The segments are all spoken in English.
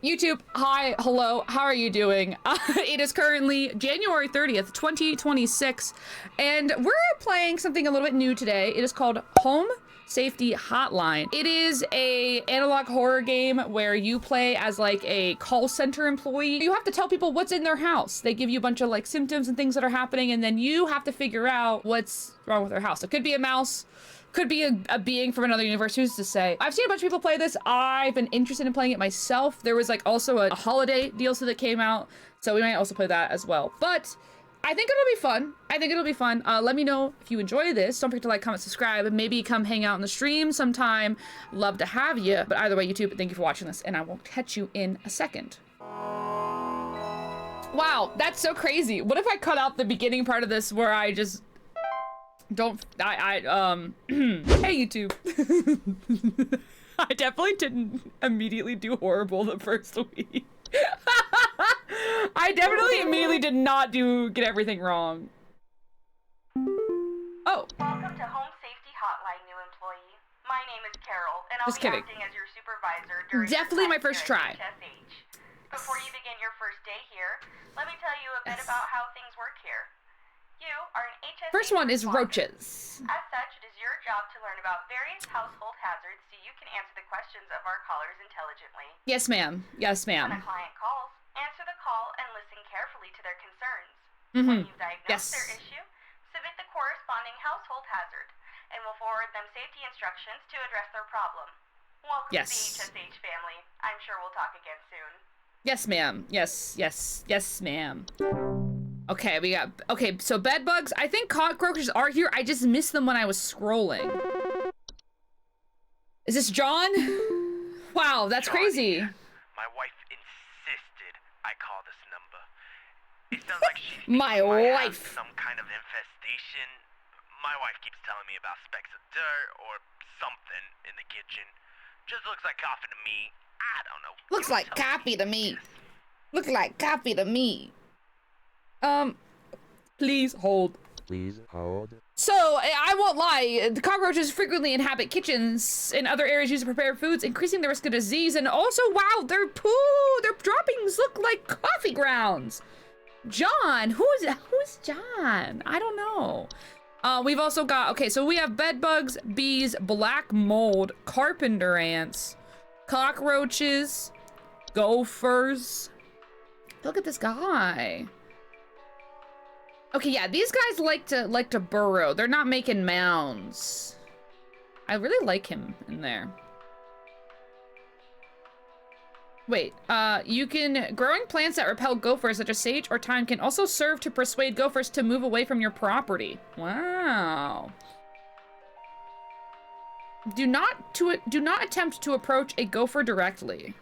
YouTube, hi, hello, how are you doing? It is currently January 30th, 2026, and we're playing something a little bit new today. It is called Home Safety Hotline. It is a analog horror game where you play as like a call center employee. You have to tell people what's in their house. They give you a bunch of like symptoms and things that are happening, and then you have to figure out what's wrong with their house. It could be a mouse, could be a being from another universe, who's to say? I've seen a bunch of people play this. I've been interested in playing it myself. There was like also a holiday DLC that came out, so we might also play that as well. But I think it'll be fun. I think it'll be fun. Let me know if you enjoy this. Don't forget to like, comment, subscribe, and maybe come hang out in the stream sometime. Love to have you. But either way, YouTube, thank you for watching this, and I will catch you in a second. Wow, that's so crazy. What if I cut out the beginning part of this where I just don't, hey YouTube. I definitely didn't immediately do horrible the first week. I definitely immediately did not get everything wrong. Oh. Welcome to Home Safety Hotline, new employee. My name is Carol, and I'll be acting as your supervisor during definitely my first try. Before you begin your first day here, let me tell you a bit about how things work here. You are an HSH. First one is roaches. As such, it is your job to learn about various household hazards so you can answer the questions of our callers intelligently. Yes, ma'am. Yes, ma'am. When a client calls, answer the call and listen carefully to their concerns. Mm-hmm. When you've diagnosed their issue, submit the corresponding household hazard, and we'll forward them safety instructions to address their problem. Welcome to the HSH family. I'm sure we'll talk again soon. Yes, ma'am. Yes, yes, yes, ma'am. Okay, we got, okay, so bed bugs. I think cockroaches are here. I just missed them when I was scrolling. Is this John? Wow, that's crazy. My wife insisted I call this number. It sounds like she's my wife. Some kind of infestation. My wife keeps telling me about specks of dirt or something in the kitchen. Just looks like coffee to me. I don't know. Looks like coffee to me. Looks like coffee to me. Please hold. Please hold. So, I won't lie, the cockroaches frequently inhabit kitchens and other areas used to prepare foods, increasing the risk of disease, and also, wow, their droppings look like coffee grounds. John, who's John? I don't know. We've also got, okay, so we have bed bugs, bees, black mold, carpenter ants, cockroaches, gophers. Look at this guy. Okay, yeah, these guys like to burrow. They're not making mounds. I really like him in there. Wait, growing plants that repel gophers such as sage or thyme can also serve to persuade gophers to move away from your property. Wow. Do not attempt to approach a gopher directly.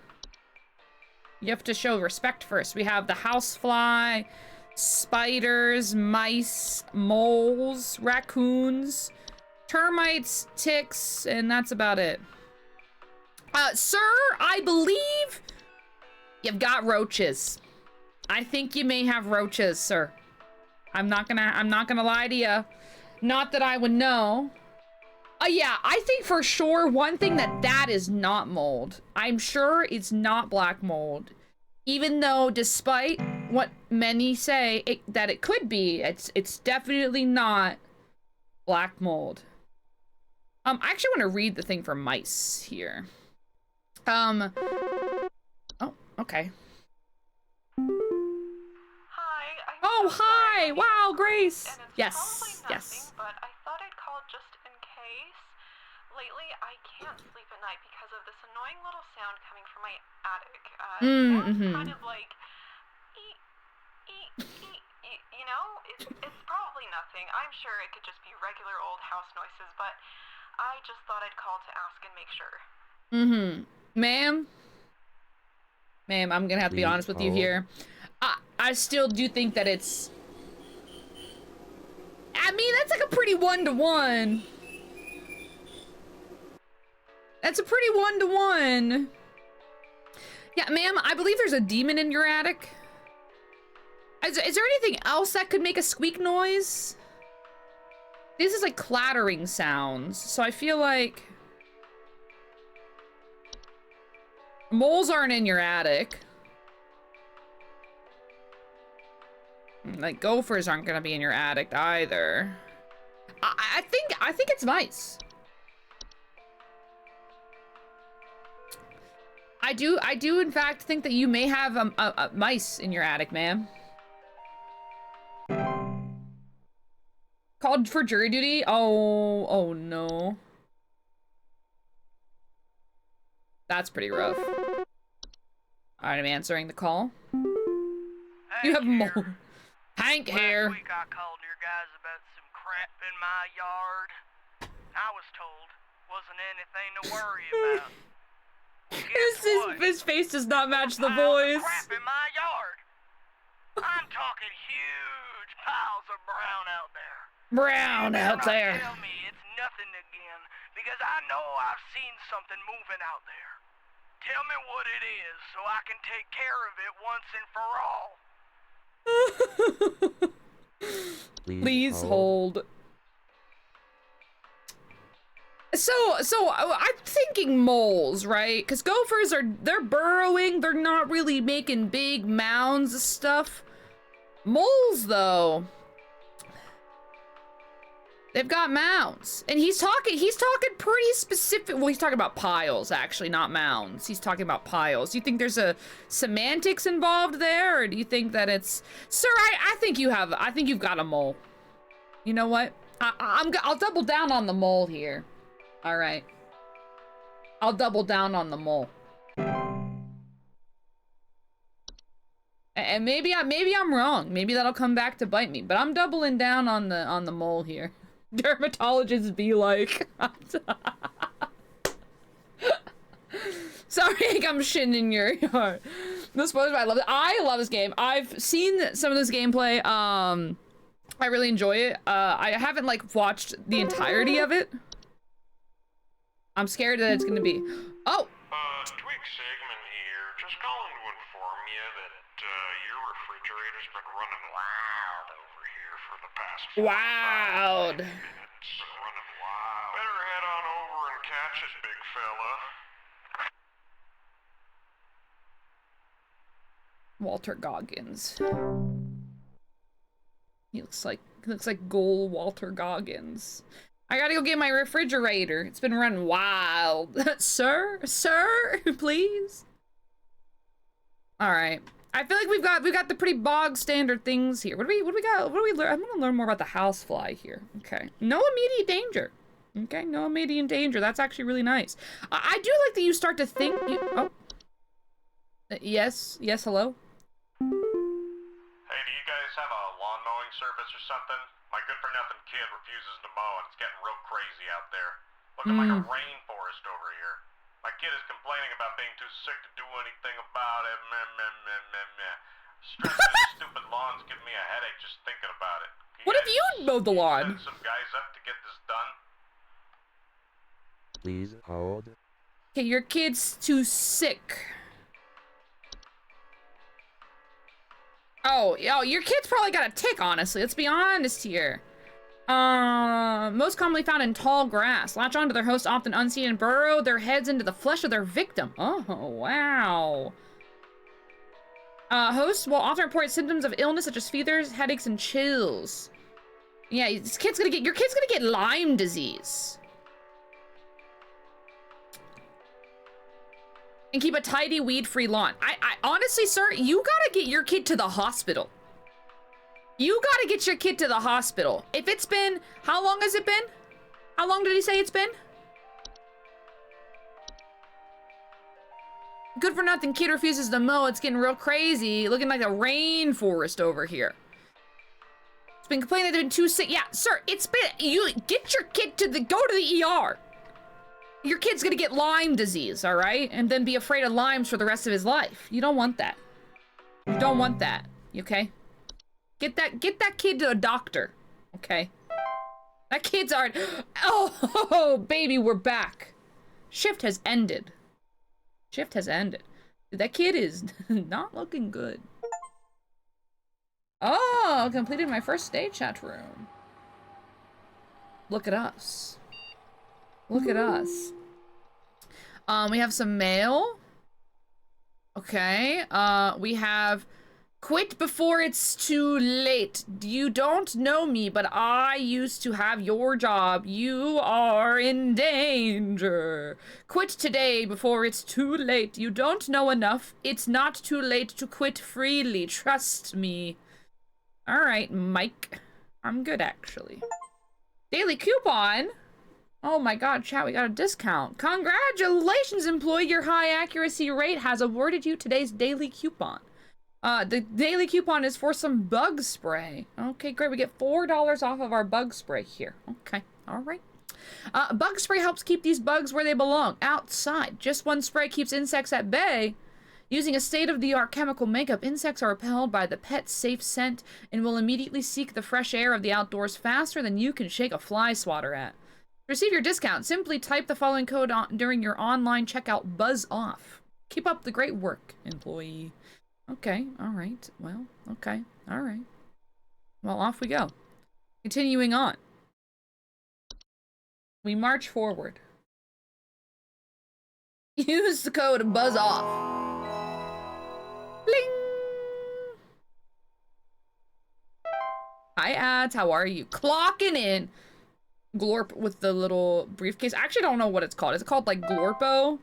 You have to show respect first. We have the housefly, spiders, mice, moles, raccoons, termites, ticks, and that's about it. Sir, I believe you've got roaches. I think you may have roaches, sir. I'm not gonna lie to you. Not that I would know. Yeah, I think for sure one thing that is not mold. I'm sure it's not black mold. Even though, despite what many say that it could be, it's definitely not black mold. I actually want to read the thing for mice here. Oh, okay. Hi. Oh, hi! Wow, Grace! Yes, nothing, yes. But I thought I'd call just in case. Lately, I can't sleep at night because of this annoying little sound coming from my attic. Kind of like, you know? It's probably nothing. I'm sure it could just be regular old house noises, but I just thought I'd call to ask and make sure. Ma'am, I'm gonna have to be honest with you here. I still do think that it's... I mean, that's like a pretty one-to-one. That's a pretty one-to-one. Yeah, ma'am, I believe there's a demon in your attic. Is there anything else that could make a squeak noise? This is like clattering sounds, so I feel like... Moles aren't in your attic. Like, gophers aren't gonna be in your attic either. I think it's mice. I do in fact think that you may have a mice in your attic, ma'am. Called for jury duty? Oh no. That's pretty rough. Alright, I'm answering the call. You have more. Hank here. Last week I called your guys about some crap in my yard. I was told wasn't anything to worry about. His face does not match the Piles of voice. crap in my yard. I'm talking huge piles of brown out there. Brown out there. Tell me it's nothing again, because I know I've seen something moving out there. Tell me what it is so I can take care of it once and for all. Please hold. So I'm thinking moles, right? Because gophers they're burrowing. They're not really making big mounds of stuff. Moles, though, they've got mounds. And he's talking pretty specific. Well, he's talking about piles, actually, not mounds. He's talking about piles. Do you think there's a semantics involved there, or do you think that it's... Sir, I think you've got a mole. You know what? I'll double down on the mole here. All right. I'll double down on the mole. And maybe I'm wrong. Maybe that'll come back to bite me. But I'm doubling down on the mole here. Dermatologists be like. Sorry, I'm shitting in your yard. No spoilers, but I love it. I love this game. I've seen some of this gameplay. I really enjoy it. I haven't like watched the entirety of it. I'm scared that it's gonna be. Oh. Twig Segment here. Just calling to inform you that your refrigerator's been running wild over here for the past 45 minutes. Been running wild. Better head on over and catch it, big fella. Walter Goggins. He looks like Goal Walter Goggins. I gotta go get my refrigerator. It's been running wild. Sir, please. All right. I feel like we've got the pretty bog standard things here. What do we got? What do we learn? I'm gonna learn more about the housefly here. Okay. No immediate danger. Okay. No immediate danger. That's actually really nice. I do like that you start to think. Oh. Yes. Yes. Hello. Hey, do you guys have a lawn mowing service or something? My good-for-nothing kid refuses to mow, and it's getting real crazy out there. Looking like a rainforest over here. My kid is complaining about being too sick to do anything about it. Stress this stupid lawn's giving me a headache just thinking about it. What if you mowed the lawn? Send some guys up to get this done. Please hold. Okay, your kid's too sick. Oh, your kid's probably got a tick, honestly. Let's be honest here. Most commonly found in tall grass. Latch onto their host often unseen and burrow their heads into the flesh of their victim. Oh, wow. Hosts will often report symptoms of illness such as fevers, headaches, and chills. Yeah, your kid's gonna get Lyme disease. And keep a tidy, weed-free lawn. I honestly, sir, you gotta get your kid to the hospital. You gotta get your kid to the hospital. If it's been, how long has it been? How long did he say it's been? Good for nothing kid refuses to mow. It's getting real crazy. Looking like a rainforest over here. It's been complaining they've been too sick. Yeah, sir, it's been, you get your kid to go to the ER. Your kid's gonna get Lyme disease, all right? And then be afraid of limes for the rest of his life. You don't want that. You don't want that, okay? Get that kid to a doctor, okay? That kid's already... Oh, baby, we're back. Shift has ended. Shift has ended. That kid is not looking good. Oh, completed my first day chat room. Look at us. Look at us. We have some mail. Okay, we have quit before it's too late. You don't know me, but I used to have your job. You are in danger. Quit today before it's too late. You don't know enough. It's not too late to quit freely. Trust me. All right, Mike. I'm good, actually. Daily coupon? Oh my god, chat, we got a discount. Congratulations, employee. Your high accuracy rate has awarded you today's daily coupon. The daily coupon is for some bug spray. Okay, great. We get $4 off of our bug spray here. Okay, all right. Bug spray helps keep these bugs where they belong, outside. Just one spray keeps insects at bay. Using a state-of-the-art chemical makeup, insects are repelled by the pet's safe scent and will immediately seek the fresh air of the outdoors faster than you can shake a fly swatter at. To receive your discount, simply type the following code during your online checkout, Buzz Off. Keep up the great work, employee. Okay, all right. Well, okay, all right. Well, off we go. Continuing on. We march forward. Use the code Buzz Off. Bling! Hi, ads. How are you? Clocking in. Glorp with the little briefcase. I actually don't know what it's called. Is it called like Glorpo?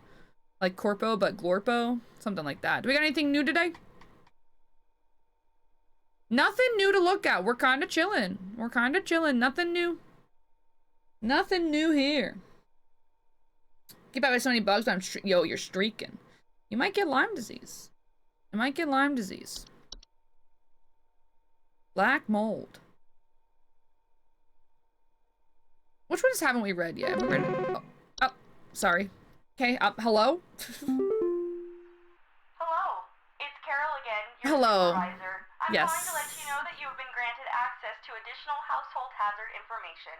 Like Corpo, but Glorpo? Something like that. Do we got anything new today? Nothing new to look at. We're kind of chilling. We're kind of chilling. Nothing new. Nothing new here. Keep out with so many bugs, but yo, you're streaking. You might get Lyme disease. You might get Lyme disease. Black mold. Which ones haven't we read yet? Have we read? Oh, sorry. Okay, hello? Hello, it's Carol again, your Hello. supervisor. I'm Yes. calling to let you know that you have been granted access to additional household hazard information.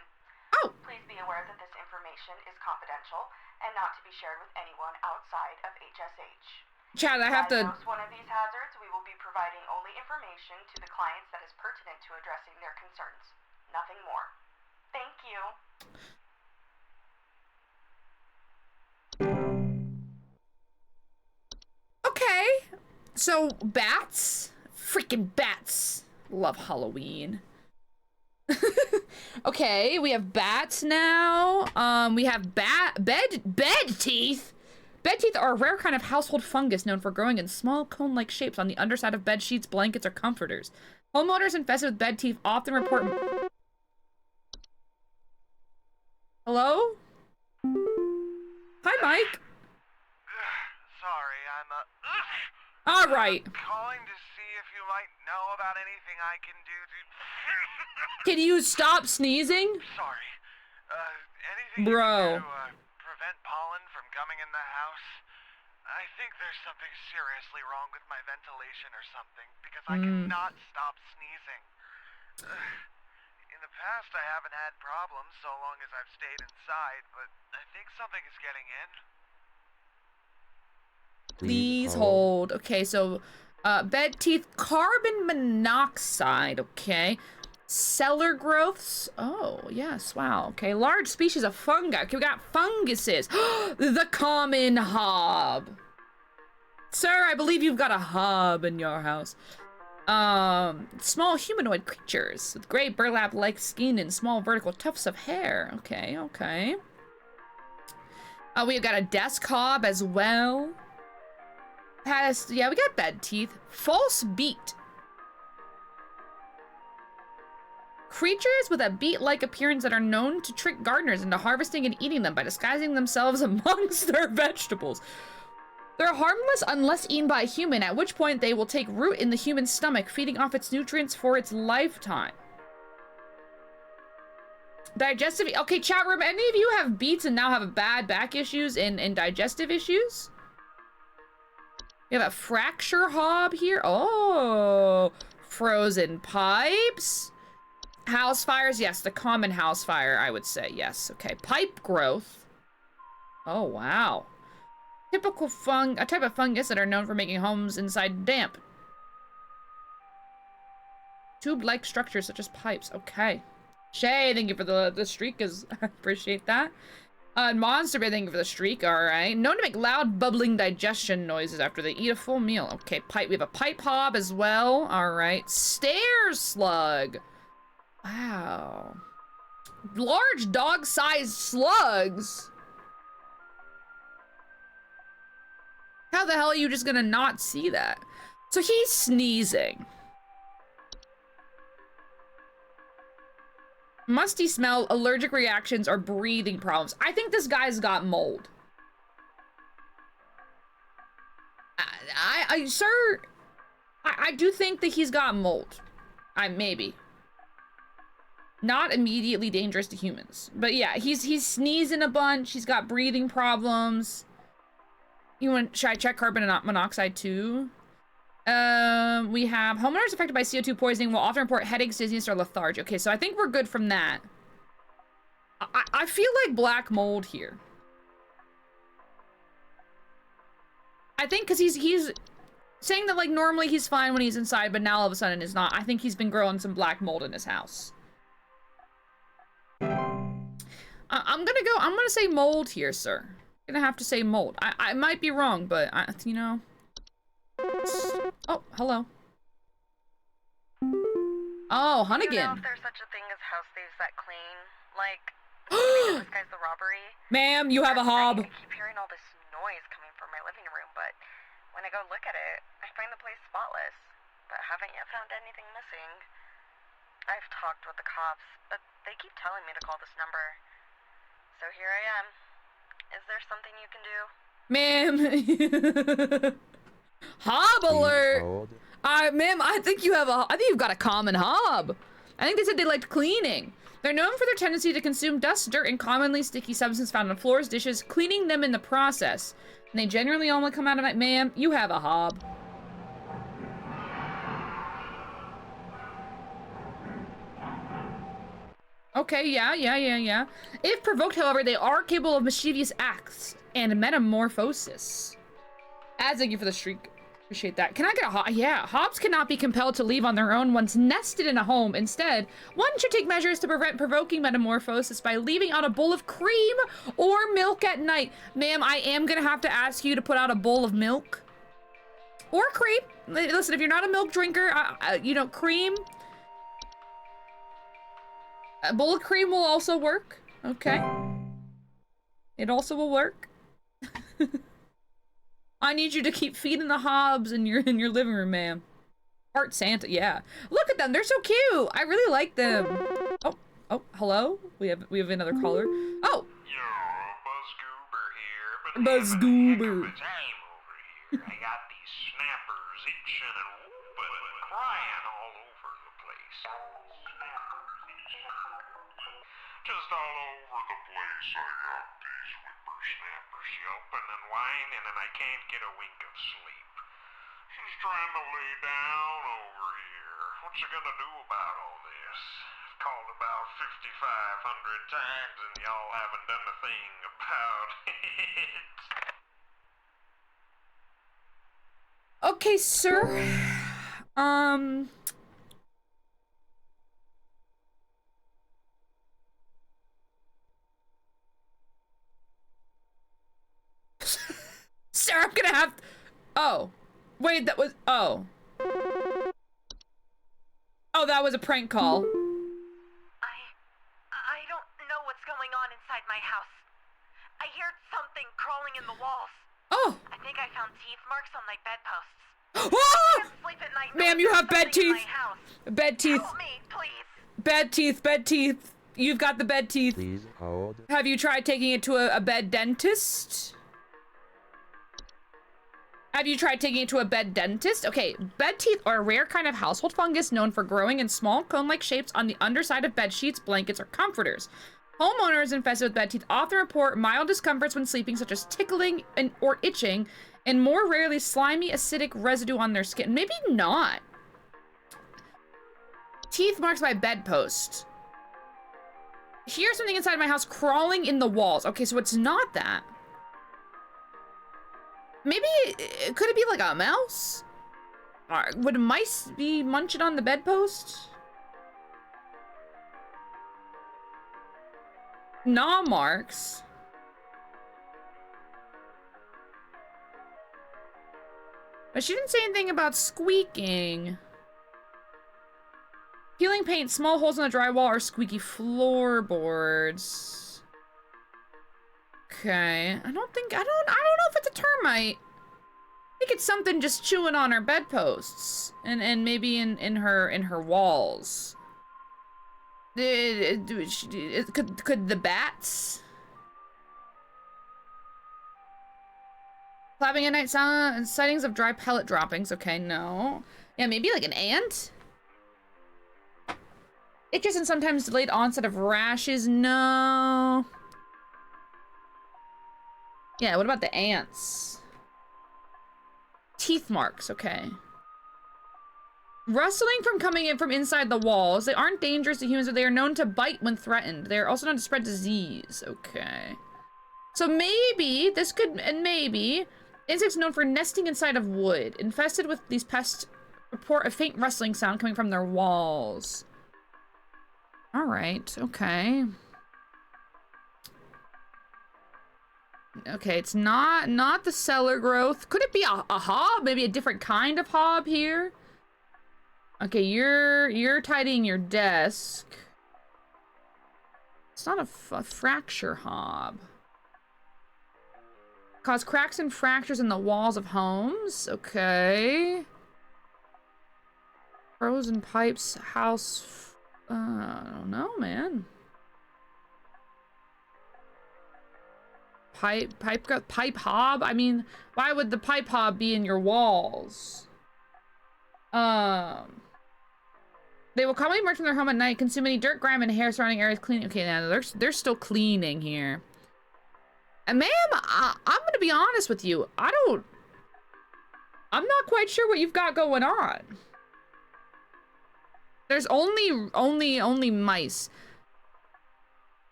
Oh. Please be aware that this information is confidential and not to be shared with anyone outside of HSH. Chad, I have to... Diagnose one of these hazards, we will be providing only information to the clients that is pertinent to addressing their concerns. Nothing more. Thank you. Okay. So, bats? Freaking bats. Love Halloween. Okay, we have bats now. We have bed teeth. Bed teeth are a rare kind of household fungus known for growing in small cone-like shapes on the underside of bed sheets, blankets, or comforters. Homeowners infested with bed teeth often report... Hello? Hi, Mike. Sorry, I'm All right. calling to see if you might know about anything I can do to... Can you stop sneezing? Sorry. Anything Bro. you can do to prevent pollen from coming in the house? I think there's something seriously wrong with my ventilation or something, because I cannot stop sneezing. In the past, I haven't had problems so long as I've stayed inside, but I think something is getting in. Please hold. Okay, so bed teeth, carbon monoxide. Okay, cellar growths. Oh yes, wow. Okay, large species of fungi. Okay, we got funguses. The common hob. Sir, I believe you've got a hob in your house. Small humanoid creatures with gray burlap-like skin and small vertical tufts of hair. Okay, okay. We've got a desk hob as well. Yeah, we got bed teeth. False beat. Creatures with a beet-like appearance that are known to trick gardeners into harvesting and eating them by disguising themselves amongst their vegetables. They're harmless unless eaten by a human, at which point they will take root in the human stomach, feeding off its nutrients for its lifetime. Digestive... Okay, chat room, any of you have beets and now have bad back issues and digestive issues? We have a fracture hob here. Oh, frozen pipes. House fires. Yes, the common house fire, I would say. Yes. Okay. Pipe growth. Oh, wow. Typical a type of fungus that are known for making homes inside damp. Tube-like structures such as pipes. Okay. Shay, thank you for the streak. I appreciate that. Monster Bed, thank you for the streak, alright. Known to make loud, bubbling digestion noises after they eat a full meal. Okay, pipe. We have a pipe hob as well. Alright. Stairs slug. Wow. Large dog-sized slugs? How the hell are you just gonna not see that? So he's sneezing. Musty smell, allergic reactions, or breathing problems. I think this guy's got mold. Sir, I do think that he's got mold. Maybe. Not immediately dangerous to humans. But yeah, he's sneezing a bunch. He's got breathing problems. Should I check carbon monoxide too? We have homeowners affected by CO2 poisoning will often report headaches, dizziness, or lethargy. Okay, so I think we're good from that. I feel like black mold here. I think because he's saying that like normally he's fine when he's inside, but now all of a sudden is not. I think he's been growing some black mold in his house. I'm gonna say mold here, sir. I'm gonna have to say mold. I might be wrong, but you know. Oh, hello. Oh, Hunnigan. Do you know if there's such a thing as house thieves that clean? Like, this guy's the robbery. Ma'am, you have a hob. I keep hearing all this noise coming from my living room, but when I go look at it, I find the place spotless, but haven't yet found anything missing. I've talked with the cops, but they keep telling me to call this number. So here I am. Is there something you can do? Ma'am. Hob alert! Ma'am, I think you've got a common hob. I think they said they liked cleaning. They're known for their tendency to consume dust, dirt, and commonly sticky substance found on floors, dishes, cleaning them in the process. And they generally only come out of night. Ma'am, you have a hob. Okay, yeah. If provoked, however, they are capable of mischievous acts and metamorphosis. Thank you for the streak. Appreciate that. Can I get a hob? Yeah, hobs cannot be compelled to leave on their own once nested in a home. Instead, one should take measures to prevent provoking metamorphosis by leaving out a bowl of cream or milk at night. Ma'am, I am gonna have to ask you to put out a bowl of milk or cream. Listen, if you're not a milk drinker, you know, cream. A bowl of cream will also work. Okay. It also will work. I need you to keep feeding the hobs in your living room, ma'am. Art Santa, yeah. Look at them, they're so cute. I really like them. Oh, hello. We have another caller. Oh. Yo, Buzzgoober here. Buzzgoober. I got these snappers itching and whooping and crying all over the place. Just all over the place. I got these whippersnappers yelping and whining, and I can't get a wink of sleep. She's trying to lay down over here. What's she gonna do about all this? I've called about 5,500 times, and y'all haven't done a thing about it. Okay, sir. Sir, I'm gonna have... Oh. Wait, that was... Oh. Oh, that was a prank call. I don't know what's going on inside my house. I heard something crawling in the walls. Oh. I think I found teeth marks on my bedposts. Oh! I can't sleep at night. Ma'am, you have bed teeth. Bed teeth. Help me, please. Bed teeth. You've got the bed teeth. Please hold. Have you tried taking it to a bed dentist? Okay, bed teeth are a rare kind of household fungus known for growing in small cone-like shapes on the underside of bed sheets, blankets, or comforters. Homeowners infested with bed teeth often report mild discomforts when sleeping, such as tickling or itching, and more rarely slimy acidic residue on their skin. Maybe not. Teeth marks by bedpost. Here's something inside my house crawling in the walls. Okay, so it's not that. Maybe, could it be like a mouse? Would mice be munching on the bedpost? Gnaw marks. But she didn't say anything about squeaking. Peeling paint, small holes in the drywall, or squeaky floorboards. Okay. I don't know if it's a termite. I think it's something just chewing on her bedposts. And maybe in her walls. Could the bats? Clapping at night, sound, sightings of dry pellet droppings. Okay, no. Yeah, maybe like an ant? Itches and sometimes delayed onset of rashes. No. Yeah, what about the ants? Teeth marks, okay. Rustling from coming in from inside the walls. They aren't dangerous to humans, but they are known to bite when threatened. They are also known to spread disease. Okay. So maybe, maybe, insects known for nesting inside of wood. Infested with these pests report a faint rustling sound coming from their walls. Alright, okay. Okay, it's not the cellar growth. Could it be a hob? Maybe a different kind of hob here? Okay, you're tidying your desk. It's not a fracture hob. Cause cracks and fractures in the walls of homes. Okay. Frozen pipes, house. I don't know, man. Pipe hob? I mean, why would the pipe hob be in your walls? They will commonly emerge from their home at night, consume any dirt, grime, and hair surrounding areas, cleaning. Okay, now they're still cleaning here. And ma'am, I'm gonna be honest with you. I'm not quite sure what you've got going on. There's only mice.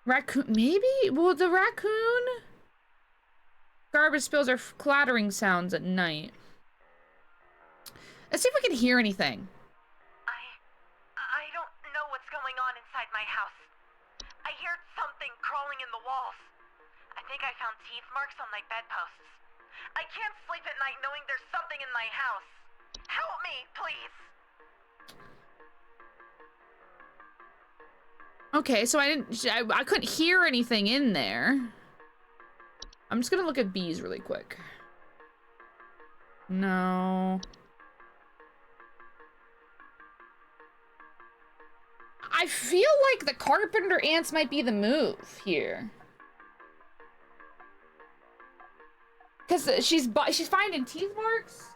Raccoon, maybe? Well, the raccoon? Garbage spills are clattering sounds at night. Let's see if we can hear anything. I don't know what's going on inside my house. I hear something crawling in the walls. I think I found teeth marks on my bedposts. I can't sleep at night knowing there's something in my house. Help me, please. Okay, so I couldn't hear anything in there. I'm just gonna look at bees really quick. No. I feel like the carpenter ants might be the move here. Cause she's finding teeth marks.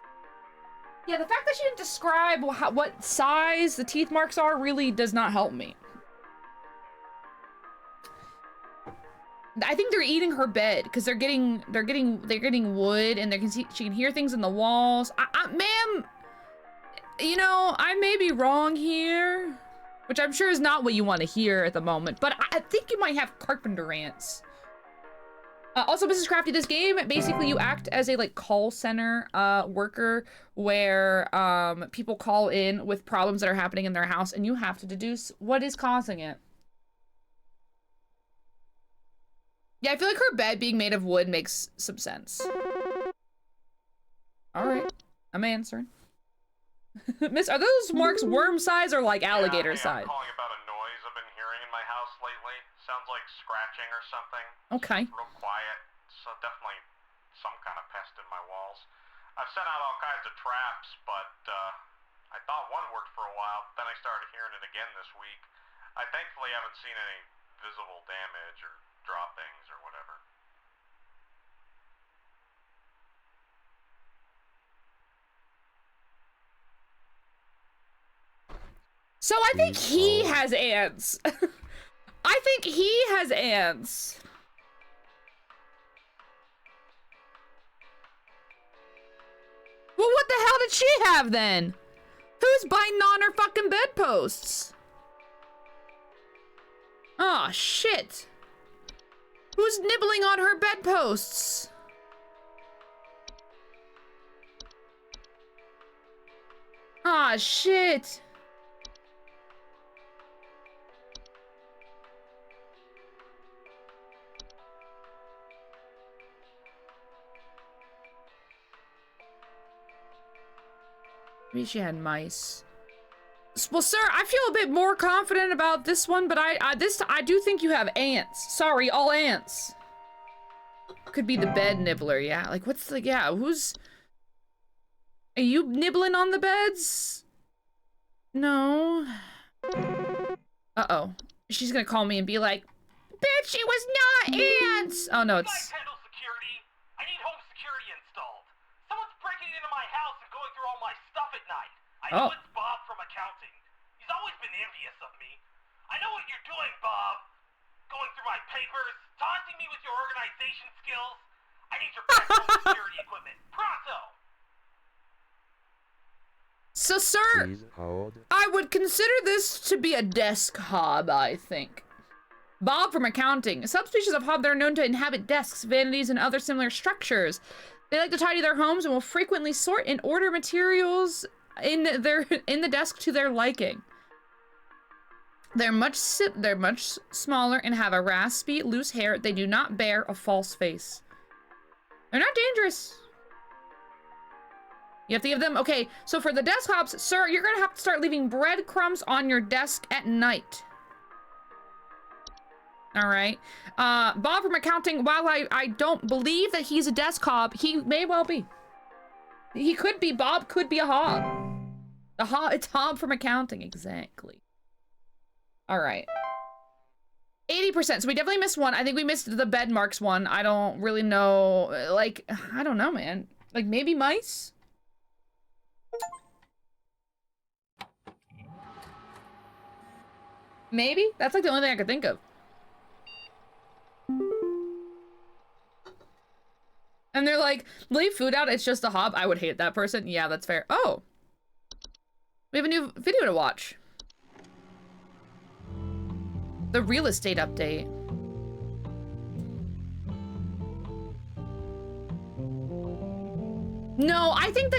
Yeah, the fact that she didn't describe what size the teeth marks are really does not help me. I think they're eating her bed because they're getting wood and she can hear things in the walls. Ma'am, you know, I may be wrong here, which I'm sure is not what you want to hear at the moment, but I think you might have carpenter ants. Also, Mrs. Crafty, this game, basically you act as a like call center worker where people call in with problems that are happening in their house and you have to deduce what is causing it. Yeah, I feel like her bed being made of wood makes some sense. All right, I'm answering. Miss, are those marks worm size or like alligator size? I'm calling about a noise I've been hearing in my house lately. Sounds like scratching or something. Okay. It's real quiet, so definitely some kind of pest in my walls. I've sent out all kinds of traps, but I thought one worked for a while, then I started hearing it again this week. I thankfully haven't seen any visible damage or droppings or whatever. So I think he has ants. I think he has ants. Well, what the hell did she have then? Who's biting on her fucking bedposts? Oh, shit. Who's nibbling on her bedposts? Ah, shit. Maybe she had mice. Well, sir, I feel a bit more confident about this one, but I do think you have ants. Sorry, all ants. Could be the bed nibbler, yeah. Like, what's the, yeah, who's... Are you nibbling on the beds? No. Uh-oh. She's gonna call me and be like, bitch, it was not ants! Oh, no, it's... You guys handle security? I need home security installed. Someone's breaking into my house and going through all my stuff at night. I know it's Bob from accounting. He's always been envious of me. I know what you're doing, Bob. Going through my papers, taunting me with your organization skills. I need your best home security equipment. Pronto! So, sir, I would consider this to be a desk hob, I think. Bob from accounting. A subspecies of hob that are known to inhabit desks, vanities, and other similar structures. They like to tidy their homes and will frequently sort and order materials in the desk to their liking. They're much smaller and have a raspy, loose hair. They do not bear a false face. They're not dangerous. You have to give them, okay, so for the desk hobs, sir, you're gonna have to start leaving breadcrumbs on your desk at night. All right. Bob from accounting, while I don't believe that he's a desk hob, he may well be. He could be, Bob could be a hob. It's hob from accounting, exactly. All right. 80%, so we definitely missed one. I think we missed the bed marks one. I don't really know, like, I don't know, man. Like, maybe mice? Maybe? That's like the only thing I could think of. And they're like, leave food out, it's just a hob. I would hate that person. Yeah, that's fair. Oh. We have a new video to watch. The real estate update. No, I think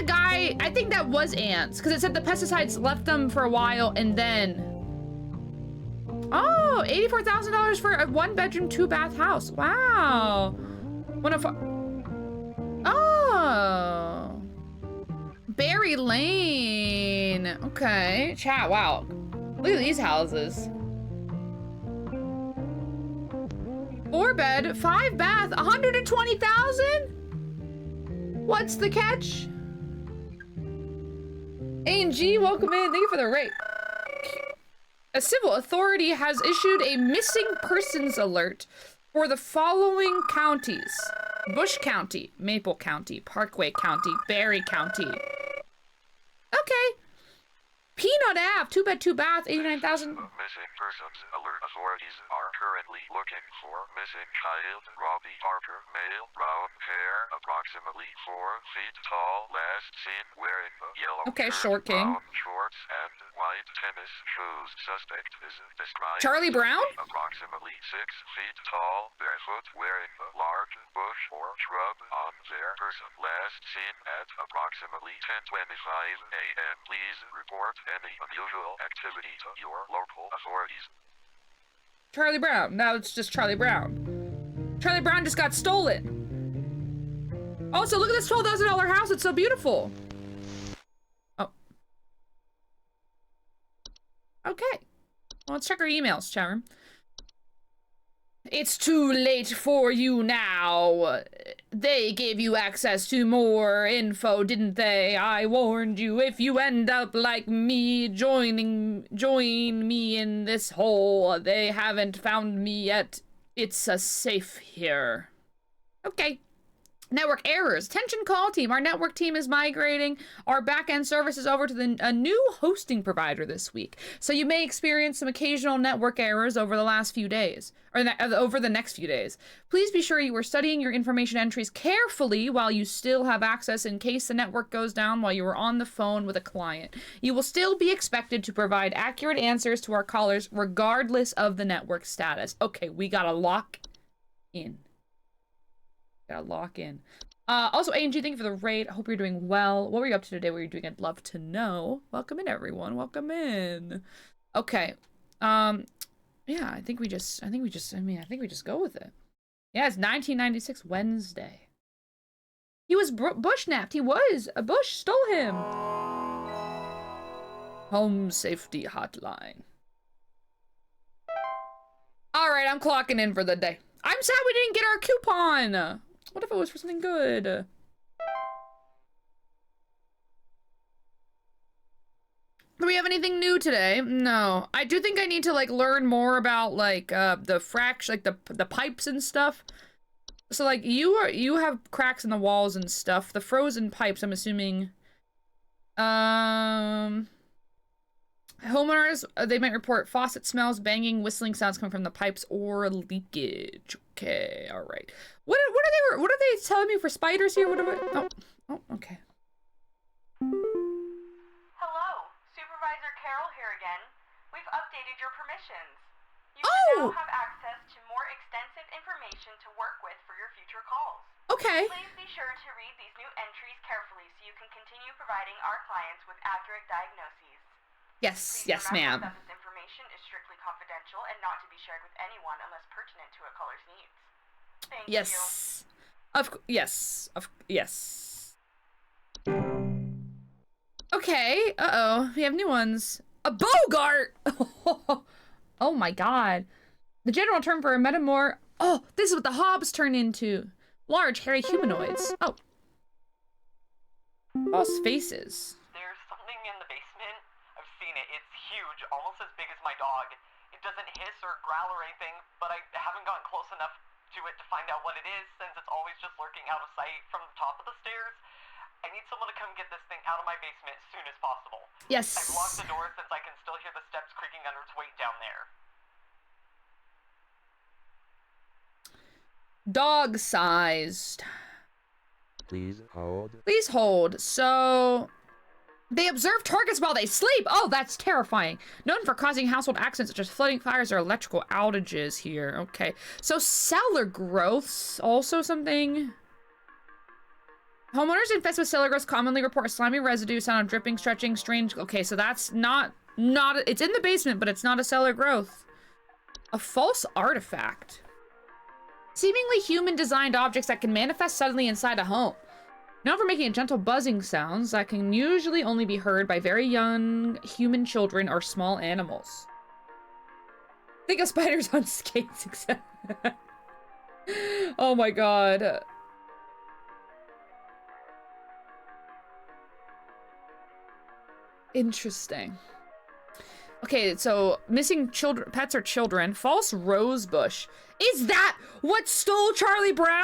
that was ants, because it said the pesticides left them for a while and then... Oh, $84,000 for a 1-bedroom, 2-bath house. Wow. Oh. Berry Lane. Okay. Chat, wow. Look at these houses. 4-bed, 5-bath, 120,000? What's the catch? A&G, welcome in. Thank you for the rate. A civil authority has issued a missing persons alert for the following counties: Bush County, Maple County, Parkway County, Berry County. Okay. Peanut Ave, 2-bed, 2-bath, 89,000. Missing persons alert. Authorities are currently looking for missing child Robbie Parker, male, brown hair, approximately 4 feet tall, last seen wearing a yellow shirt, Short King. brown shorts, and white tennis shoes. Suspect is described Charlie Brown? approximately 6 feet tall, barefoot, wearing a large bush or shrub on their person. Last seen at approximately 10:25 a.m. Please report any unusual activity to your local authorities. Charlie Brown. Now it's just Charlie Brown. Charlie Brown just got stolen. Also, look at this $12,000 house. It's so beautiful. Oh. Okay. Well, let's check our emails, chat room. It's too late for you now. They gave you access to more info, didn't they? I warned you. If you end up like me, join me in this hole. They haven't found me yet. It's a safe here. Okay. Network errors. Attention call team. Our network team is migrating our back-end services over to a new hosting provider this week. So you may experience some occasional network errors over the last few days, or over the next few days. Please be sure you are studying your information entries carefully while you still have access in case the network goes down while you are on the phone with a client. You will still be expected to provide accurate answers to our callers regardless of the network status. Okay, we gotta lock in. Gotta lock in. Also, A&G, thank you for the raid. I hope you're doing well. What were you up to today? What were you doing? I'd love to know. Welcome in, everyone. Welcome in. Okay. Yeah, I think we just go with it. Yeah, it's 1996 Wednesday. He was bush napped. He was. A bush stole him. Home safety hotline. All right, I'm clocking in for the day. I'm sad we didn't get our coupon. What if it was for something good? Do we have anything new today? No. I do think I need to like learn more about like the like the pipes and stuff. So like you have cracks in the walls and stuff. The frozen pipes, I'm assuming. Homeowners, they might report faucet smells, banging, whistling sounds coming from the pipes, or leakage. Okay, all right. What are they telling me for spiders here? Oh, okay. Hello, Supervisor Carol here again. We've updated your permissions. You Oh! now have access to more extensive information to work with for your future calls. Okay. Please be sure to read these new entries carefully so you can continue providing our clients with accurate diagnoses. Yes, Please yes, ma'am. remember that this information is strictly confidential and not to be shared with anyone unless pertinent to a caller's needs. Thank you. Yes. Yes. Okay, uh-oh. We have new ones. A Bogart! Oh my god. The general term for a metamor... Oh, this is what the hobs turn into. Large, hairy humanoids. Oh. False faces. There's something in the basement. I've seen it. It's huge, almost as big as my dog. It doesn't hiss or growl or anything, but I haven't gotten close enough to it to find out what it is, since it's always just lurking out of sight from the top of the stairs. I need someone to come get this thing out of my basement as soon as possible. Yes. I've locked the door since I can still hear the steps creaking under its weight down there. Dog-sized. Please hold. Please hold. So... They observe targets while they sleep. Oh, that's terrifying. Known for causing household accidents such as flooding, fires, or electrical outages here. Okay. So cellar growths, also something. Homeowners infested with cellar growths commonly report a slimy residue, sound of dripping, stretching, strange. Okay, so that's not, it's in the basement, but it's not a cellar growth. A false artifact. Seemingly human-designed objects that can manifest suddenly inside a home. Known for making gentle buzzing sounds that can usually only be heard by very young human children or small animals. Think of spiders on skates, except... Oh my god. Interesting. Okay, so missing children, pets or children. False rose bush. Is that what stole Charlie Brown?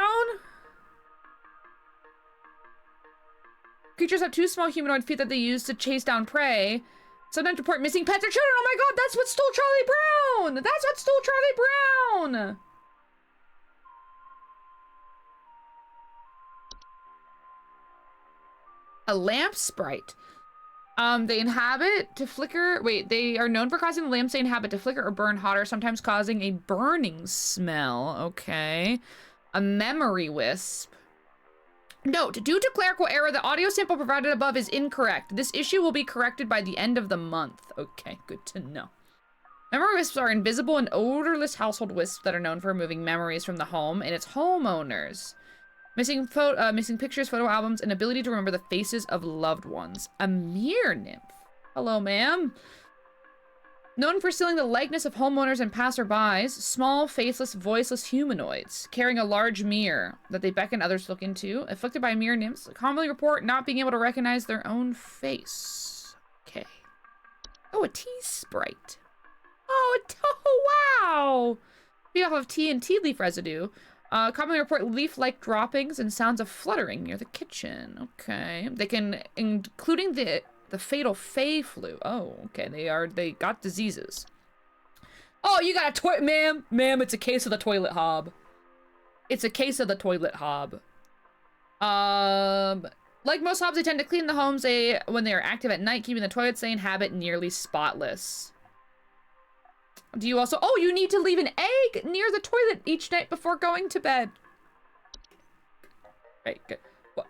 Creatures have two small humanoid feet that they use to chase down prey. Sometimes report missing pets or children. Oh my god, that's what stole Charlie Brown! That's what stole Charlie Brown! A lamp sprite. They inhabit to flicker. Wait, they are known for causing the lamps they inhabit to flicker or burn hotter, sometimes causing a burning smell. Okay. A memory wisp. Note, due to clerical error, the audio sample provided above is incorrect. This issue will be corrected by the end of the month. Okay, good to know. Memory wisps are invisible and odorless household wisps that are known for removing memories from the home and its homeowners. Missing pictures, photo albums, and ability to remember the faces of loved ones. A mirror nymph. Hello, ma'am. Known for stealing the likeness of homeowners and passerbys, small, faceless, voiceless humanoids, carrying a large mirror that they beckon others to look into. Afflicted by mirror nymphs, commonly report not being able to recognize their own face. Okay. Oh, a tea sprite. Oh, wow! Feed off of tea and tea leaf residue. Commonly report leaf-like droppings and sounds of fluttering near the kitchen. Okay. They can, including the fatal Fey flu. Oh, okay. They got diseases. Oh, you got a toilet, ma'am. Ma'am, it's a case of the toilet hob. It's a case of the toilet hob. Like most hobs, they tend to clean the homes when they are active at night, keeping the toilets they inhabit nearly spotless. Do you also... Oh, you need to leave an egg near the toilet each night before going to bed. Right, good. What?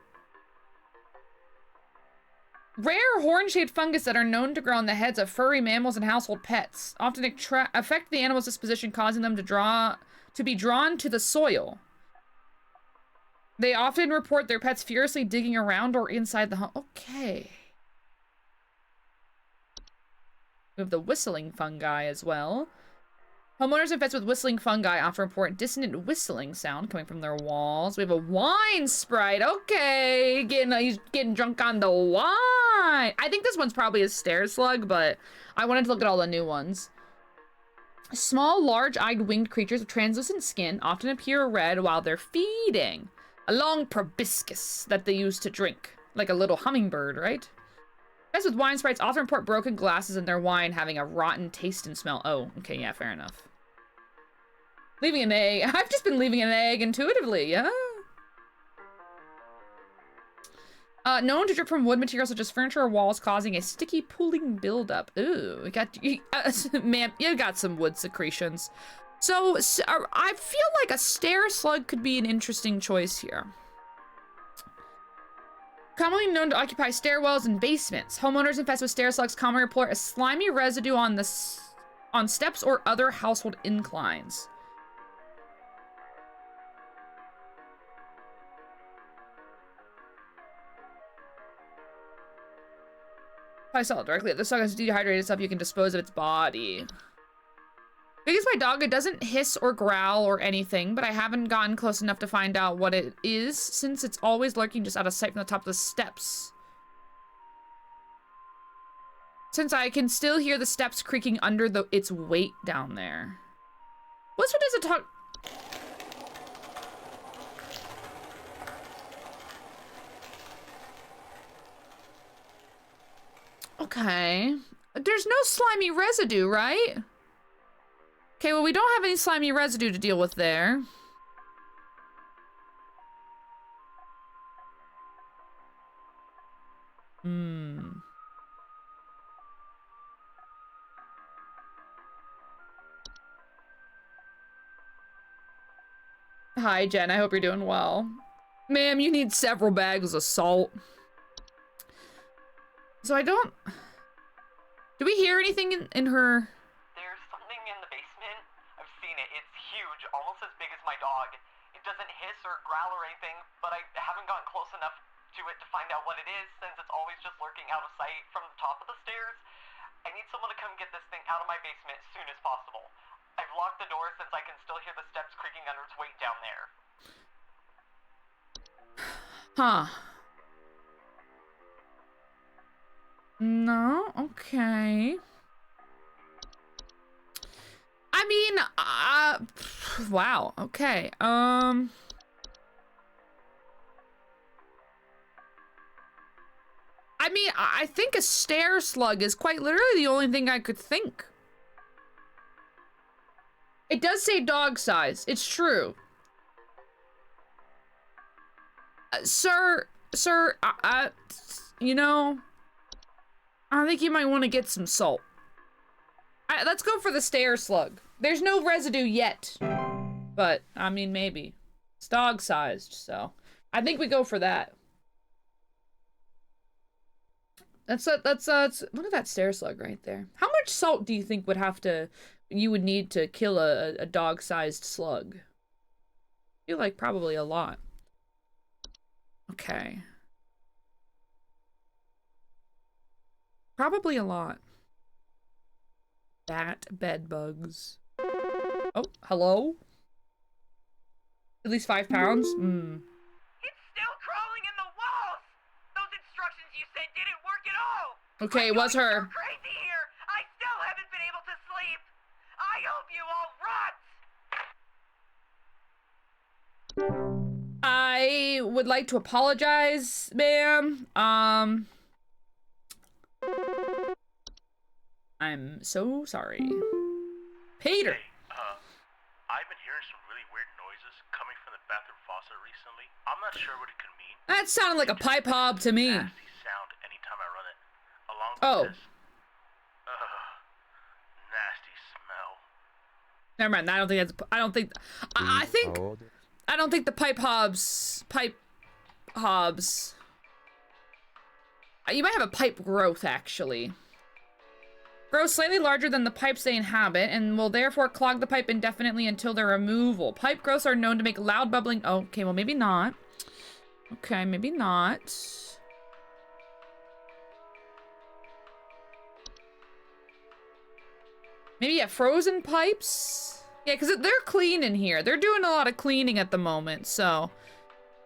Rare horn-shaped fungus that are known to grow on the heads of furry mammals and household pets often affect the animal's disposition, causing them to be drawn to the soil. They often report their pets furiously digging around or inside the home. Okay. We have the whistling fungi as well. Homeowners infested with whistling fungi often report dissonant whistling sound coming from their walls. We have a wine sprite. Okay, he's getting drunk on the wine. I think this one's probably a stair slug, but I wanted to look at all the new ones. Small, large-eyed winged creatures with translucent skin often appear red while they're feeding. A long proboscis that they use to drink, like a little hummingbird, right? Guys with wine sprites often report broken glasses in their wine having a rotten taste and smell. Oh, okay, yeah, fair enough. Leaving an egg. I've just been leaving an egg intuitively, yeah? Known to drip from wood materials such as furniture or walls, causing a sticky pooling buildup. Ooh, ma'am, you got some wood secretions. So, I feel like a stair slug could be an interesting choice here. Commonly known to occupy stairwells and basements, homeowners infested with stair slugs commonly report a slimy residue on steps or other household inclines. If I saw it directly, if the slug has dehydrated stuff, you can dispose of its body. Because my dog, it doesn't hiss or growl or anything, but I haven't gotten close enough to find out what it is, since it's always lurking just out of sight from the top of the steps. Since I can still hear the steps creaking under its weight down there. What's what does it talk? Okay. There's no slimy residue, right? Okay, well, we don't have any slimy residue to deal with there. Hi, Jen. I hope you're doing well. Ma'am, you need several bags of salt. So I don't... Do we hear anything in her... There's something in the basement. I've seen it. It's huge, almost as big as my dog. It doesn't hiss or growl or anything, but I haven't gotten close enough to it to find out what it is, since it's always just lurking out of sight from the top of the stairs. I need someone to come get this thing out of my basement as soon as possible. I've locked the door since I can still hear the steps creaking under its weight down there. Huh. No, okay. I mean, wow, okay. I mean, I think a stair slug is quite literally the only thing I could think. It does say dog size. It's true. Sir, you know, I think you might want to get some salt. Let's go for the stair slug. There's no residue yet, but I mean, maybe. It's dog sized, so I think we go for that. Look at that stair slug right there. How much salt do you think you would need to kill a dog-sized slug? I feel like probably a lot. Okay. Probably a lot. Bat bed bugs. Oh, hello? At least 5 pounds? It's still crawling in the walls! Those instructions you said didn't work at all! Okay, it was her. Crazy here! I still haven't been able to sleep! I hope you all rot! I would like to apologize, ma'am. I'm so sorry. Peter! Hey, I've been hearing some really weird noises coming from the bathroom faucet recently. I'm not sure what it could mean. That sounded like a pipe hob to me. Nasty sound anytime I run it. Along with this. Nasty smell. Never mind. I don't think that's. I don't think. I don't think the pipe hobs. You might have a pipe growth actually. Grow slightly larger than the pipes they inhabit and will therefore clog the pipe indefinitely until their removal. Pipe growths are known to make loud bubbling. Oh, okay, well maybe not. Okay, maybe not. Maybe, yeah, frozen pipes? Yeah, because they're clean in here. They're doing a lot of cleaning at the moment, so...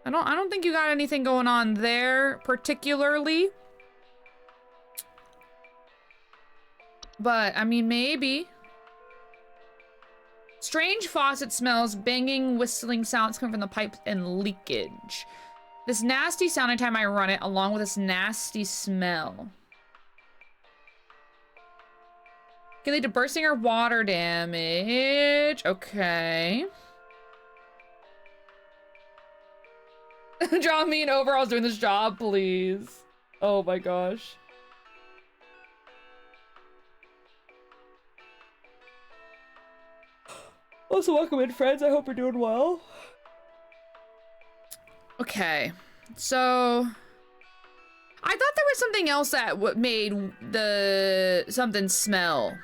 I don't think you got anything going on there, particularly. But, I mean, maybe. Strange faucet smells, banging, whistling sounds come from the pipes and leakage. This nasty sound anytime I run it, along with this nasty smell. Can lead to bursting or water damage. Okay. Draw me in overalls doing this job, please. Oh my gosh. Also, welcome in, friends. I hope you're doing well. Okay, so I thought there was something else that made the something smell.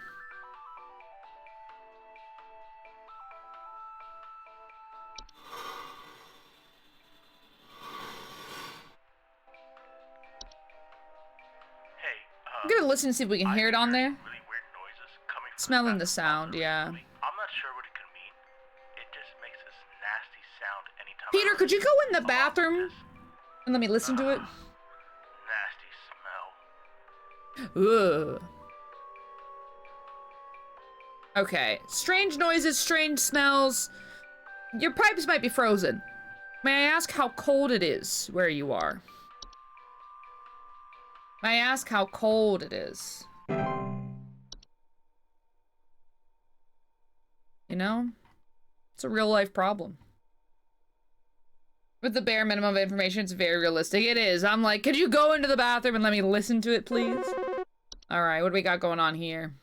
I'm gonna listen and see if we can hear it on there. Really weird noises coming from Smelling the sound, yeah. I'm not sure what it can mean. It just makes this nasty sound anytime. Peter, could you go in the bathroom and let me listen to it? Nasty smell. Ugh. Okay, strange noises, strange smells. Your pipes might be frozen. May I ask how cold it is where you are? May I ask how cold it is? You know? It's a real life problem. With the bare minimum of information, it's very realistic. It is. I'm like, could you go into the bathroom and let me listen to it, please? Alright, what do we got going on here?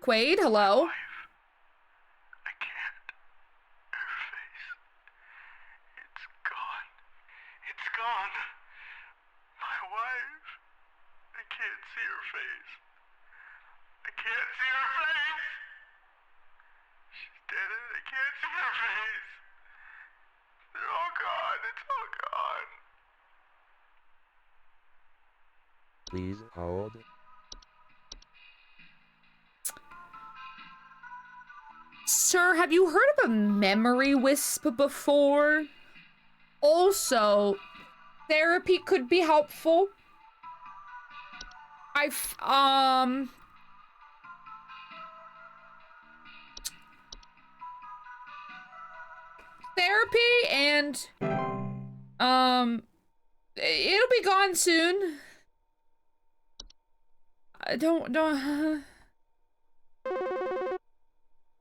Quaid, hello? I can't. Her face. It's gone. It's gone. My wife. I can't see her face. I can't see her face. She's dead and I can't see her face. They're all gone. It's all gone. Please hold. Sir, have you heard of a memory wisp before? Also, therapy could be helpful. Therapy and, it'll be gone soon. Don't.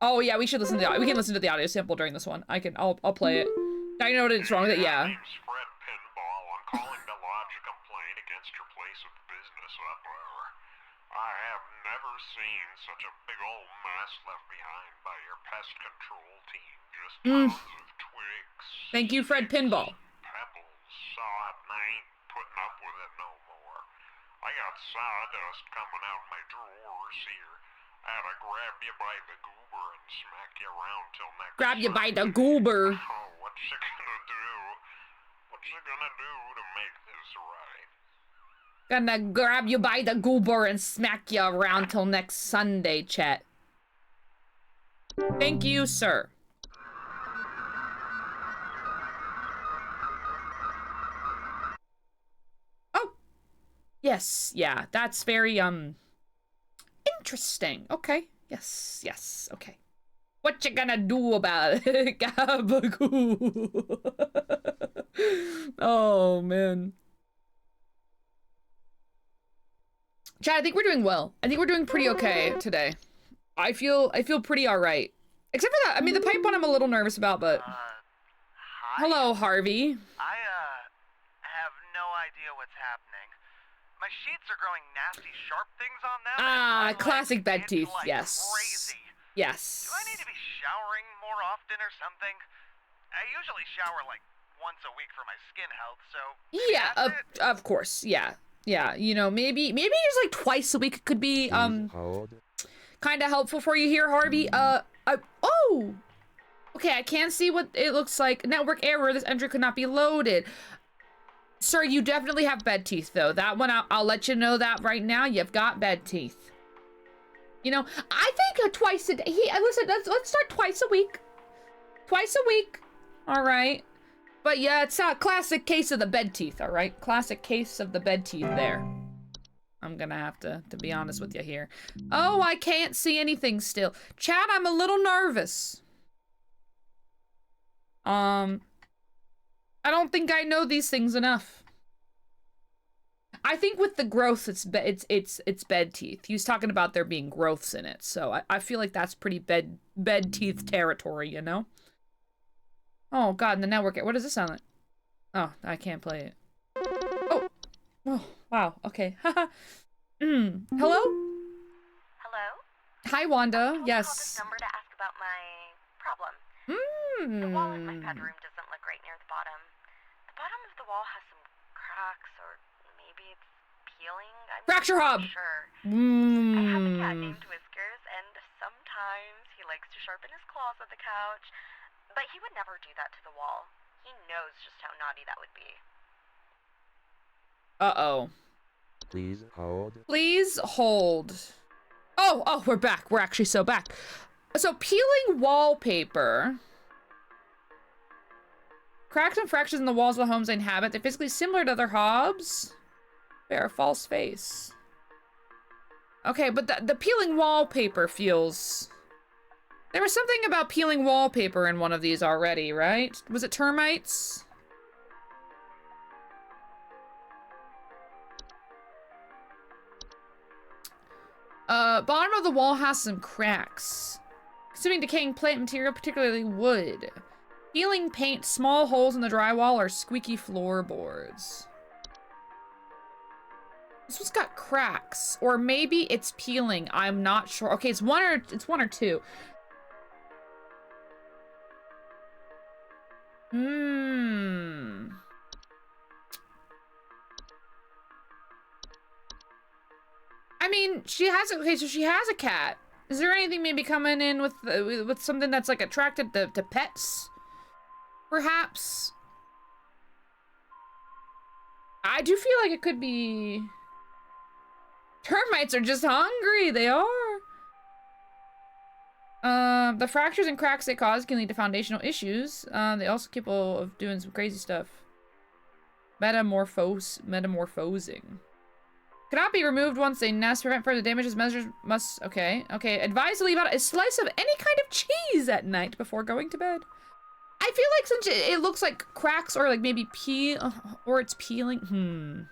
Oh yeah, we should listen to the. We can listen to the audio sample during this one. I'll play it. Now you know what it's wrong with it. Yeah. My name's Fred Pinball. I'm calling to lodge a complaint against your place of business up there. I have never seen such a big old mess left behind by your pest control team. Just tons of twigs. Thank you, Fred Pinball. Pebbles. Sod, and I ain't putting up with it no more. I got sawdust coming out my drawers here. I had to grab you by the goober and smack you around till next Grab you by the Sunday. goober. Oh, what's you gonna do? What's you gonna do to make this right? Gonna grab you by the goober and smack you around till next Sunday, Chet. Thank you, sir. Oh. Yes, yeah, that's very, interesting. Okay. Yes, okay. What you gonna do about it, Gabagoo? Oh, man. Chad, I think we're doing well. I think we're doing pretty okay today. I feel pretty alright. Except for that, I mean, the pipe one I'm a little nervous about, but... Hi? Hello, Harvey. I, have no idea what's happening. My sheets are growing nasty sharp things on them. Ah, and my classic bed legs itch teeth, like yes. Crazy. Yes. Do I need to be showering more often or something? I usually shower like once a week for my skin health, so maybe Yeah, that's it? of course, yeah. Yeah, you know, maybe just like twice a week could be, Please hold. kind of helpful for you here, Harvey. Oh! Okay, I can't see what it looks like. Network error, this entry could not be loaded. Sir, you definitely have bed teeth, though. That one, I'll let you know that right now. You've got bed teeth. You know, I think twice a day. Listen, let's start twice a week. Twice a week. All right. But yeah, it's a classic case of the bed teeth, all right? Classic case of the bed teeth there. I'm gonna have to be honest with you here. Oh, I can't see anything still. Chat, I'm a little nervous. I don't think I know these things enough. I think with the growth, it's bed teeth. He was talking about there being growths in it, so I feel like that's pretty bed teeth territory, you know? Oh god, and the network. What does this sound like? Oh, I can't play it. Oh, wow. Okay. Haha. Hello? Hello? Hi, Wanda. I Yes. called this number to ask about my problem. The wall in my bedroom doesn't look right near the bottom. The bottom of the wall has some cracks, or maybe it's peeling. I'm Fracture not hob. sure. I have a cat named Whiskers, and sometimes he likes to sharpen his claws at the couch, but he would never do that to the wall. He knows just how naughty that would be. Uh-oh. Please hold. Please hold. Oh, we're back. We're actually so back. So peeling wallpaper. Cracks and fractures in the walls of the homes they inhabit. They're physically similar to other hobs. Bear a false face. Okay, but the peeling wallpaper feels... There was something about peeling wallpaper in one of these already, right? Was it termites? Bottom of the wall has some cracks. Consuming decaying plant material, particularly wood. Peeling paint, small holes in the drywall, or squeaky floorboards. This one's got cracks, or maybe it's peeling. I'm not sure. Okay, it's one or two. I mean, she has okay, so she has a cat. Is there anything maybe coming in with something that's like attracted to pets? Perhaps. I do feel like it could be. Termites are just hungry. They are. The fractures and cracks they cause can lead to foundational issues. They also capable of doing some crazy stuff. Metamorphosing. Cannot be removed once they nest. Prevent further damages. Measures must... Okay. Advise to leave out a slice of any kind of cheese at night before going to bed. I feel like since it looks like cracks or like maybe peel... Or it's peeling.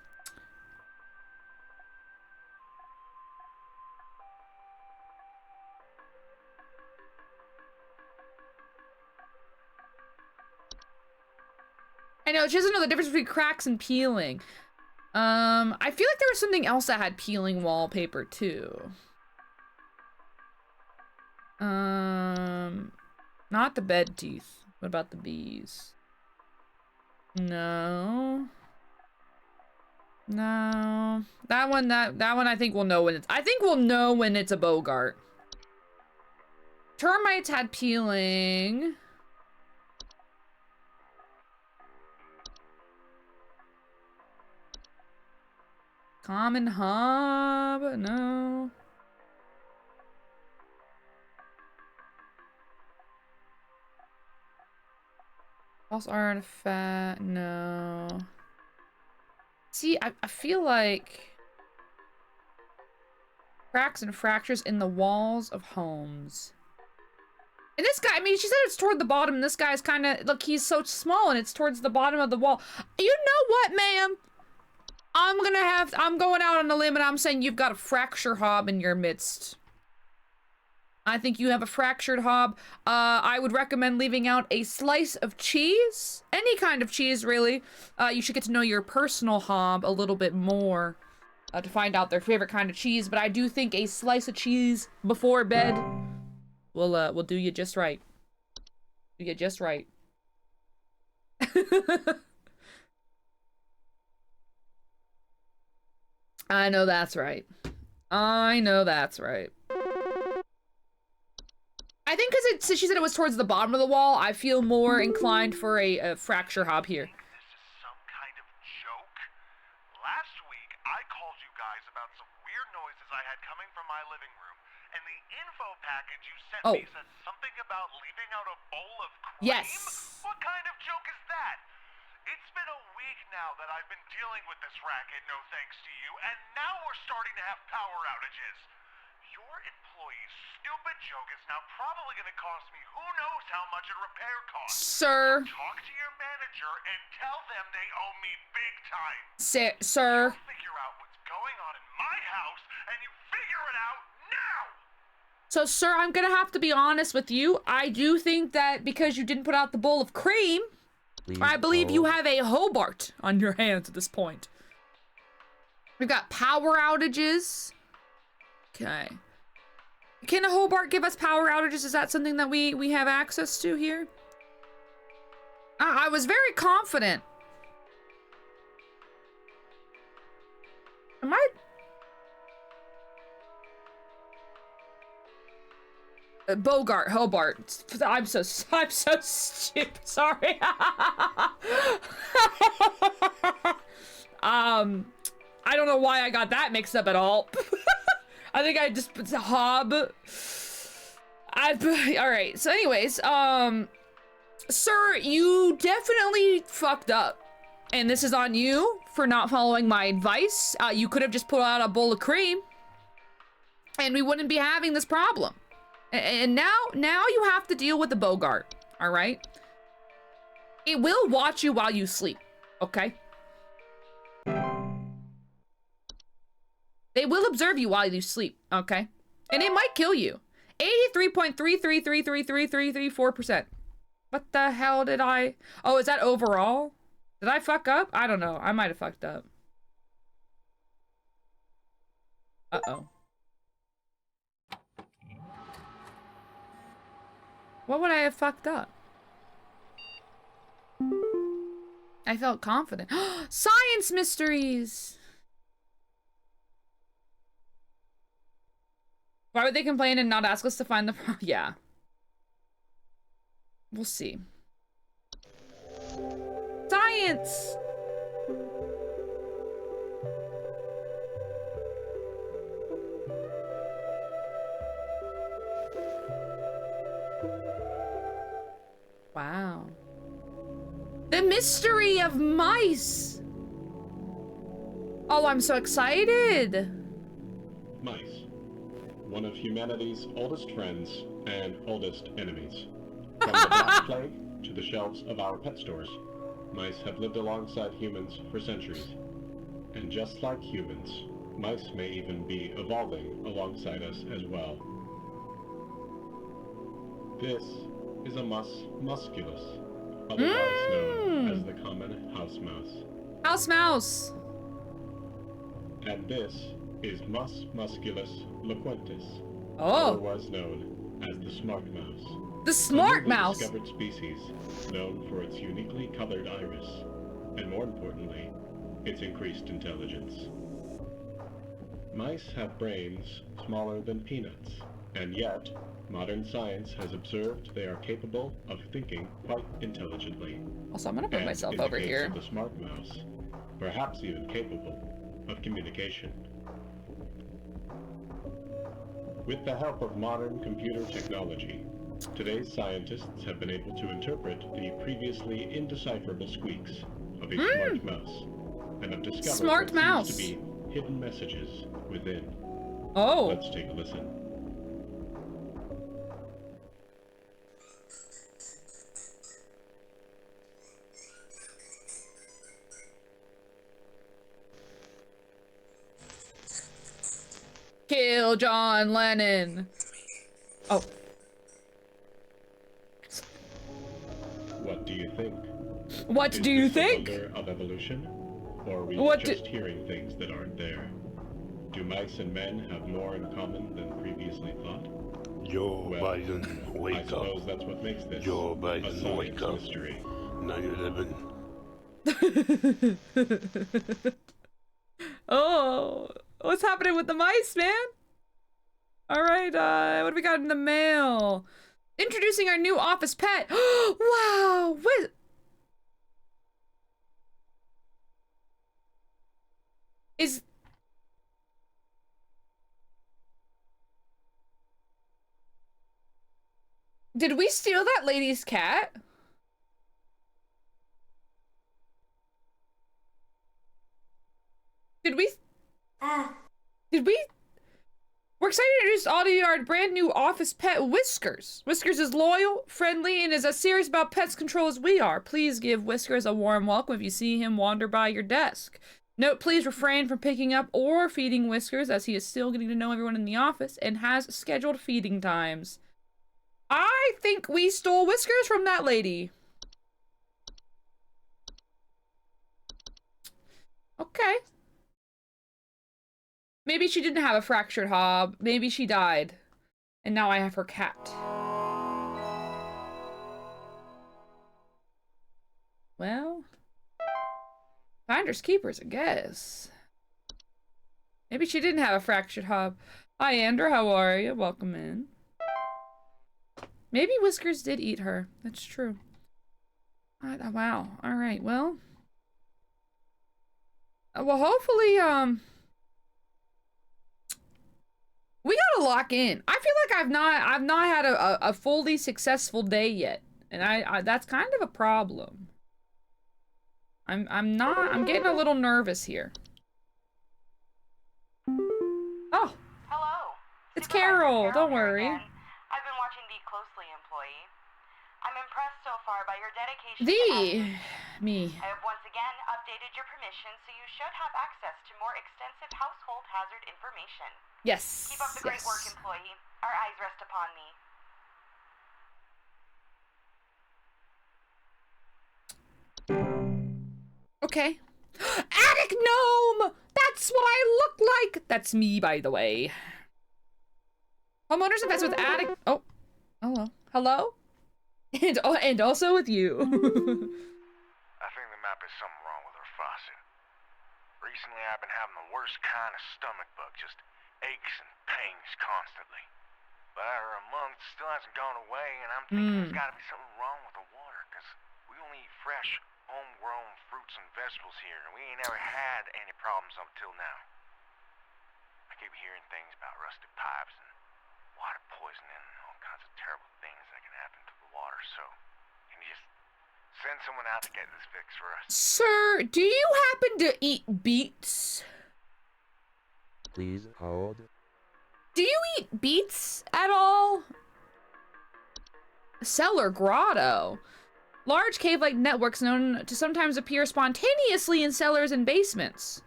I know, she doesn't know the difference between cracks and peeling. I feel like there was something else that had peeling wallpaper too. Not the bed teeth. What about the bees? No. That one I think we'll know when it's a Bogart. Termites had peeling. Common hob? No. False artifact? No. See, I feel like cracks and fractures in the walls of homes. And this guy, I mean, she said it's toward the bottom. This guy's kind of, look, he's so small and it's towards the bottom of the wall. You know what, ma'am? I'm going out on a limb and I'm saying you've got a fracture hob in your midst. I think you have a fractured hob. I would recommend leaving out a slice of cheese. Any kind of cheese, really. You should get to know your personal hob a little bit more to find out their favorite kind of cheese. But I do think a slice of cheese before bed will do you just right. Do you just right. I know that's right. I know that's right. I think because she said it was towards the bottom of the wall, I feel more inclined for a fracture hob here. This is some kind of joke? Last week, I called you guys about some weird noises I had coming from my living room, And the info package you sent Oh. me said something about leaving out a bowl of cream? Yes. What kind of joke is that? It's been a week now that I've been dealing with this racket, no thanks to you, and now we're starting to have power outages. Your employee's stupid joke is now probably going to cost me who knows how much in repair costs. Sir. Talk to your manager and tell them they owe me big time. Sir. You figure out what's going on in my house, and you figure it out now! So, sir, I'm gonna have to be honest with you. I do think that because you didn't put out the bowl of cream, Please I believe you hold. have a Hobart on your hands at this point. We've got power outages. Okay. Can a Hobart give us power outages? Is that something that we have access to here? I was very confident. Am I? Hobart. I'm so stupid. Sorry. I don't know why I got that mixed up at all. I think I just put Hob. All right. So, anyways, sir, you definitely fucked up, and this is on you for not following my advice. You could have just put out a bowl of cream, and we wouldn't be having this problem. And now you have to deal with the Bogart, all right? It will watch you while you sleep, okay? They will observe you while you sleep, okay? And it might kill you. 83.333333334%. What the hell did I... Oh, is that overall? Did I fuck up? I don't know. I might have fucked up. Uh-oh. What would I have fucked up? I felt confident. Science mysteries! Why would they complain and not ask us to find the yeah. We'll see. Science! Wow. The mystery of mice! Oh, I'm so excited! Mice. One of humanity's oldest friends and oldest enemies. From the Black Plague to the shelves of our pet stores, mice have lived alongside humans for centuries. And just like humans, mice may even be evolving alongside us as well. This is a mus musculus, otherwise known as the common house mouse. House mouse! And this is Mus musculus loquentis, Oh! otherwise known as the smart mouse. The smart A newly mouse! discovered species known for its uniquely colored iris, and more importantly, its increased intelligence. Mice have brains smaller than peanuts, and yet, modern science has observed they are capable of thinking quite intelligently. Also, I'm gonna put And myself in the over case here. of the smart mouse, perhaps even capable of communication. With the help of modern computer technology, today's scientists have been able to interpret the previously indecipherable squeaks of a smart mouse, and have discovered Smart what mouse. seems to be hidden messages within. Oh! Let's take a listen. Kill John Lennon! Oh. What do you think? What Is do you this the think? wonder of evolution? Or are we What just hearing things that aren't there? Do mice and men have more in common than previously thought? Joe Well, Biden, I wake up. suppose that's what makes this Joe a Biden, science wake up. mystery. 9/11. Oh, what's happening with the mice, man? All right, what do we got in the mail? Introducing our new office pet. Wow, what? Did we steal that lady's cat? Did we? We're excited to introduce all to you our brand new office pet, Whiskers. Whiskers is loyal, friendly, and is as serious about pets control as we are. Please give Whiskers a warm welcome if you see him wander by your desk. Note, please refrain from picking up or feeding Whiskers, as he is still getting to know everyone in the office and has scheduled feeding times. I think we stole Whiskers from that lady. Okay. Maybe she didn't have a fractured hob. Maybe she died. And now I have her cat. Well, finders keepers, I guess. Maybe she didn't have a fractured hob. Hi, Andrew. How are you? Welcome in. Maybe Whiskers did eat her. That's true. Wow. All right. Well, hopefully, we gotta lock in. I feel like I've not had a fully successful day yet, and I that's kind of a problem. I'm getting a little nervous here. Oh. Hello. It's Carol. Don't worry. I've been watching thee closely, employee. I'm impressed so far by your dedication. Me. I have once again updated your permission, so you should have access to more extensive household hazard information. Yes. Keep up the great work, employee. Our eyes rest upon thee. Okay. Attic gnome! That's what I look like! That's me, by the way. Homeowners invest with attic... Oh. Hello. Hello? And also with you. I think there might be something wrong with her faucet. Recently, I've been having the worst kind of stomach bug, just aches and pains constantly. But after a month, it still hasn't gone away, and I'm thinking there's got to be something wrong with the water, because we only eat fresh, homegrown fruits and vegetables here, and we ain't ever had any problems up till now. I keep hearing things about rusted pipes and water poisoning and all kinds of terrible things that can happen to the water, so can you just send someone out to get this fixed for us? Sir, do you happen to eat beets? Please hold. Do you eat beets at all? Cellar grotto. Large cave-like networks known to sometimes appear spontaneously in cellars and basements.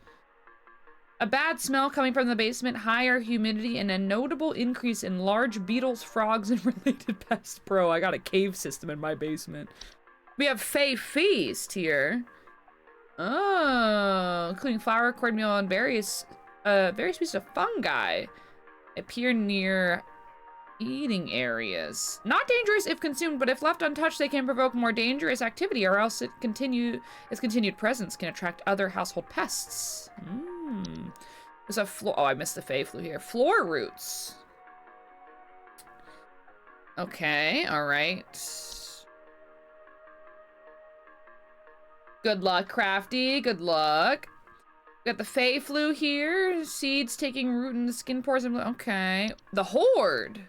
A bad smell coming from the basement, higher humidity, and a notable increase in large beetles, frogs, and related pests. Bro, I got a cave system in my basement. We have Fey Feast here. Oh, including flour, cornmeal, and various species of fungi appear near eating areas. Not dangerous if consumed, but if left untouched, they can provoke more dangerous activity, or else its continued presence can attract other household pests. There's a oh, I missed the Fey flu here. Floor roots. Okay, all right. Good luck, Crafty. Good luck. We got the Fey flu here. Seeds taking root in the skin pores. Okay. The Horde.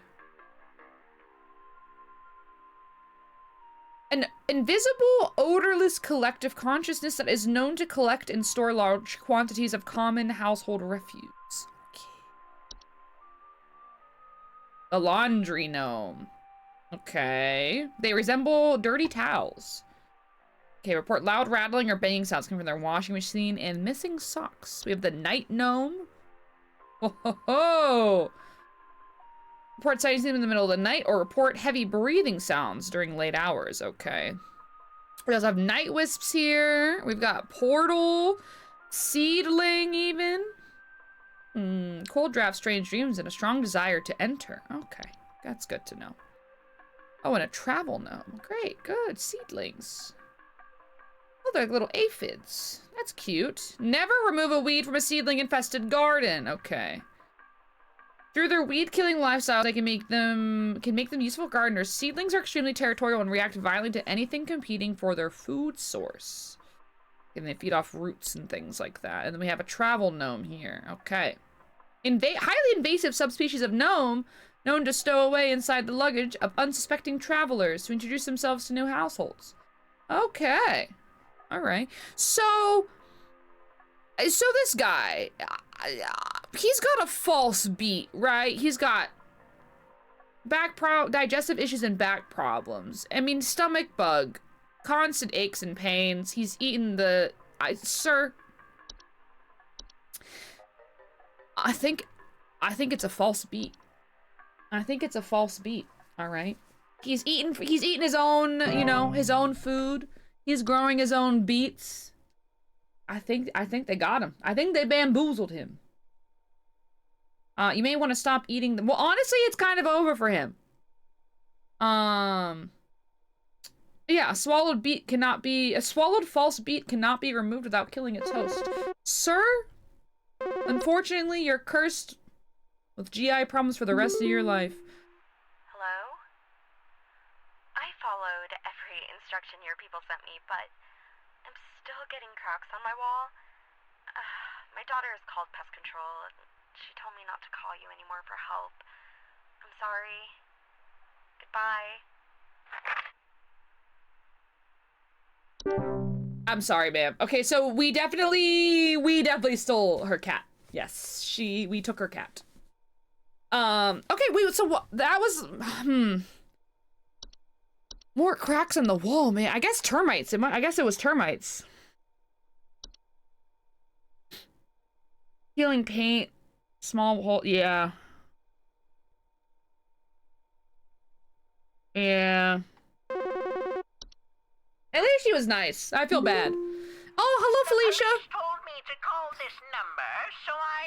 An invisible, odorless collective consciousness that is known to collect and store large quantities of common household refuse. Okay. The laundry gnome. Okay. They resemble dirty towels. Okay, report loud rattling or banging sounds coming from their washing machine and missing socks. We have the night gnome. Ho ho ho! Report sighting them in the middle of the night or report heavy breathing sounds during late hours. Okay. We also have night wisps here. We've got portal, seedling even. Cold draft, strange dreams, and a strong desire to enter. Okay, that's good to know. Oh, and a travel gnome. Great, good. Seedlings. Oh, they're like little aphids. That's cute. Never remove a weed from a seedling-infested garden. Okay. Through their weed-killing lifestyle, they can make them useful gardeners. Seedlings are extremely territorial and react violently to anything competing for their food source. And they feed off roots and things like that. And then we have a travel gnome here. Okay. Highly invasive subspecies of gnome known to stow away inside the luggage of unsuspecting travelers to introduce themselves to new households. Okay. All right. So this guy, he's got a false beat, right? He's got digestive issues and back problems. I mean, stomach bug, constant aches and pains. He's eaten sir, I think it's a false beat. I think it's a false beat. All right. He's eaten his own, his own food. He's growing his own beets. I think they got him. I think they bamboozled him. You may want to stop eating them. Well, honestly, it's kind of over for him. Yeah, a swallowed false beet cannot be removed without killing its host. Sir, unfortunately, you're cursed with GI problems for the rest of your life. Hello? I followed every instruction your people sent me, but I'm still getting cracks on my wall. My daughter has called pest control, and she told me not to call you anymore for help. I'm sorry. Goodbye. I'm sorry, ma'am. Okay, so we definitely stole her cat. Yes, we took her cat. Okay, so what, that was, more cracks in the wall, man. I guess termites. I guess it was termites. Healing paint, small hole, yeah. Yeah. At least she was nice. I feel bad. Oh, hello, Felicia. The police told me to call this number, so I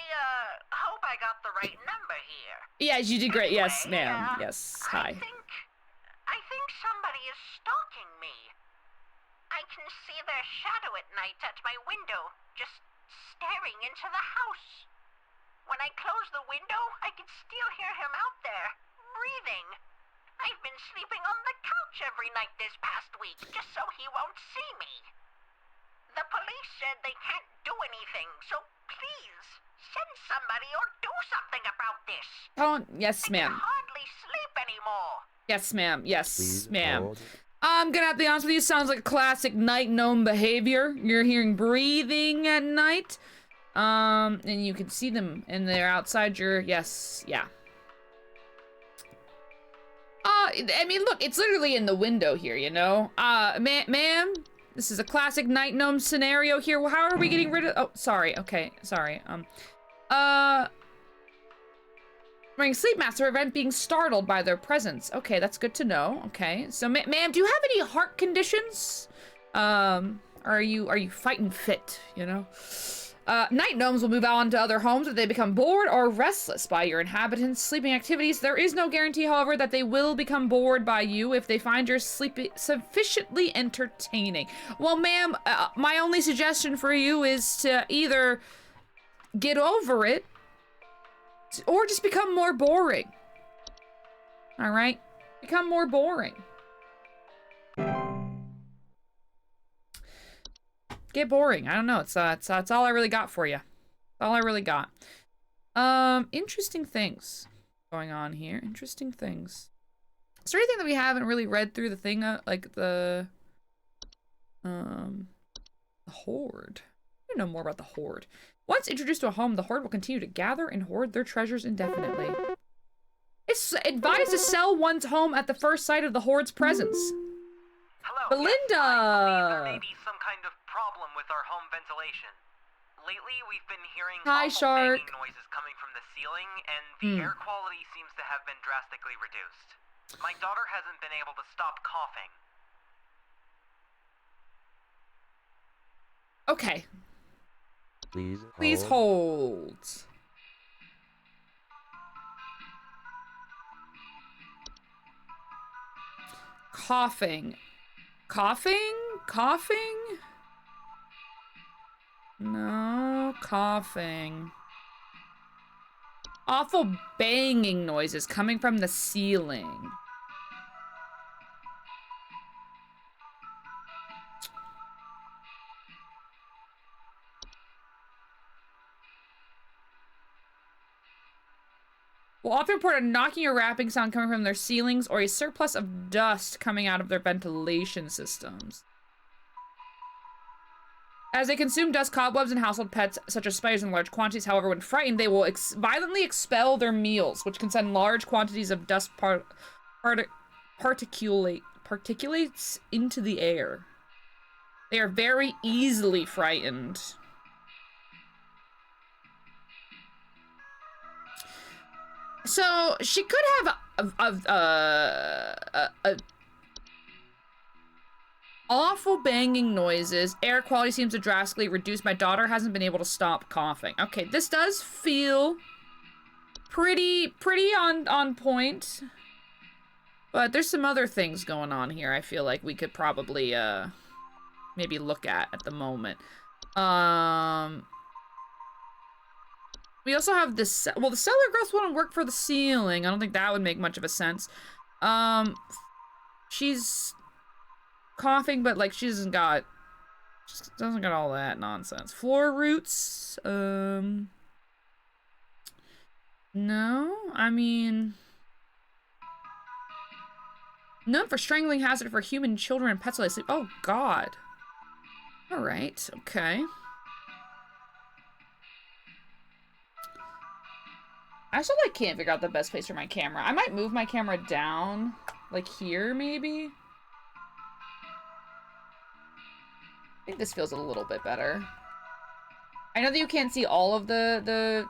hope I got the right number here. Yeah, you did great. Anyway, Yes, ma'am. Yes. Hi. I think somebody is stalking me. I can see their shadow at night at my window, just staring into the house. When I close the window, I can still hear him out there, breathing. I've been sleeping on the couch every night this past week, just so he won't see me. The police said they can't do anything, so please, send somebody or do something about this. Oh, yes, ma'am. I can hardly sleep anymore. Yes, ma'am. Yes, Please ma'am. hold. I'm gonna have to be honest with you, sounds like classic night gnome behavior. You're hearing breathing at night. And you can see them, and they're outside your, yes, yeah. I mean, look, it's literally in the window here, ma'am, this is a classic night gnome scenario here. Well, how are we getting rid of, oh, sorry, okay, sorry, wearing sleep masks to prevent being startled by their presence. Okay, that's good to know. Okay, so ma'am, do you have any heart conditions? Are you fighting fit, Night gnomes will move on to other homes if they become bored or restless by your inhabitants' sleeping activities. There is no guarantee, however, that they will become bored by you if they find your sleep sufficiently entertaining. Well, ma'am, my only suggestion for you is to either get over it or just become more boring. All right? Become more boring. Get boring. I don't know. It's all I really got for you. All I really got. Interesting things going on here. Interesting things. Is there anything that we haven't really read through the thing, like the Horde? I know more about the Horde. Once introduced to a home, the Horde will continue to gather and hoard their treasures indefinitely. It's advised to sell one's home at the first sight of the Horde's presence. Hello. Belinda! Yes, I believe there may be some kind of problem with our home ventilation. Lately, we've been hearing Hi, awful Shark. banging noises coming from the ceiling, and the air quality seems to have been drastically reduced. My daughter hasn't been able to stop coughing. Okay. Please hold. Coughing. Coughing? No, coughing. Awful banging noises coming from the ceiling. will often report a knocking or rapping sound coming from their ceilings or a surplus of dust coming out of their ventilation systems. As they consume dust, cobwebs, and household pets, such as spiders in large quantities, however, when frightened, they will violently expel their meals, which can send large quantities of dust particulates into the air. They are very easily frightened. So, she could have a awful banging noises. Air quality seems to drastically reduce. My daughter hasn't been able to stop coughing. Okay, this does feel pretty on point. But there's some other things going on here I feel like we could probably maybe look at the moment. We also have this, well, the cellar growth wouldn't work for the ceiling. I don't think that would make much of a sense. She's coughing, but like she doesn't got all that nonsense. Floor roots, no, I mean, known for strangling hazard for human, children, and pets while they sleep. Oh God. All right, okay. I still like can't figure out the best place for my camera. I might move my camera down, like here maybe. I think this feels a little bit better. I know that you can't see all of the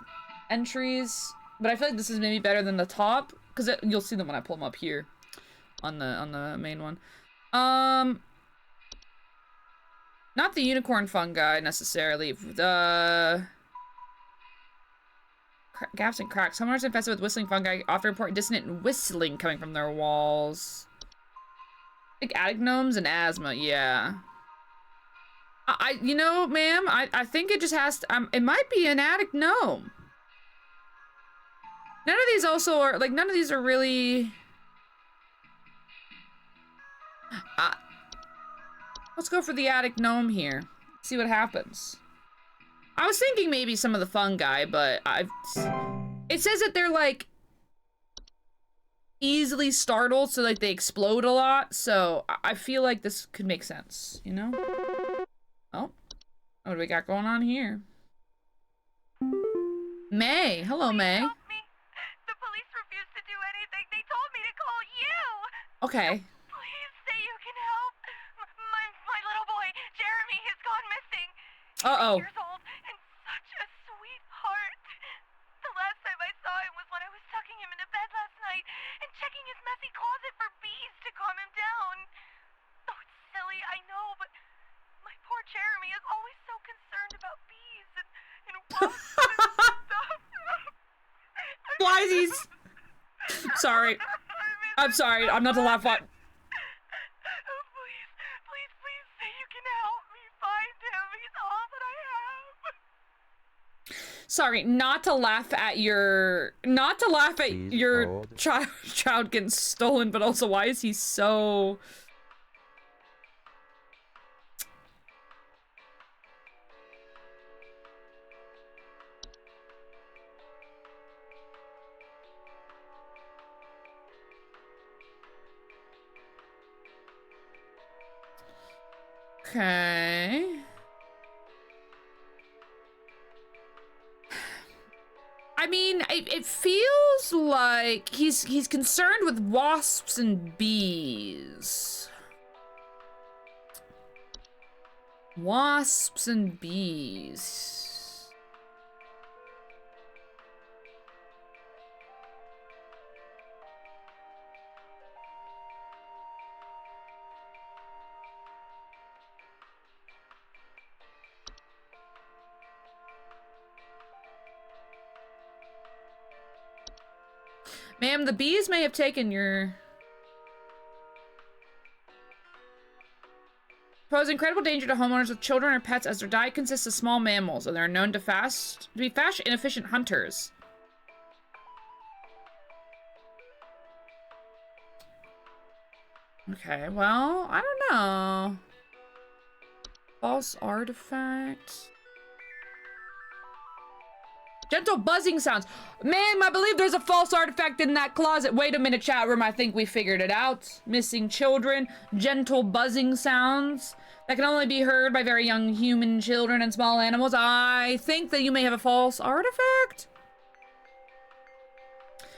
entries, but I feel like this is maybe better than the top, because you'll see them when I pull them up here on the main one. Not the unicorn fungi necessarily. The gaps and cracks. Homeowners infested with whistling fungi often report dissonant whistling coming from their walls. Like attic gnomes and asthma, yeah. You know, ma'am, I think it just has to, it might be an attic gnome. None of these also are, like, none of these are really... let's go for the attic gnome here. See what happens. I was thinking maybe some of the fungi, but it says that they're, like, easily startled, so, like, they explode a lot, so I feel like this could make sense, you know? Oh, what do we got going on here? May. Hello, May. Help me. The police refused to do anything. They told me to call you. Okay. Please say you can help. My little boy, Jeremy, has gone missing. Uh-oh. 8 years old and such a sweetheart. The last time I saw him was when I was tucking him into bed last night and checking his messy closet for bees to calm him down. Oh, it's silly, I know, but my poor Jeremy is always so concerned about bees and wasps and stuff. Why is he... Sorry. I'm sorry. I'm not to laugh at... Please say you can help me find him. He's all that I have. Sorry, not to laugh at your... Not to laugh at your child getting stolen, but also why is he so... Okay. I mean, it feels like he's concerned with wasps and bees. Wasps and bees. Ma'am, the bees may have taken your... Pose incredible danger to homeowners with children or pets as their diet consists of small mammals, and they are known to be fast, inefficient hunters. Okay, well, I don't know. False artifact. Gentle buzzing sounds. Ma'am, I believe there's a false artifact in that closet. Wait a minute, chat room. I think we figured it out. Missing children. Gentle buzzing sounds that can only be heard by very young human children and small animals. I think that you may have a false artifact.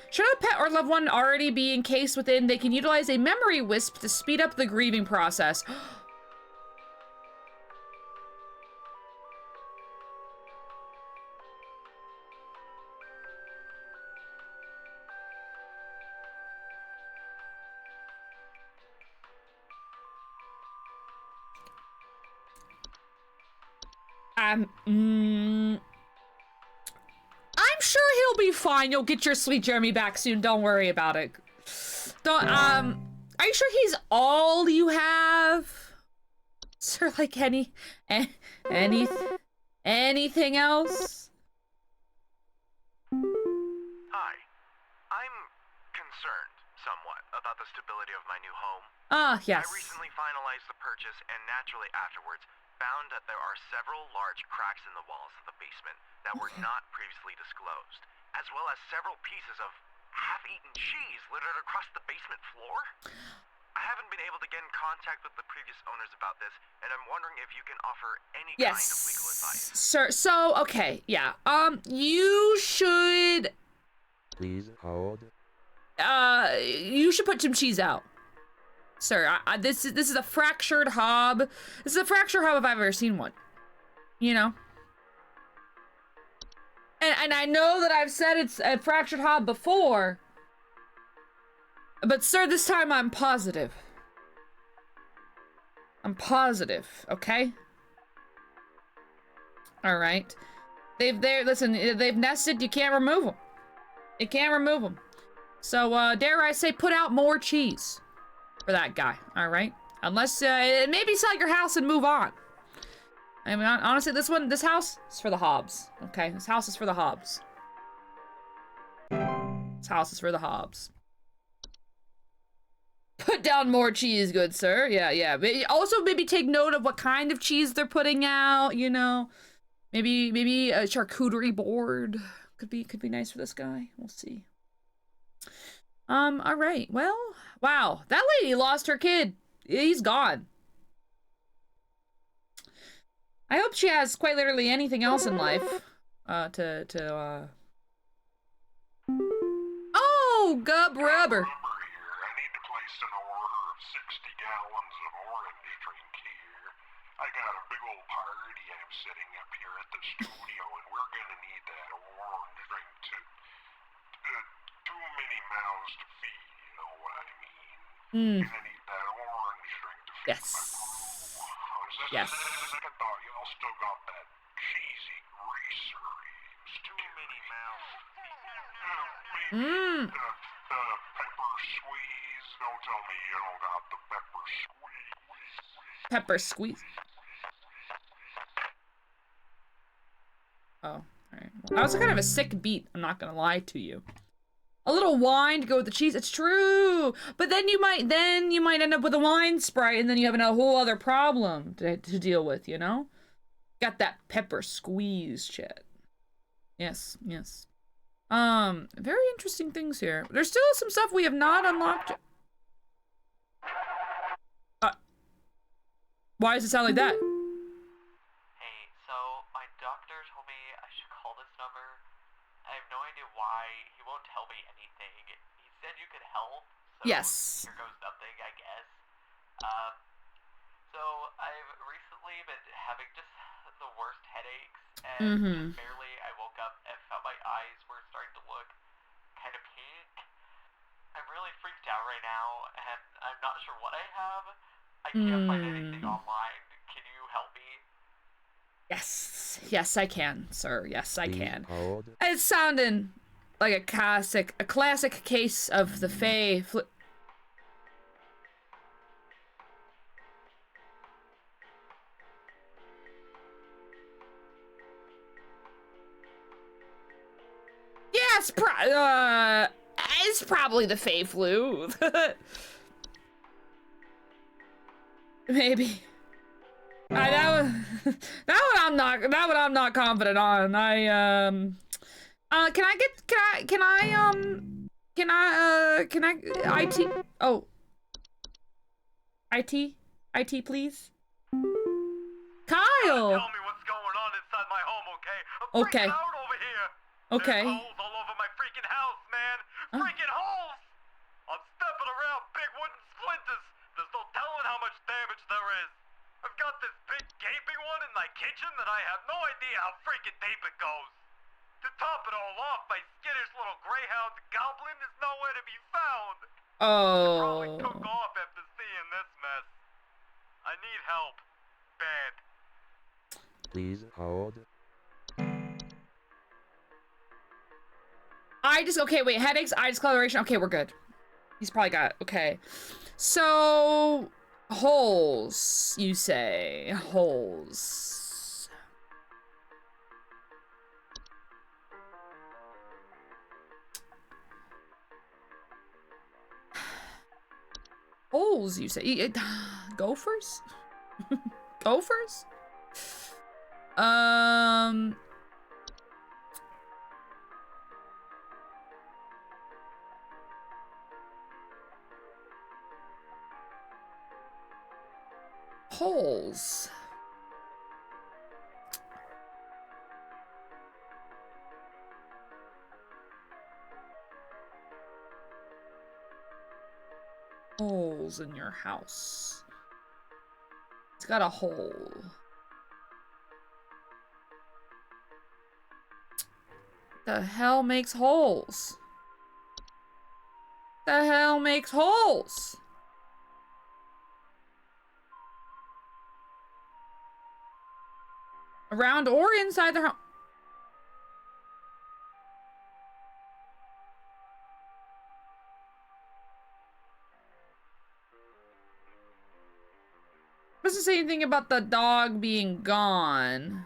Should a pet or loved one already be encased within, they can utilize a memory wisp to speed up the grieving process. I'm sure he'll be fine. You'll get your sweet Jeremy back soon. Don't worry about it. Are you sure he's all you have? Is there like anything else? Hi. I'm concerned somewhat about the stability of my new home. Ah, yes. I recently finalized the purchase and naturally afterwards found that there are several large cracks in the walls of the basement that were not previously disclosed, as well as several pieces of half-eaten cheese littered across the basement floor. I haven't been able to get in contact with the previous owners about this, and I'm wondering if you can offer any kind of legal advice. Sir, so, okay, yeah. You should... Please hold. You should put some cheese out. Sir, this is a fractured hob. This is a fractured hob if I've ever seen one. You know? And I know that I've said it's a fractured hob before. But sir, this time I'm positive. I'm positive, okay? Alright. They've nested, you can't remove them. You can't remove them. So, dare I say, put out more cheese. For that guy, all right? Unless, maybe sell your house and move on. I mean, honestly, this house is for the Hobbs, okay? This house is for the Hobbs. This house is for the Hobbs. Put down more cheese, good sir. Yeah. Also, maybe take note of what kind of cheese they're putting out, you know? Maybe a charcuterie board could be nice for this guy. We'll see. All right, well, wow, that lady lost her kid. He's gone. I hope she has quite literally anything else in life, Oh, Gub Rubber. I need to place an order of 60 gallons of orange drink here. I got a big old party I'm setting up here at the studio, and we're gonna need that orange drink to... too many mouths to feed, you know what I mean? Gonna need that orange drink to feed my crew. Yes. Second thought, y'all still got that cheesy greaser ribs. Too many mouths to feed. Pepper squeeze. Don't tell me you don't got the pepper squeeze. Pepper squeeze. Oh, alright. Well, that was kind of a sick beat, I'm not gonna lie to you. A little wine to go with the cheese. It's true, but then you might end up with a wine Sprite, and then you have a whole other problem to deal with. You know, got that pepper squeeze shit. Yes. Very interesting things here. There's still some stuff we have not unlocked. Why does it sound like that? Hey, so my doctor told me I should call this number. I have no idea why. He won't tell me anything. He said you could help. So yes. Here goes nothing, I guess. So I've recently been having just the worst headaches, and barely I woke up and felt my eyes were starting to look kind of pink. I'm really freaked out right now, and I'm not sure what I have. I can't find anything online. Can you help me? Yes, I can, sir. Yes, I can. It's sounding like a classic case of the Fae flu. Yeah, it's probably the Fae flu. Maybe. That one I'm not confident on. Can I, IT, oh. IT, please? Kyle! Tell me what's going on inside my home, okay? I'm Okay. freaking out over here. Okay. There's holes all over my freaking house, man. Freaking holes! I'm stepping around big wooden splinters. There's no telling how much damage there is. I've got this big gaping one in my kitchen that I have no idea how freaking deep it goes. To top it all off, my skittish little greyhound goblin is nowhere to be found. Probably took Oh. off after seeing this mess. I need help. Bad. Please hold. Okay, wait, headaches, eye discoloration. Okay, we're good. He's probably got, okay. So, holes, you say. Holes. Holes, you say. Gophers? Gophers? Holes. Holes in your house. It's got a hole. The hell makes holes? The hell makes holes? Around or inside the house? Doesn't say anything about the dog being gone.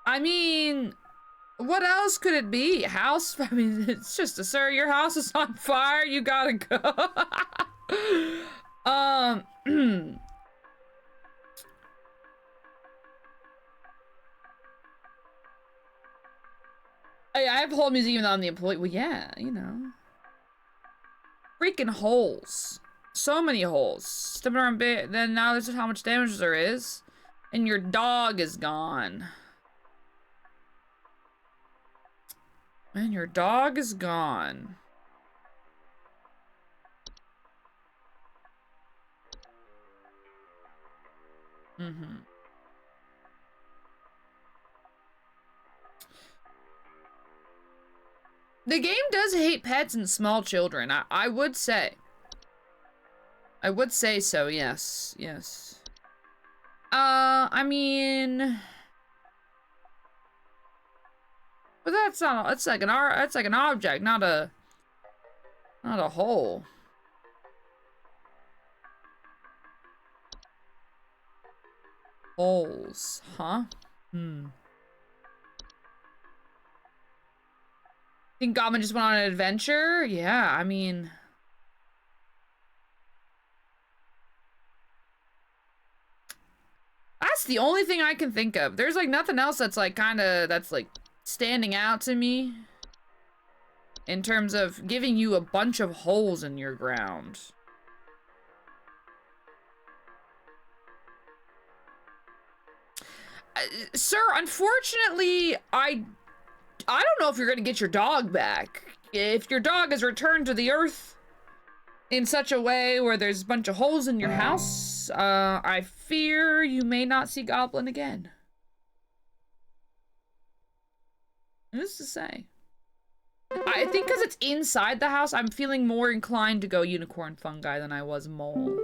I mean, what else could it be? House? I mean, it's just a, sir, your house is on fire. You gotta go. I have hold music even though I'm the employee. Well, yeah, you know. Freaking holes. So many holes. Stepping around bit. Then now this is how much damage there is. And your dog is gone. And your dog is gone. Mm-hmm. The game does hate pets and small children. I would say. I would say so, yes. Yes. I mean... But that's not, that's like an object, not a hole. Holes, huh? Think Goblin just went on an adventure? Yeah, I mean... That's the only thing I can think of. There's like nothing else that's like that's like standing out to me. In terms of giving you a bunch of holes in your ground. Sir, unfortunately, I don't know if you're gonna get your dog back. If your dog is returned to the earth in such a way where there's a bunch of holes in your house, I fear you may not see Goblin again. Who's to say? I think because it's inside the house, I'm feeling more inclined to go unicorn fungi than I was mole.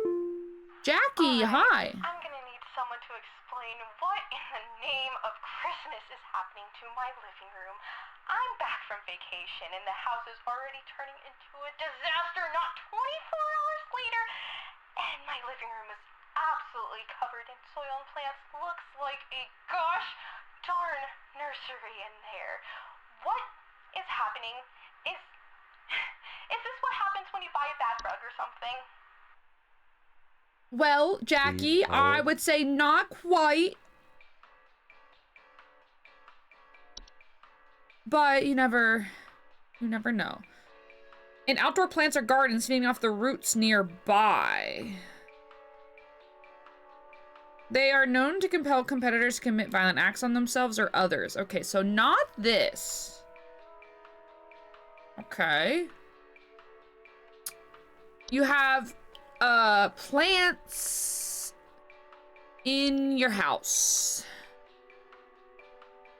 Jackie, hi. I'm gonna need someone to explain what in the name of Christmas is happening to my living room. I'm back from vacation and the house is already turning into a disaster not 24 hours later. And my living room is absolutely covered in soil and plants. Looks like a gosh darn nursery in there. What is happening? Is this what happens when you buy a bad rug or something? Well, Jackie, I would say not quite. But you never know. And outdoor plants or gardens feeding off the roots nearby. They are known to compel competitors to commit violent acts on themselves or others. Okay, so not this. Okay. You have plants in your house.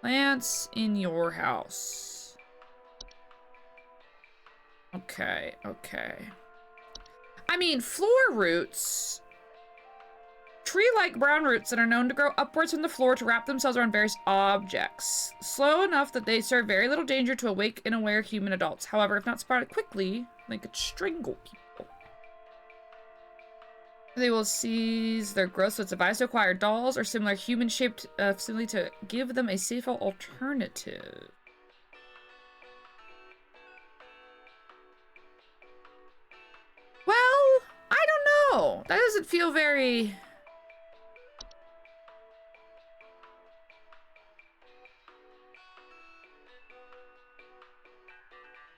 Plants in your house. Okay, okay. I mean, floor roots. Tree-like brown roots that are known to grow upwards from the floor to wrap themselves around various objects. Slow enough that they serve very little danger to awake and aware human adults. However, if not spotted quickly, they could strangle people. They will seize their growth, so it's advised to acquire dolls or similar human-shaped facility to give them a safer alternative. Well, I don't know. That doesn't feel very...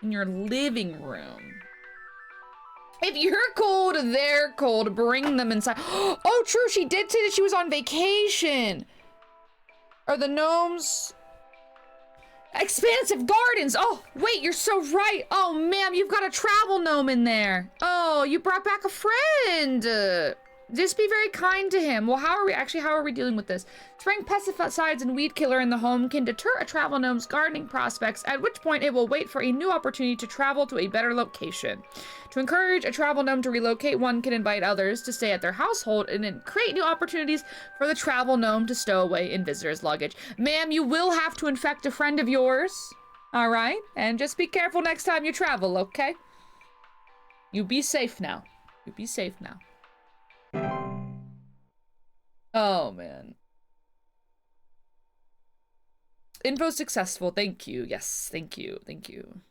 in your living room. If you're cold, they're cold. Bring them inside. Oh, true. She did say that she was on vacation. Are the gnomes... expansive gardens. Oh, wait, you're so right. Oh, ma'am, you've got a travel gnome in there. Oh, you brought back a friend. Just be very kind to him. Well, how are we dealing with this? Spraying pesticides and weed killer in the home can deter a travel gnome's gardening prospects, at which point it will wait for a new opportunity to travel to a better location. To encourage a travel gnome to relocate, one can invite others to stay at their household and then create new opportunities for the travel gnome to stow away in visitors' luggage. Ma'am, you will have to infect a friend of yours. All right? And just be careful next time you travel, okay? You be safe now. You be safe now. Oh, man. Info successful. Thank you. Yes, thank you. Thank you.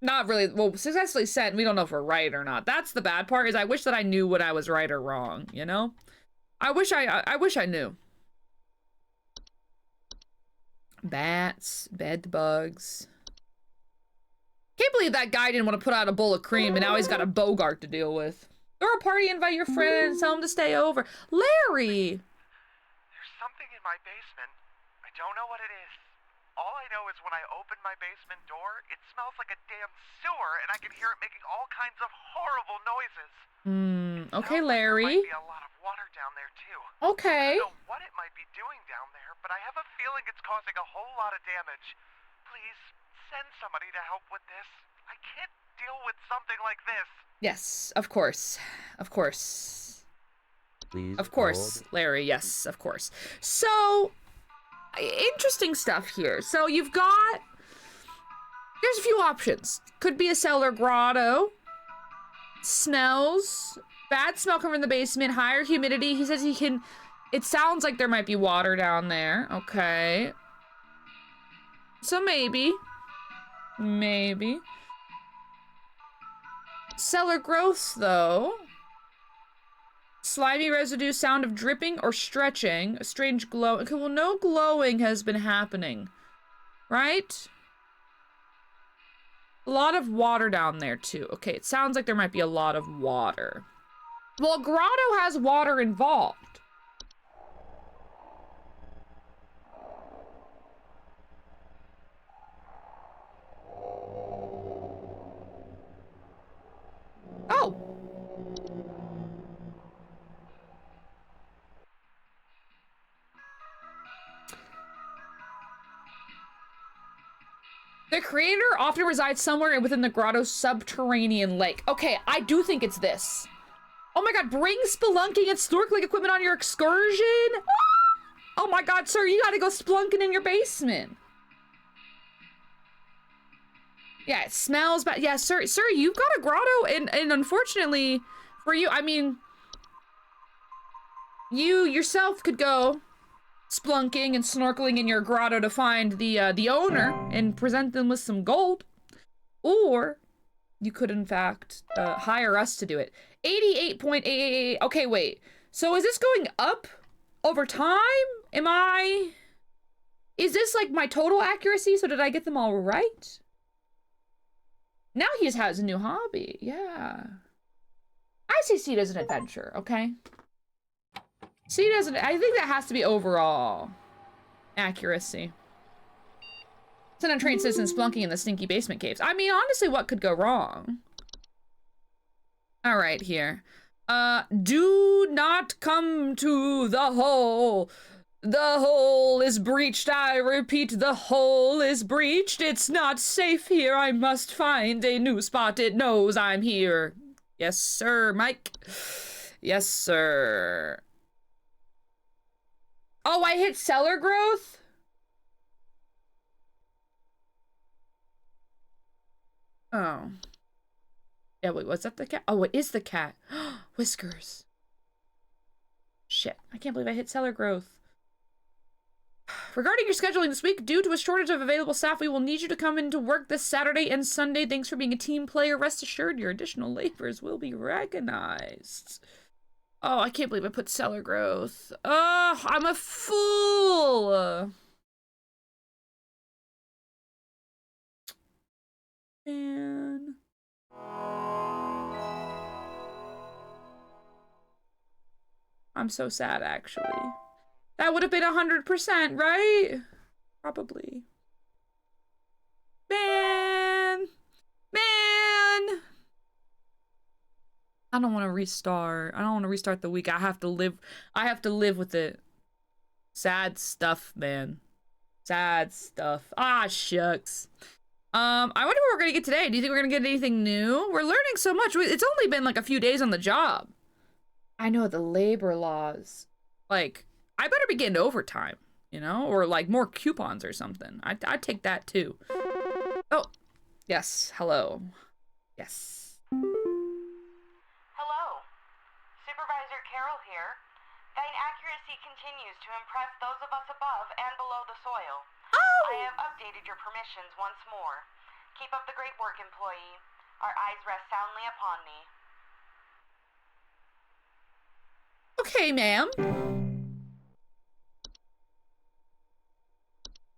Not really. Well, successfully sent. We don't know if we're right or not. That's the bad part, is I wish that I knew what I was right or wrong, you know? I wish I knew. Bats, bed bugs. Can't believe that guy didn't want to put out a bowl of cream and now he's got a Bogart to deal with. Throw a party, invite your friends, tell them to stay over. Larry! There's something in my basement. I don't know what it is. All I know is when I open my basement door, it smells like a damn sewer, and I can hear it making all kinds of horrible noises. Okay, Larry. There might be a lot of water down there, too. Okay. I don't know what it might be doing down there, but I have a feeling it's causing a whole lot of damage. Please, send somebody to help with this. I can't deal with something like this. Yes, of course. Of course. Please of course, hold. Larry, yes, of course. So, interesting stuff here. So you've got... There's a few options. Could be a cellar grotto. Smells. Bad smell coming from the basement. Higher humidity. He says he can... It sounds like there might be water down there. Okay. So maybe. Maybe. Cellar growth, though. Slimy residue, sound of dripping or stretching. A strange glow. Okay, well, no glowing has been happening. Right? A lot of water down there, too. Okay, it sounds like there might be a lot of water. Well, grotto has water involved. Oh. The creator often resides somewhere within the grotto's subterranean lake. Okay, I do think it's this. Oh my god, bring spelunking and snorkeling equipment on your excursion? Oh my god, sir, you gotta go splunking in your basement. Yeah, it smells bad. Yeah, sir, you've got a grotto, and unfortunately for you, I mean, you yourself could go splunking and snorkeling in your grotto to find the owner and present them with some gold. Or you could, in fact, hire us to do it. 88.888. Okay, wait. So is this going up over time? Is this like my total accuracy? So did I get them all right? Now he just has a new hobby. Yeah. I see Seed as an adventure, okay? Seed as an, I think that has to be overall accuracy. It's an untrained citizen splunking in the stinky basement caves. I mean, honestly, what could go wrong? All right, here. Do not come to the hole. The hole is breached. I repeat, the hole is breached. It's not safe here. I must find a new spot. It knows I'm here. Yes, sir, Mike. Yes, sir. Oh, I hit cellar growth? Oh. Yeah, wait, was that the cat? Oh, it is the cat. Whiskers. Shit, I can't believe I hit cellar growth. Regarding your scheduling this week, due to a shortage of available staff, we will need you to come into work this Saturday and Sunday. Thanks for being a team player. Rest assured, your additional labors will be recognized. Oh, I can't believe I put cellar growth. Oh, I'm a fool. Man. I'm so sad, actually. That would have been 100%, right? Probably. Man! Man! I don't want to restart. I don't want to restart the week. I have to live with it. Sad stuff, man. Sad stuff. Ah, shucks. I wonder what we're gonna get today. Do you think we're gonna get anything new? We're learning so much. It's only been like a few days on the job. I know the labor laws. Like, I better be getting overtime, you know? Or like more coupons or something. I'd take that too. Oh, yes. Hello. Yes. Hello. Supervisor Carroll here. Thine accuracy continues to impress those of us above and below the soil. Oh! I have updated your permissions once more. Keep up the great work, employee. Our eyes rest soundly upon thee. Okay, ma'am.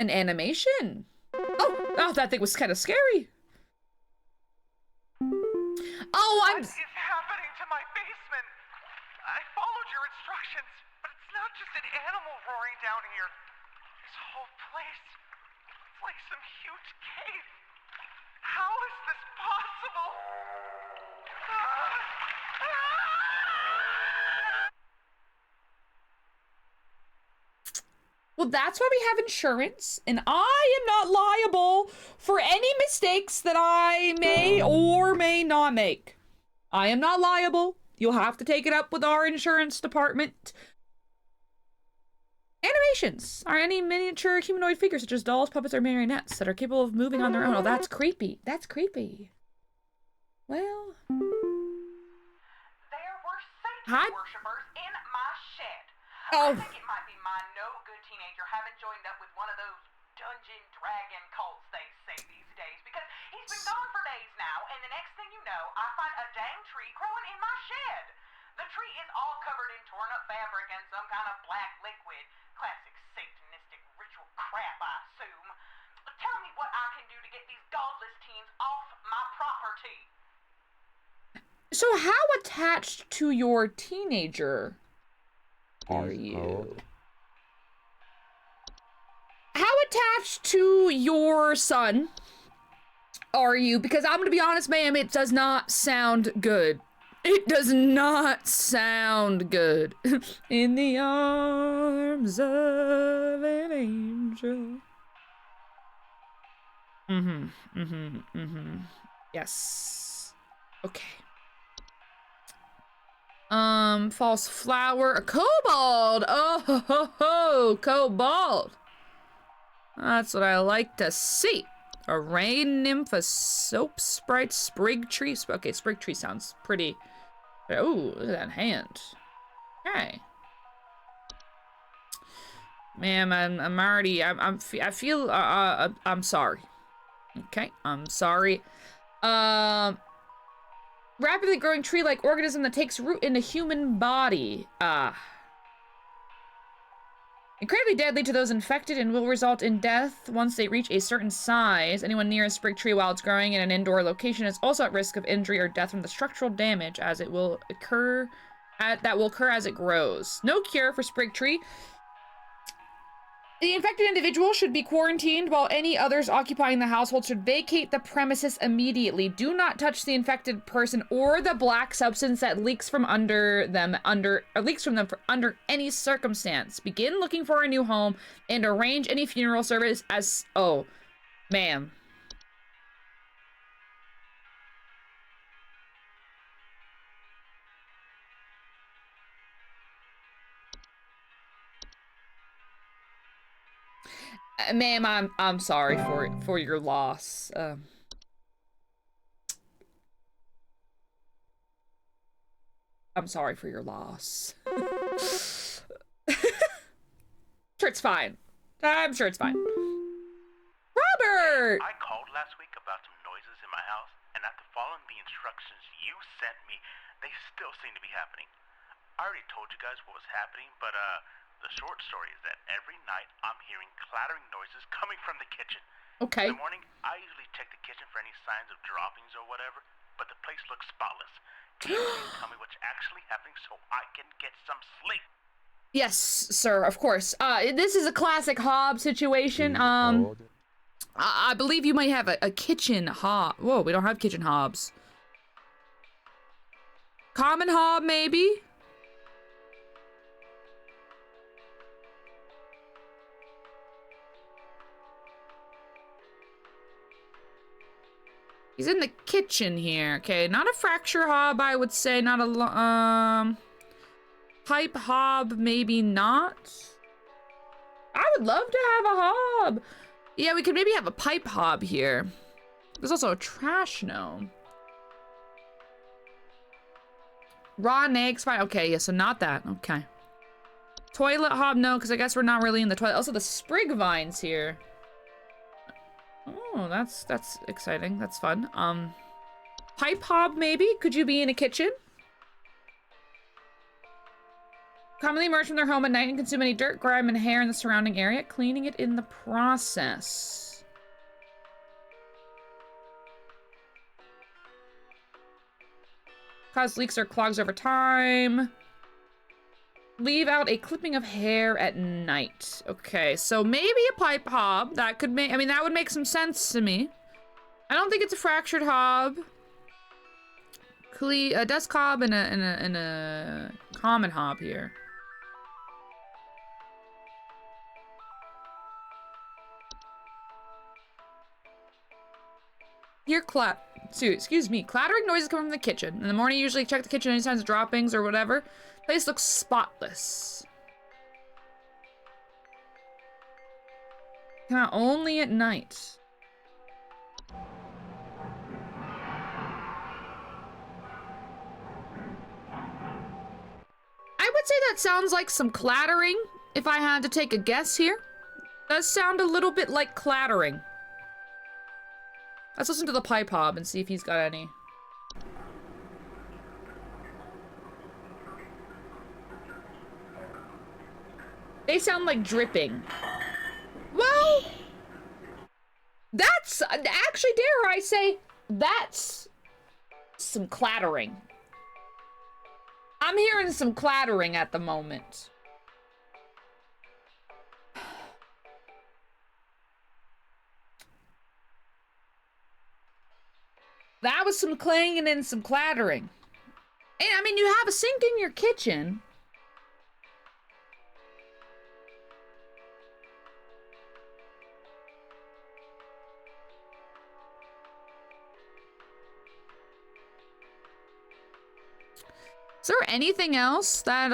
An animation. Oh, that thing was kind of scary. Oh, What is happening to my basement? I followed your instructions, but it's not just an animal roaring down here. This whole place, it's like some huge cave. How is this possible? Well, that's why we have insurance, and I am not liable for any mistakes that I may or may not make. I am not liable. You'll have to take it up with our insurance department. Animations are any miniature humanoid figures such as dolls, puppets, or marionettes that are capable of moving on their own. Oh, that's creepy. That's creepy. Well. There were Satan worshippers in my shed. Oh. I think it might be my no-good teenager having joined up with one of those dungeon dragon cults they say these days, because he's been gone for days now, and the next thing you know, I find a dang tree growing in my shed. The tree is all covered in torn-up fabric and some kind of black liquid. Classic satanistic ritual crap, I assume. Tell me what I can do to get these godless teens off my property. So how attached to your teenager are you? How attached to your son are you? Because I'm gonna be honest, ma'am, it does not sound good. It does not sound good. In the arms of an angel. Yes. Okay. False flower, a kobold. Oh ho ho ho, kobold. That's what I like to see. A rain nymph, a soap sprite, sprig tree. Okay, sprig tree sounds pretty. Oh, look at that hand. Okay. Ma'am, I'm already. I feel. I'm sorry. Okay, I'm sorry. rapidly growing tree-like organism that takes root in a human body. Incredibly deadly to those infected and will result in death once they reach a certain size. Anyone near a sprig tree while it's growing in an indoor location is also at risk of injury or death from the structural damage as it will occur that will occur as it grows. No cure for sprig tree. The infected individual should be quarantined while any others occupying the household should vacate the premises immediately. Do not touch the infected person or the black substance that leaks from under any circumstance. Begin looking for a new home and arrange any funeral service as... Oh, ma'am. Ma'am, I'm sorry for your loss. I'm sorry for your loss. Sure, it's fine. I'm sure it's fine. Robert! I called last week about some noises in my house, and after following the instructions you sent me, they still seem to be happening. I already told you guys what was happening, but the short story is that every night I'm hearing clattering noises coming from the kitchen. Okay. In the morning, I usually check the kitchen for any signs of droppings or whatever, but the place looks spotless. Can you tell me what's actually happening so I can get some sleep? Yes, sir, of course. This is a classic hob situation. I believe you might have a kitchen hob. Whoa, we don't have kitchen hobs. Common hob, maybe? He's in the kitchen here. Okay, not a fracture hob, I would say. Not a, pipe hob, maybe not. I would love to have a hob. Yeah, we could maybe have a pipe hob here. There's also a trash gnome. Raw eggs, fine. Okay, yeah, so not that. Okay. Toilet hob, no, because I guess we're not really in the toilet. Also, the sprig vines here. Oh, that's exciting. That's fun. Pipe hob, maybe? Could you be in a kitchen? Commonly emerge from their home at night and consume any dirt, grime, and hair in the surrounding area, cleaning it in the process. Cause leaks or clogs over time. Leave out a clipping of hair at night. Okay, so maybe a pipe hob. That could make, I mean, that would make some sense to me. I don't think it's a fractured hob. A desk hob and a common hob here. Excuse me, clattering noises coming from the kitchen. In the morning, you usually check the kitchen any signs of droppings or whatever. Place looks spotless. Come out only at night. I would say that sounds like some clattering, if I had to take a guess here. Does sound a little bit like clattering. Let's listen to the pipe hob and see if he's got any. They sound like dripping. Well, that's, actually, dare I say, that's some clattering. I'm hearing some clattering at the moment. That was some clanging and some clattering. And I mean, you have a sink in your kitchen. Is there anything else that,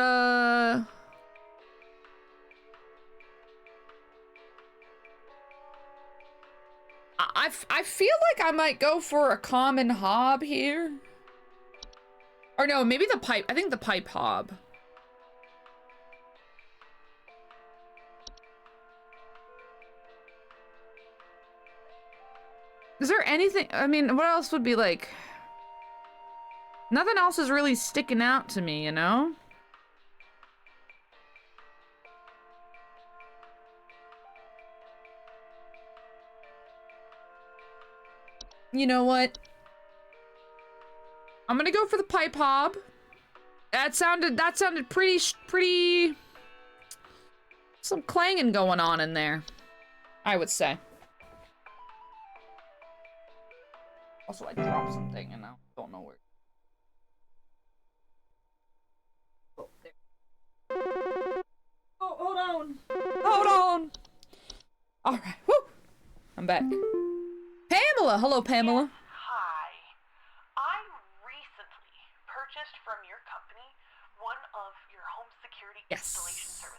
I feel like I might go for a common hob here. Or no, maybe the pipe. I think the pipe hob. Is there anything? I mean, what else would be like? Nothing else is really sticking out to me, you know? You know what? I'm gonna go for the pipe hob. That sounded pretty... Some clanging going on in there, I would say. Also, I dropped something and I don't know where. Oh, there. Oh, hold on. Hold on. All right. Woo. I'm back. Pamela. Hello, Pamela. Hi. I recently purchased from your company one of your home security installation services.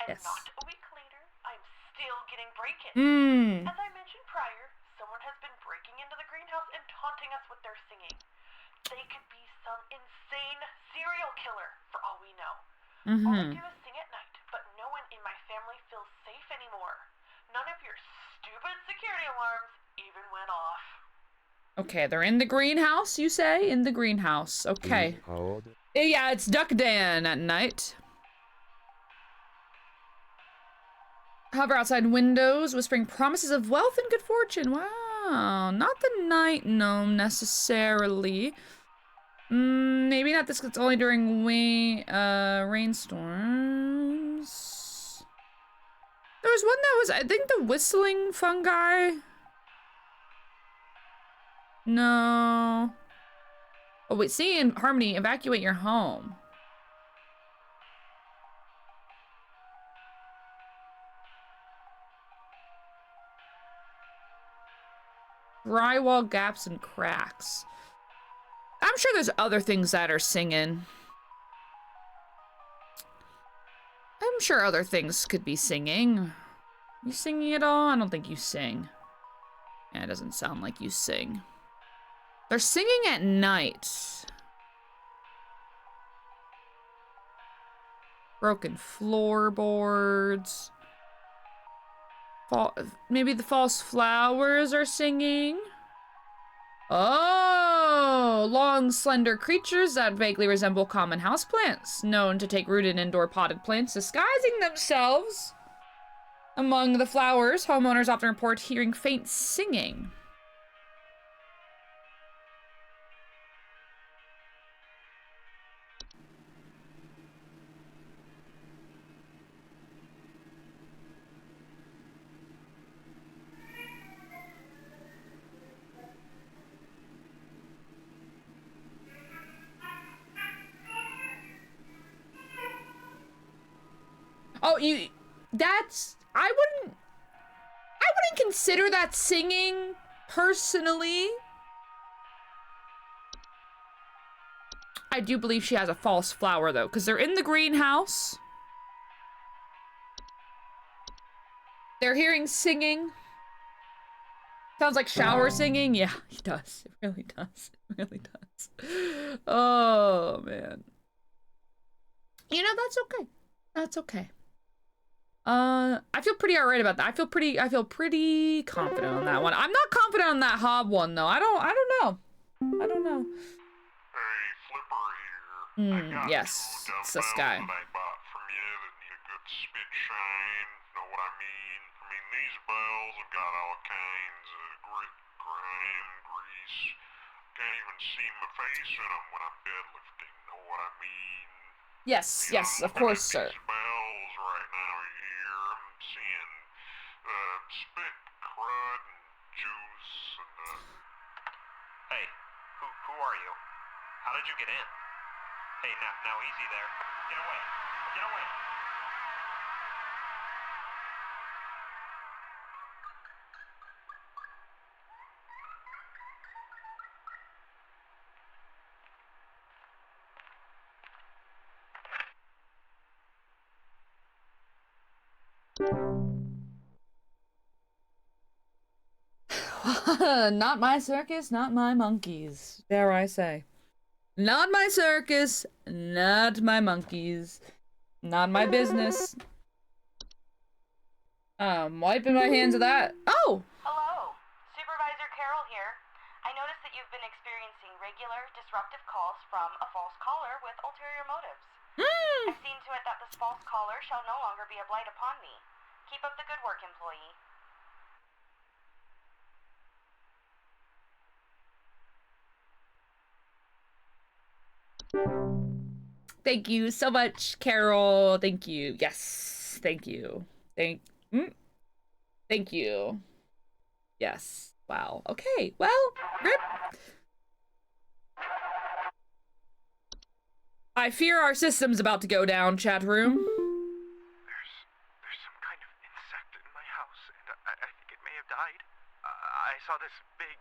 And not a week later, I'm still getting break-ins. As I mentioned prior, someone has been breaking into the greenhouse and taunting us with their singing. They could be some insane serial killer, for all we know. All I do is sing at night, but no one in my family feels safe anymore. None of your stupid security alarms even went off. Okay, they're in the greenhouse, you say? In the greenhouse. Okay. Yeah, it's Duck Dan at night. Hover outside windows, whispering promises of wealth and good fortune. Wow, not the night gnome necessarily. Maybe not this, 'cause it's only during rainstorms. There was one that was, I think, the whistling fungi. No. Oh wait, singing in harmony, evacuate your home. Drywall gaps and cracks. I'm sure there's other things that are singing. I'm sure other things could be singing. You singing at all? I don't think you sing. Yeah, it doesn't sound like you sing. They're singing at night. Broken floorboards. Maybe the false flowers are singing. Oh, long, slender creatures that vaguely resemble common houseplants, known to take root in indoor potted plants, disguising themselves among the flowers. Homeowners often report hearing faint singing. Oh, I wouldn't consider that singing, personally. I do believe she has a false flower, though, because they're in the greenhouse. They're hearing singing. Sounds like shower singing. Yeah, it does. It really does. It really does. Oh, man. You know, that's okay. That's okay. I feel pretty alright about that. I feel pretty confident on that one. I'm not confident on that hob one though. I don't know. I don't know. Hey, Flipper here. Yes, it's this guy. I bought from you that need a good spit shine. Know what I mean? I mean, these bells have got all kinds of grit, grime, grease. Can't even see my face in them when I'm deadlifting. Know what I mean? Yes, of course, sir. These bells right now here, I'm seeing spit, crud, and juice, and Hey, who are you? How did you get in? Hey, now easy there. Get away. Get away. Not my circus, not my monkeys, dare I say. Not my circus, not my monkeys, not my business. Wiping my hands of that. Oh! Hello, Supervisor Carroll here. I noticed that you've been experiencing regular, disruptive calls from a false caller with ulterior motives. Mm. I've seen to it that this false caller shall no longer be a blight upon me. Keep up the good work, employee. Thank you so much, Carol. Thank you. Yes. Thank you. Thank you. Yes. Wow. Okay. Well, rip. I fear our system's about to go down, chat room. There's some kind of insect in my house, and I think it may have died. I saw this big,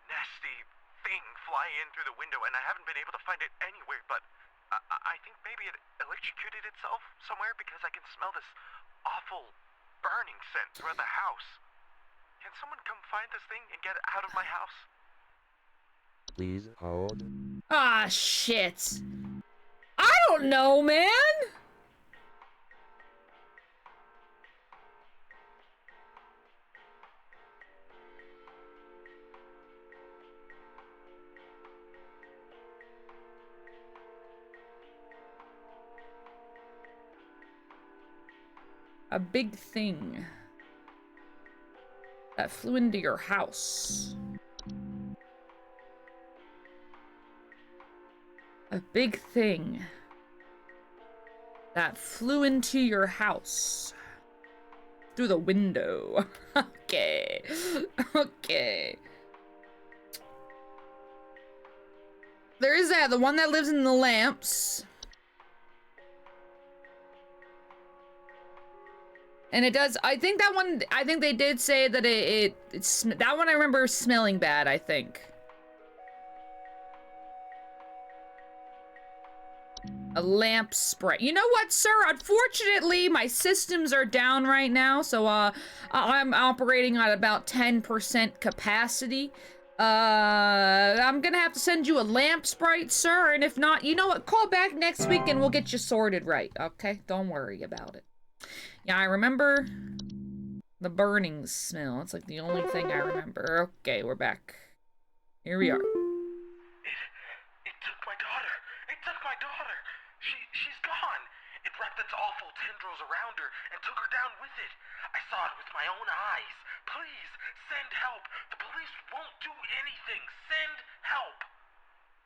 nasty thing fly in through the window, and I haven't been able to find it anywhere, but I think maybe it electrocuted itself somewhere because I can smell this awful burning scent throughout the house. Can someone come find this thing and get it out of my house? Please hold. Ah, shit. I don't know, man. A big thing that flew into your house. A big thing that flew into your house through the window. Okay. Okay. There is that, the one that lives in the lamps. And it does, I think that one, I think they did say that it's, that one I remember smelling bad, I think. A lamp spray. You know what, sir? Unfortunately, my systems are down right now, so I'm operating at about 10% capacity. I'm gonna have to send you a lamp sprite, sir, and if not, you know what? Call back next week and we'll get you sorted right, okay? Don't worry about it. Yeah, I remember the burning smell. It's like the only thing I remember. Okay, we're back. Here we are. It took my daughter. It took my daughter. She's gone. It wrapped its awful tendrils around her and took her down with it. I saw it with my own eyes. Please, send help. The police won't do anything. Send help.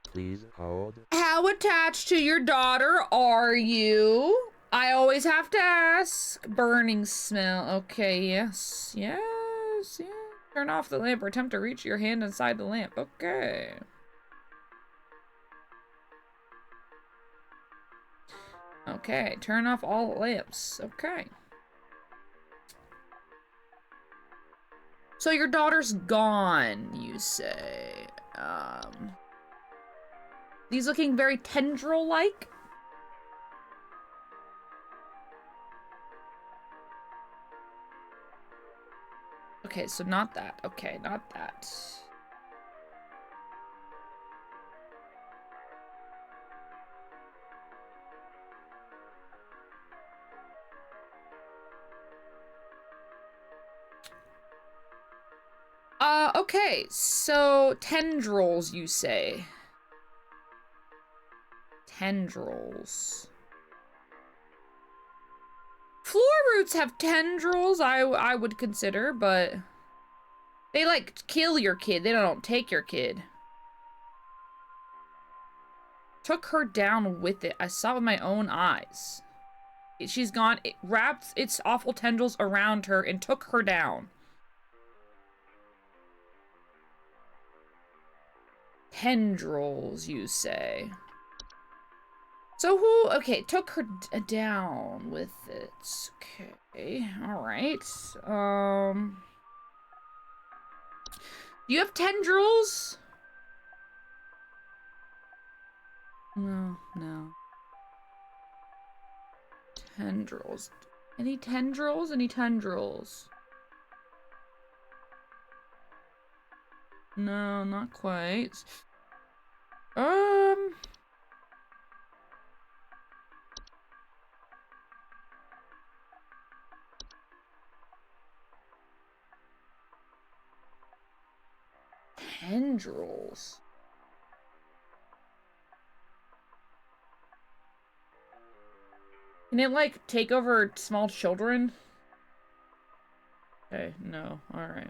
Please hold. How attached to your daughter are you? I always have to ask. Burning smell. Okay, yes. Yes, yeah. Turn off the lamp or attempt to reach your hand inside the lamp. Okay. Okay, turn off all lamps. Okay. So your daughter's gone, you say. These looking very tendril-like? Okay, so not that. Okay, not that. Okay, so tendrils, you say. Tendrils. Floor roots have tendrils, I would consider, but they like kill your kid. They don't take your kid. Took her down with it. I saw it with my own eyes. She's gone. It wrapped its awful tendrils around her and took her down. Tendrils, you say. So who, okay, took her down with it. Okay, alright. Do you have tendrils? No, no. Tendrils. Any tendrils? Any tendrils? No, not quite. Tendrils. Can it, like, take over small children? Okay, no. Alright.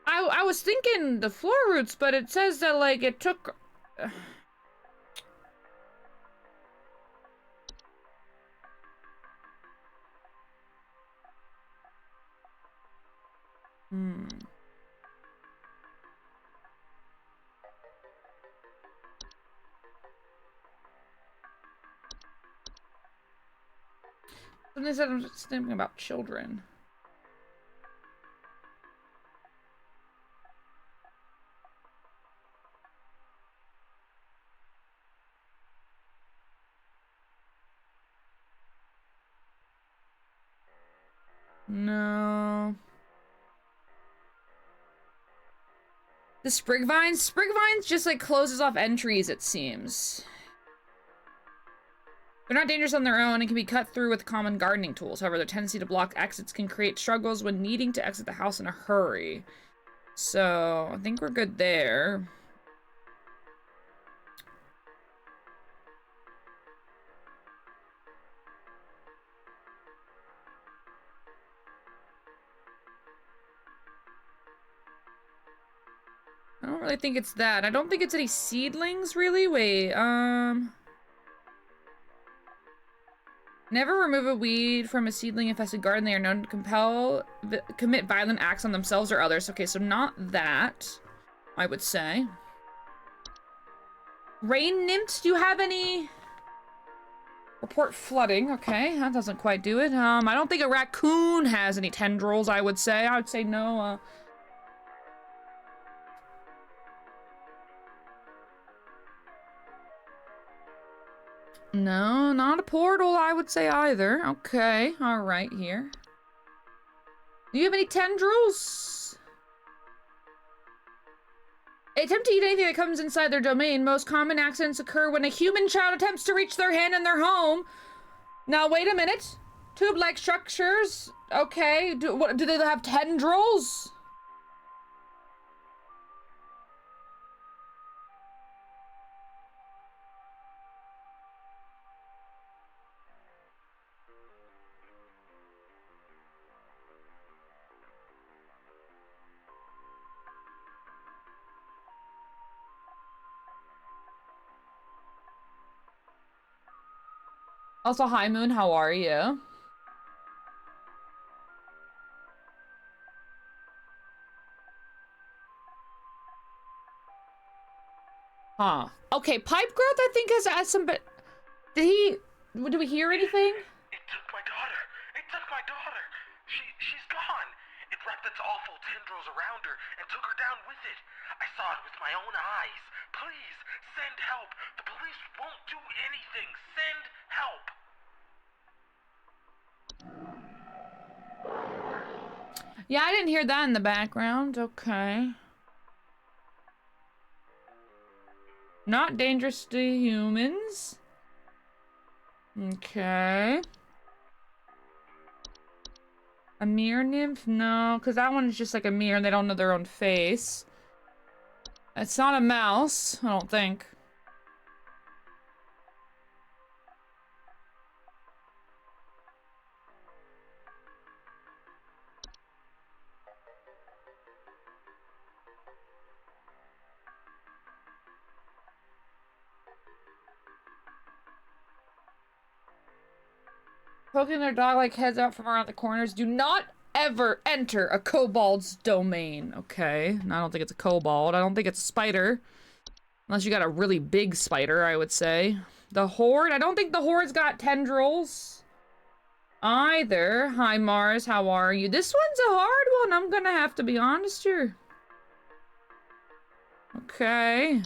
I was thinking the floor roots, but it says that, like, it took... Something said I'm just thinking about children. No. The sprig vines? Sprig vines just like closes off entries, it seems. They're not dangerous on their own and can be cut through with common gardening tools. However, their tendency to block exits can create struggles when needing to exit the house in a hurry. So, I think we're good there. I don't really think it's that. I don't think it's any seedlings, really. Wait, never remove a weed from a seedling-infested garden. They are known to commit violent acts on themselves or others. Okay, so not that, I would say. Rain nymphs, do you have any? Report flooding. Okay, that doesn't quite do it. I don't think a raccoon has any tendrils, I would say. I would say no, No, not a portal, I would say either. Okay, alright here. Do you have any tendrils? Attempt to eat anything that comes inside their domain. Most common accidents occur when a human child attempts to reach their hand in their home. Now, wait a minute. Tube-like structures. Okay, do they have tendrils? Also, hi Moon, how are you? Huh. Okay, pipe growth I think has had some, but did we hear anything? It took my daughter. It took my daughter. She's gone. It wrapped its awful tendrils around her and took her down with it. I saw it with my own eyes. Please, send help. The police won't do anything. Send help. Yeah, I didn't hear that in the background. Okay. Not dangerous to humans. Okay. A mirror nymph? No, because that one is just like a mirror and they don't know their own face. It's not a mouse, I don't think. Poking their dog-like heads out from around the corners. Do not ever enter a kobold's domain. Okay, I don't think it's a kobold. I don't think it's a spider. Unless you got a really big spider, I would say. The horde? I don't think the horde's got tendrils. Either. Hi, Mars. How are you? This one's a hard one. I'm gonna have to be honest here. Okay.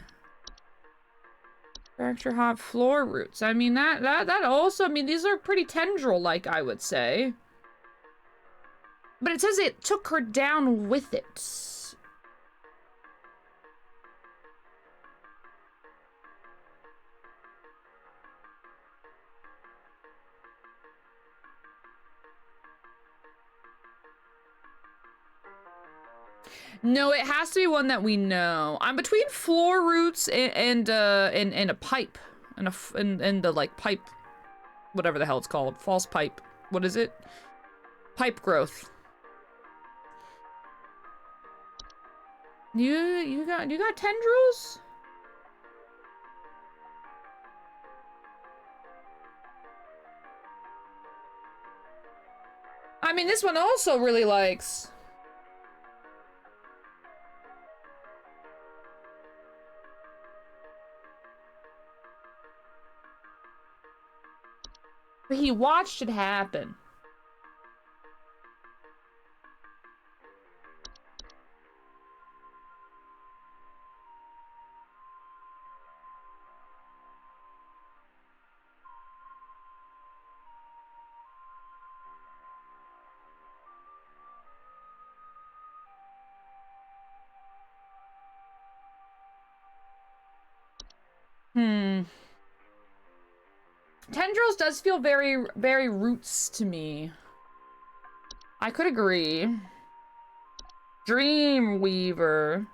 Fracture hot floor roots. I mean, that also, I mean, these are pretty tendril-like, I would say. But it says it took her down with it. No, it has to be one that we know. I'm between floor roots and a pipe, and the like pipe whatever the hell it's called. False pipe. What is it? Pipe growth. You got tendrils? I mean, this one also really likes. But he watched it happen. Tendrils does feel very, very roots to me. I could agree. Dreamweaver.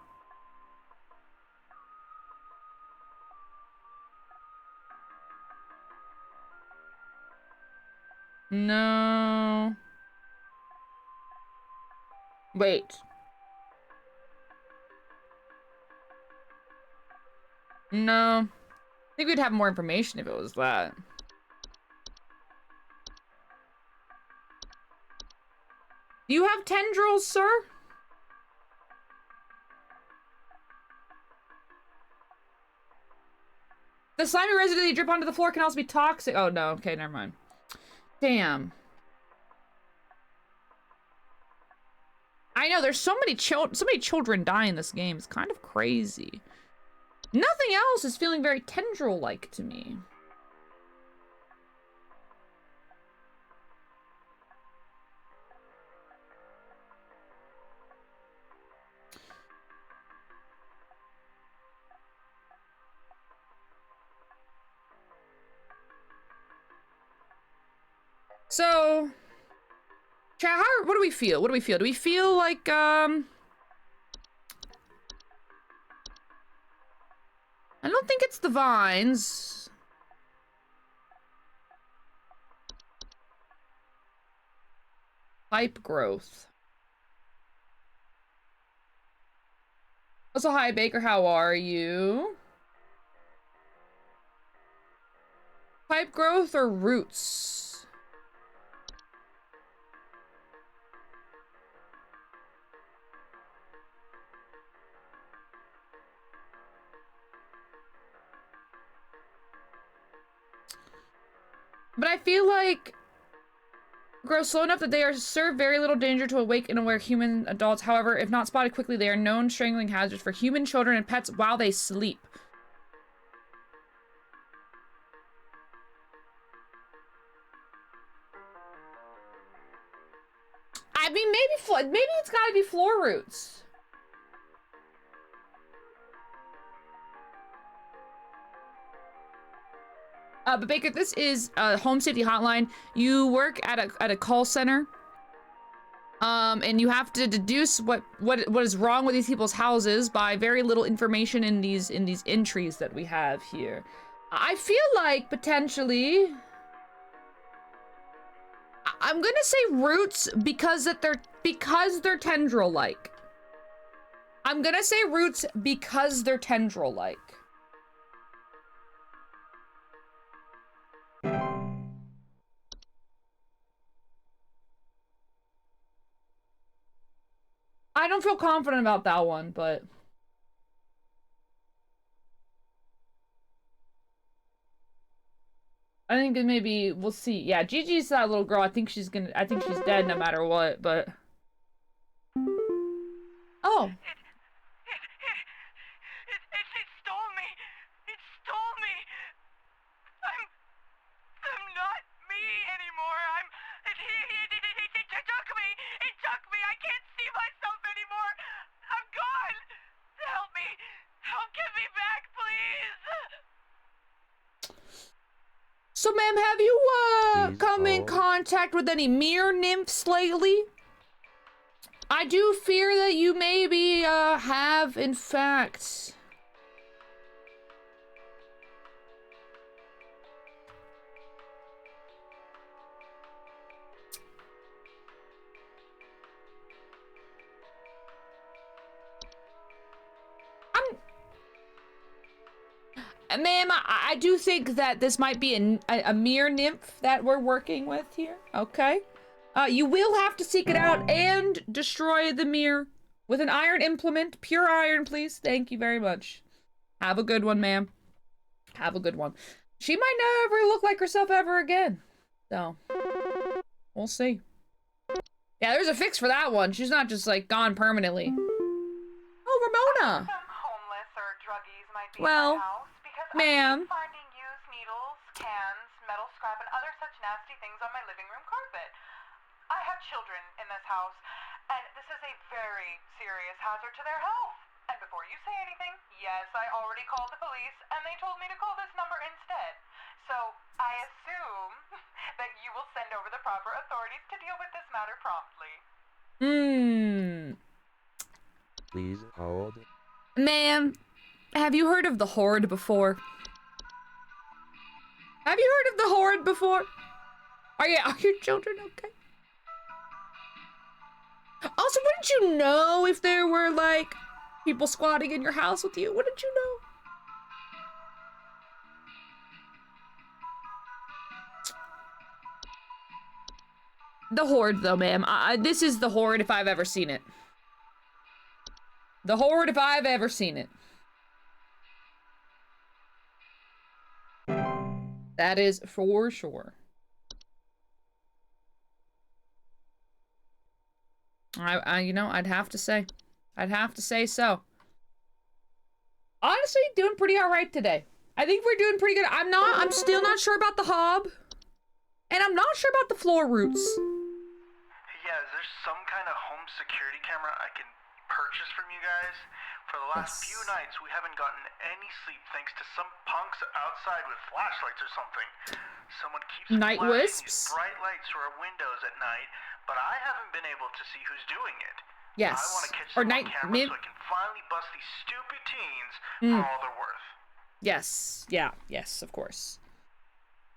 No. Wait. No. I think we'd have more information if it was that. Do you have tendrils, sir? The slimy residue that you drip onto the floor can also be toxic. Oh, no. Okay, never mind. Damn. I know, there's so many children die in this game. It's kind of crazy. Nothing else is feeling very tendril-like to me. So, chat, what do we feel? What do we feel? Do we feel like, I don't think it's the vines. Pipe growth. Also, hi, Baker, how are you? Pipe growth or roots? But I feel like grow slow enough that they are serve very little danger to awake and aware human adults. However, if not spotted quickly, they are known strangling hazards for human, children, and pets while they sleep. I mean, maybe it's gotta be floor roots. But Baker, this is a home safety hotline. You work at a call center, and you have to deduce what is wrong with these people's houses by very little information in these entries that we have here. I feel like potentially, I'm gonna say roots because they're tendril-like. I'm gonna say roots because they're tendril-like. I don't feel confident about that one, but I think it maybe we'll see. Yeah, Gigi's that little girl. I think she's dead no matter what, but oh. It stole me. It stole me. I'm not me anymore. It took me. It took me. I can't see myself anymore. I'm gone. Help me. Help, get me back, please. So, ma'am, have you come in contact with any mirror nymphs lately? I do fear that you maybe have, in fact. Ma'am, I do think that this might be a mere nymph that we're working with here, okay? You will have to seek it out and destroy the mirror with an iron implement. Pure iron, please. Thank you very much. Have a good one, ma'am. Have a good one. She might never look like herself ever again. So, we'll see. Yeah, there's a fix for that one. She's not just, like, gone permanently. Oh, Ramona! Some homeless or druggies might be Well, in my house because ma'am. I'm finding used needles, cans, metal scrap, and other such nasty things on my living room carpet. I have children in this house, and this is a very serious hazard to their health. And before you say anything, yes, I already called the police, and they told me to call this number instead. So, I assume that you will send over the proper authorities to deal with this matter promptly. Please hold. Ma'am, have you heard of the Horde before? Have you heard of the Horde before? Are your children okay? Also, wouldn't you know if there were, like, people squatting in your house with you? Wouldn't you know? The Horde, though, ma'am. This is the Horde if I've ever seen it. The Horde if I've ever seen it. That is for sure. You know, I'd have to say so. Honestly, doing pretty alright today. I think we're doing pretty good. I'm still not sure about the hob. And I'm not sure about the floor roots. Yeah, is there some kind of home security camera I can purchase from you guys? For the last few nights, we haven't gotten any sleep thanks to some punks outside with flashlights or something. Someone keeps Night flashing wisps? these bright lights through our windows at night, but I haven't been able to see who's doing it. Yes. I want to catch Or them night on camera so I can finally bust these stupid teens for all they're worth. Yes. Yeah. Yes, of course.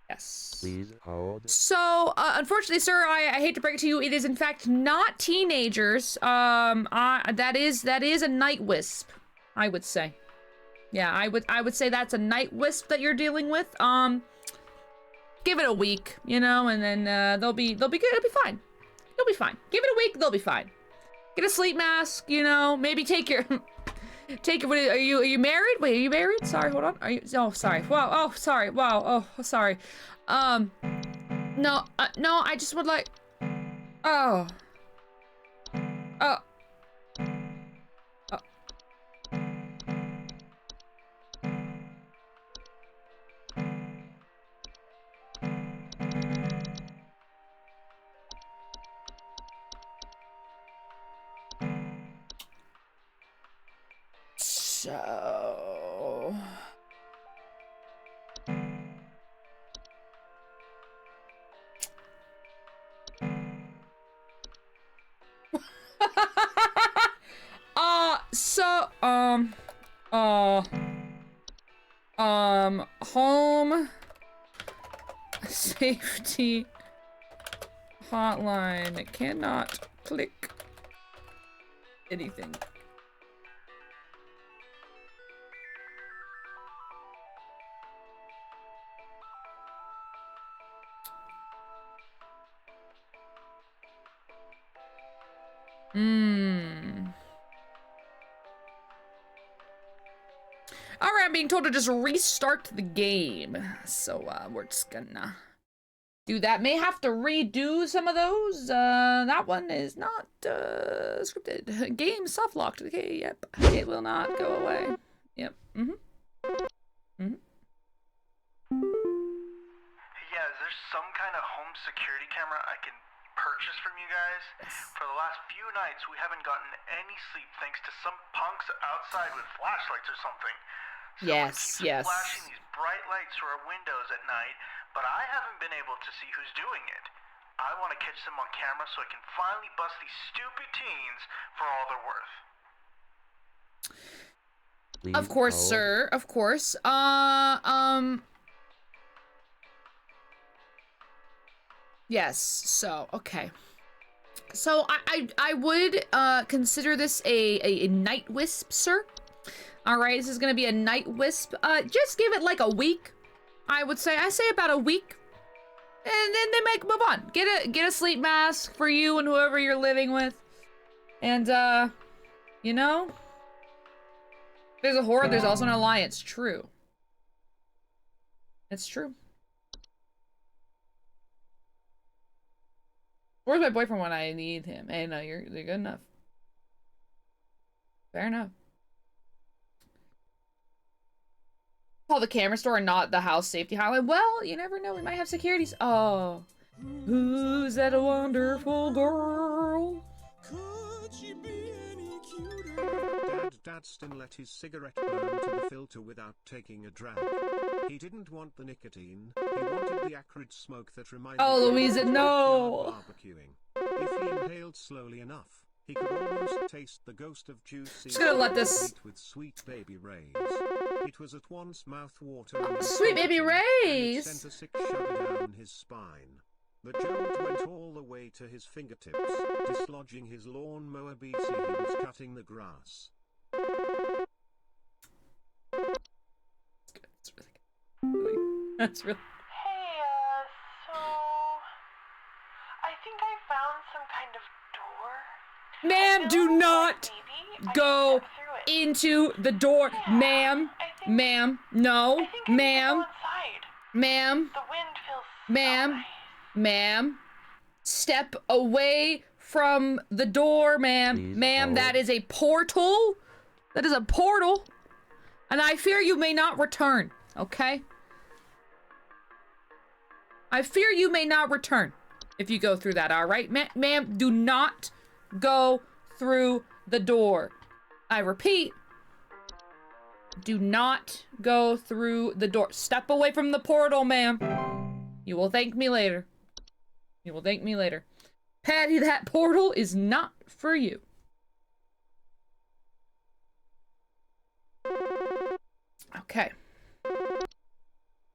Yes. Please hold. So, unfortunately, sir, I hate to break it to you, it is in fact not teenagers. That is a night wisp, I would say. Yeah, I would say that's a night wisp that you're dealing with. Give it a week, you know, and then they'll be good. It'll be fine. You'll be fine. Give it a week, they'll be fine. Get a sleep mask, you know. Maybe take your. Are you married? Wait, are you married? Sorry, hold on. Are you? Oh, sorry. Wow. Oh, sorry. Wow. Oh, sorry. No. No. I just would like. Oh. Oh. Oh. So... home safety hotline cannot click anything. Alright, I'm being told to just restart the game. So, we're just gonna do that. May have to redo some of those. That one is not, scripted. Game soft locked. Okay, yep. It will not go away. Yep. Yeah, is there some kind of home security camera I can purchase from you guys? Yes. For the last few nights, we haven't gotten any sleep thanks to some punks outside with flashlights or something. Someone keeps flashing these bright lights through our windows at night, but I haven't been able to see who's doing it. I want to catch them on camera so I can finally bust these stupid teens for all they're worth. Please of course, hold. sir. Of course. Yes, so, okay. So, I would, consider this a night wisp, sir. All right, this is gonna be a night wisp. Just give it like a week, I would say. I say about a week, and then they might move on. Get a sleep mask for you and whoever you're living with, and you know, there's a horde. There's also an alliance. True. It's true. Where's my boyfriend when I need him? Hey, no, you're good enough. Fair enough. Call the camera store and not the house safety hotline. Well, you never know. We might have securities. Oh. Who's that wonderful girl? Could she be any cuter? Dad Stan let his cigarette burn to the filter without taking a drag. He didn't want the nicotine. He wanted the acrid smoke that reminded him Oh, Louisa, no! Barbecuing. If he inhaled slowly enough, he could almost taste the ghost of juicy Just gonna let this with sweet baby rays. It was at once mouth-watering. Oh, sweet baby rays! And it sent a sick shudder down his spine. The jolt went all the way to his fingertips, dislodging his lawnmower BC. He was cutting the grass. That's really. Hey, so I think I found some kind of door. Ma'am, do not Maybe go into the door. Ma'am, ma'am, no, ma'am, ma'am, The wind feels ma'am, ma'am, step away from the door, ma'am. Ma'am, that is a portal. That is a portal. And I fear you may not return, okay? I fear you may not return if you go through that, all right? Ma'am, do not go through the door. I repeat, do not go through the door. Step away from the portal, ma'am. You will thank me later. You will thank me later. Patty, that portal is not for you. Okay.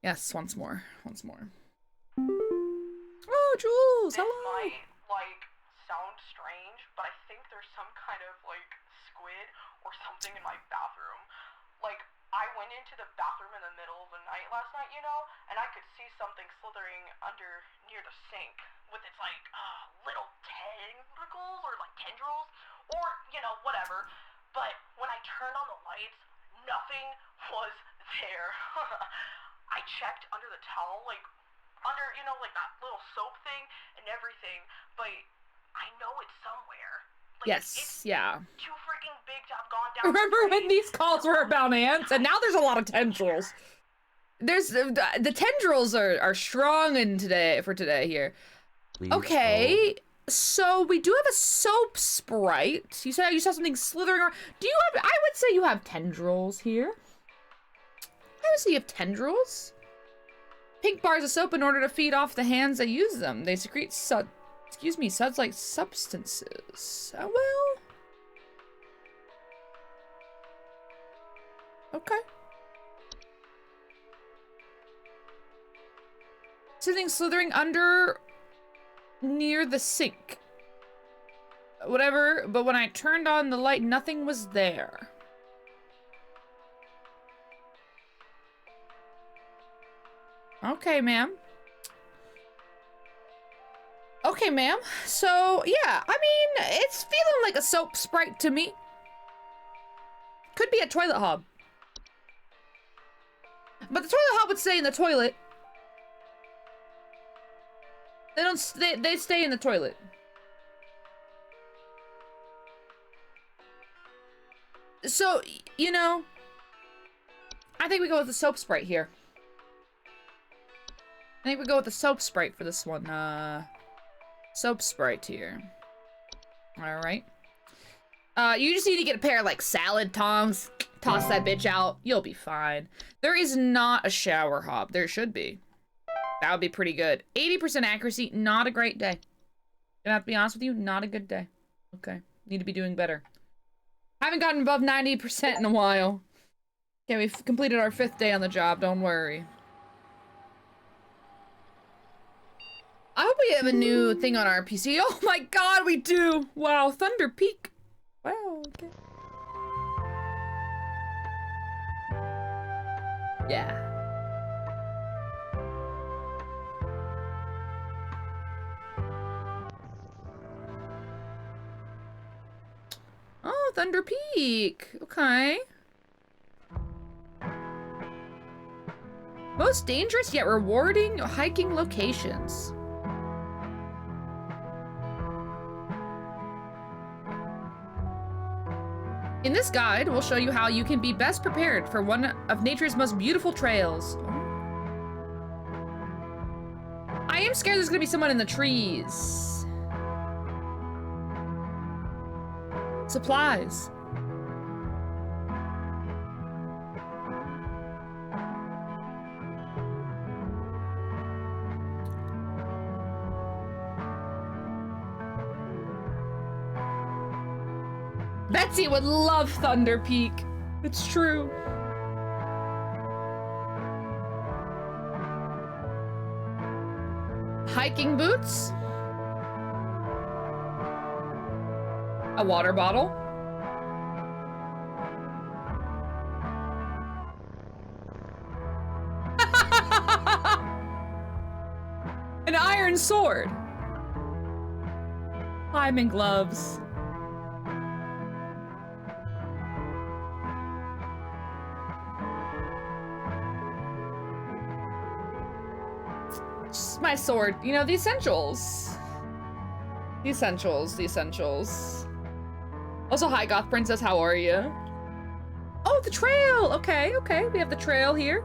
Yes, once more. Once more. Oh, Jules, hello! This might, sound strange, but I think there's some kind of, squid or something in my bathroom. I went into the bathroom in the middle of the night last night, and I could see something slithering under near the sink with its, little tentacles or, tendrils or, whatever. But when I turned on the lights, nothing was there. I checked under the towel, under, that little soap thing and everything, but I know it's somewhere. Yes, yeah. Too freaking big to have gone down. Remember when these calls were about ants? And now there's a lot of tendrils. There's, the tendrils are strong in for today here. Please okay, so we do have a soap sprite. You said you saw something slithering around. Do you have, I would say you have tendrils here. I would say you have tendrils. Pink bars of soap in order to feed off the hands that use them. They secrete suds-like substances. Oh, well. Okay. Something slithering under near the sink. Whatever, but when I turned on the light, nothing was there. Okay, ma'am. Okay, ma'am. So, yeah, I mean, it's feeling like a soap sprite to me. Could be a toilet hob. But the toilet hob would stay in the toilet. They don't, they stay in the toilet. So, you know, I think we go with the soap sprite here. I think we go with the soap sprite for this one. Soap sprite here. Alright. You just need to get a pair of, like, salad tongs. Toss that bitch out. You'll be fine. There is not a shower hob. There should be. That would be pretty good. 80% accuracy. Not a great day. Gonna have to be honest with you. Not a good day. Okay. Need to be doing better. Haven't gotten above 90% in a while. Okay, we've completed our 5th day on the job. Don't worry. I hope we have a new thing on our PC. Oh my god, we do! Wow, Thunder Peak. Wow, okay. Yeah. Oh, Thunder Peak. Okay. Most dangerous yet rewarding hiking locations. In this guide, we'll show you how you can be best prepared for one of nature's most beautiful trails. I am scared there's gonna be someone in the trees. Supplies. Betsy would love Thunder Peak. It's true. Hiking boots. A water bottle. An iron sword. Climbing gloves. Just my sword. You know, the essentials. The essentials, the essentials. Also, hi, Goth Princess, how are you? Oh, the trail! Okay, okay, we have the trail here.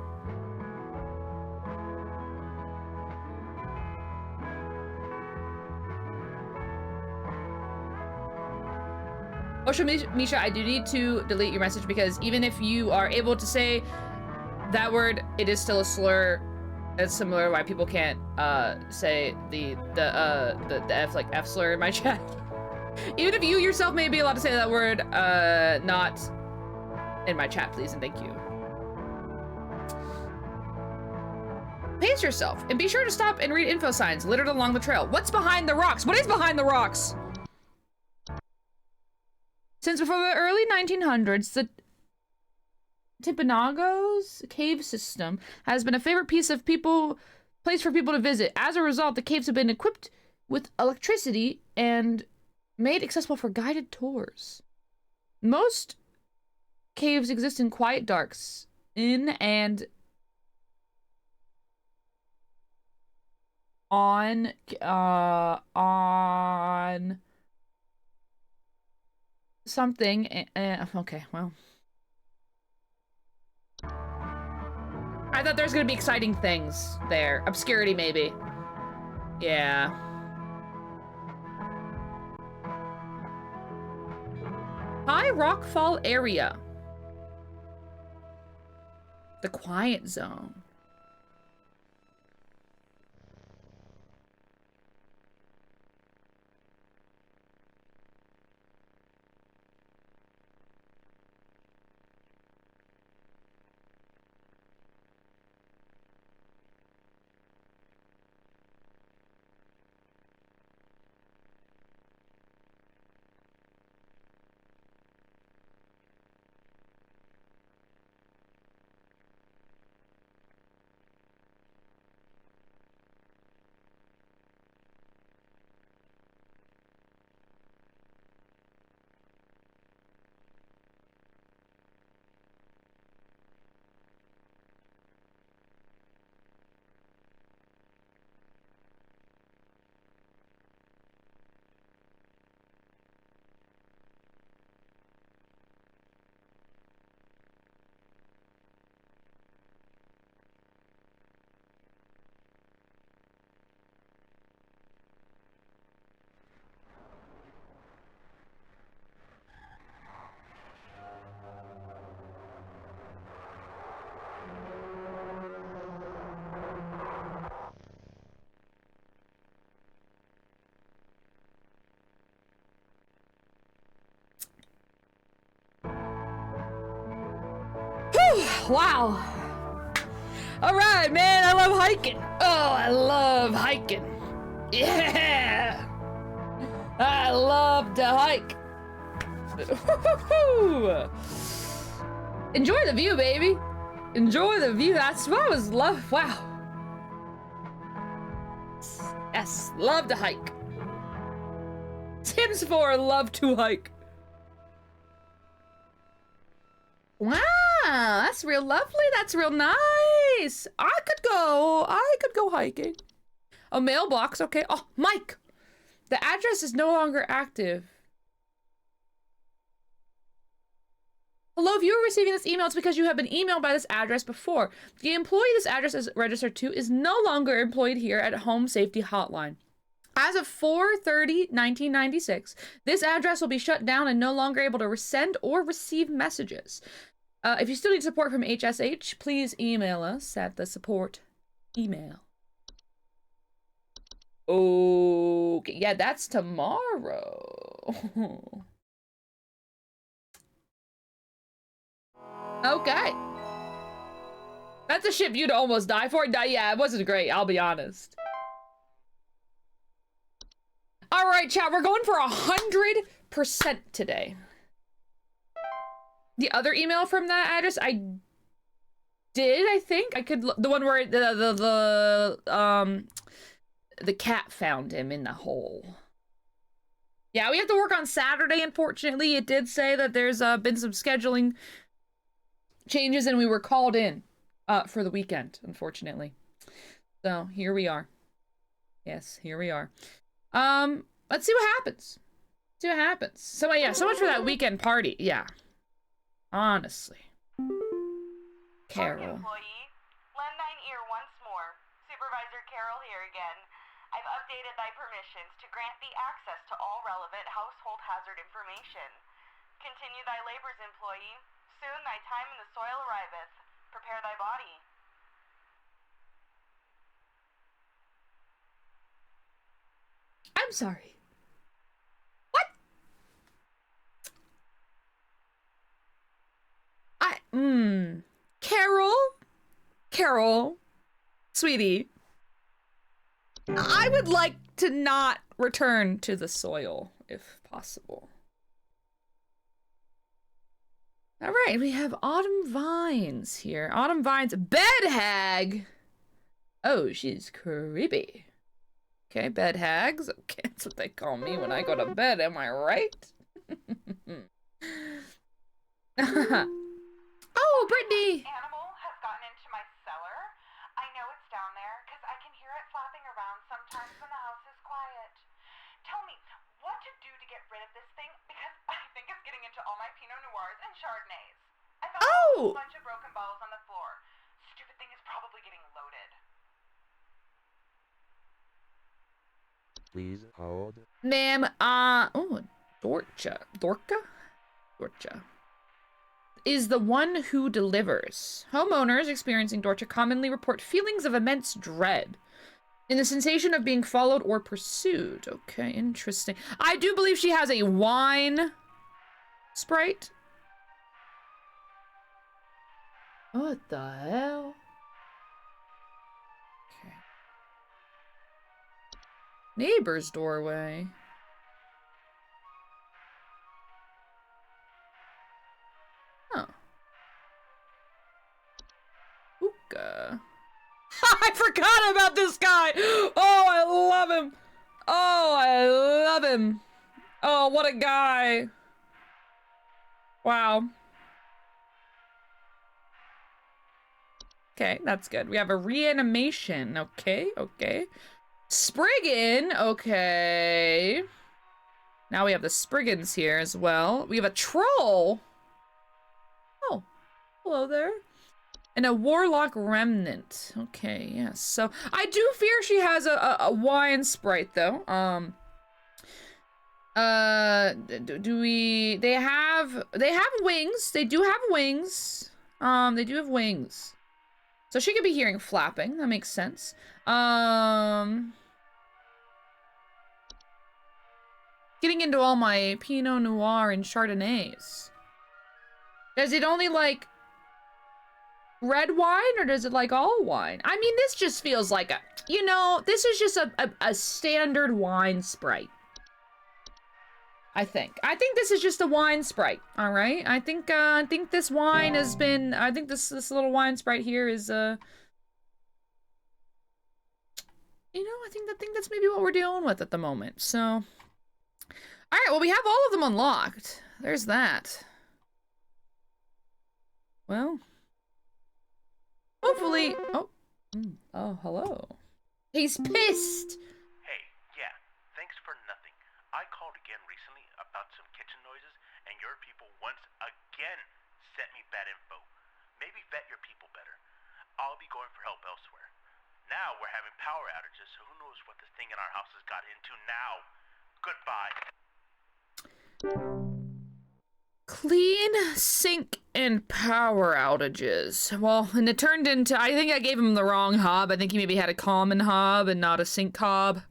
Oh, Misha, I do need to delete your message because even if you are able to say that word, it is still a slur. It's similar why people can't say the F, like F slur in my chat. Even if you yourself may be allowed to say that word, not in my chat, please and thank you. Pace yourself and be sure to stop and read info signs littered along the trail. What's behind the rocks? What is behind the rocks? Since before the early 1900s, the Timpanogos cave system has been a favorite place for people to visit. As a result, the caves have been equipped with electricity and made accessible for guided tours. Most caves exist in quiet darks, in and on something. Okay, well. I thought there's gonna be exciting things there. Obscurity, maybe. Yeah. High Rockfall area. The quiet zone. Wow. All right, man, I love hiking. Oh, I love hiking. Yeah. I love to hike. Enjoy the view, baby. Enjoy the view. That was love. Wow. Yes, love to hike. Sims 4, love to hike. Wow, that's real lovely. That's real nice. I could go hiking. A mailbox, okay. Oh, Mike, the address is no longer active. Hello, if you are receiving this email, it's because you have been emailed by this address before. The employee this address is registered to is no longer employed here at Home Safety Hotline. As of 4/30/1996, this address will be shut down and no longer able to send or receive messages. If you still need support from HSH, please email us at the support email. Okay, yeah, that's tomorrow. Okay. That's a ship you'd almost die for. Yeah, it wasn't great, I'll be honest. All right, chat, we're going for 100% today. The other email from that address, I think. I could, the one where the cat found him in the hole. Yeah, we have to work on Saturday, unfortunately. It did say that there's been some scheduling changes and we were called in for the weekend, unfortunately. So here we are. Yes, here we are. Let's see what happens. See what happens. So yeah, so much for that weekend party. Yeah. Honestly. Carol. Employee, lend thine ear once more. Supervisor Carol here again. I've updated thy permissions to grant thee access to all relevant household hazard information. Continue thy labors, employee. Soon thy time in the soil arriveth. Prepare thy body. I'm sorry. What? Carol, sweetie, I would like to not return to the soil, if possible. All right, we have Autumn Vines here. Autumn Vines, bed hag. Oh, she's creepy. Okay, bed hags. Okay, that's what they call me when I go to bed, am I right? Oh, Brittany! Animal has gotten into my cellar. I know it's down there because I can hear it flapping around sometimes when the house is quiet. Tell me, what to do to get rid of this thing? Because I think it's getting into all my Pinot Noirs and Chardonnays. I found a whole bunch of broken bottles on the floor. Stupid thing is probably getting loaded. Please hold. Ma'am, Dorcha is the one who delivers. Homeowners experiencing Dorcha commonly report feelings of immense dread in the sensation of being followed or pursued. Okay, interesting. I do believe she has a wine sprite. What the hell? Okay. Neighbor's doorway. Oh. Hookah. I forgot about this guy! Oh, I love him! Oh, I love him! Oh, what a guy! Wow. Okay, that's good. We have a reanimation. Okay, okay. Spriggan, okay. Now we have the Spriggans here as well. We have a troll. Oh, hello there. And a warlock remnant. Okay, yes. So I do fear she has a wine sprite though. Do we? They have wings. They do have wings. They do have wings. So she could be hearing flapping. That makes sense. Getting into all my Pinot Noir and Chardonnays. Does it only like red wine or does it like all wine? I mean, this just feels like a, you know, this is just a standard wine sprite. I think this is just a wine sprite, all right? I think this wine has been, I think this little wine sprite here is, you know, I think that's maybe what we're dealing with at the moment, so. All right, well, we have all of them unlocked. There's that. Well, hopefully, oh, hello. He's pissed. Hey, yeah, thanks for nothing. I called again recently about some kitchen noises, and your people once again sent me bad info. Maybe vet your people better. I'll be going for help elsewhere. Now we're having power outages, so who knows what this thing in our house has got into now. Goodbye. Clean sink and power outages. Well, and it turned into, I think I gave him the wrong hob. I think he maybe had a common hob and not a sink hob.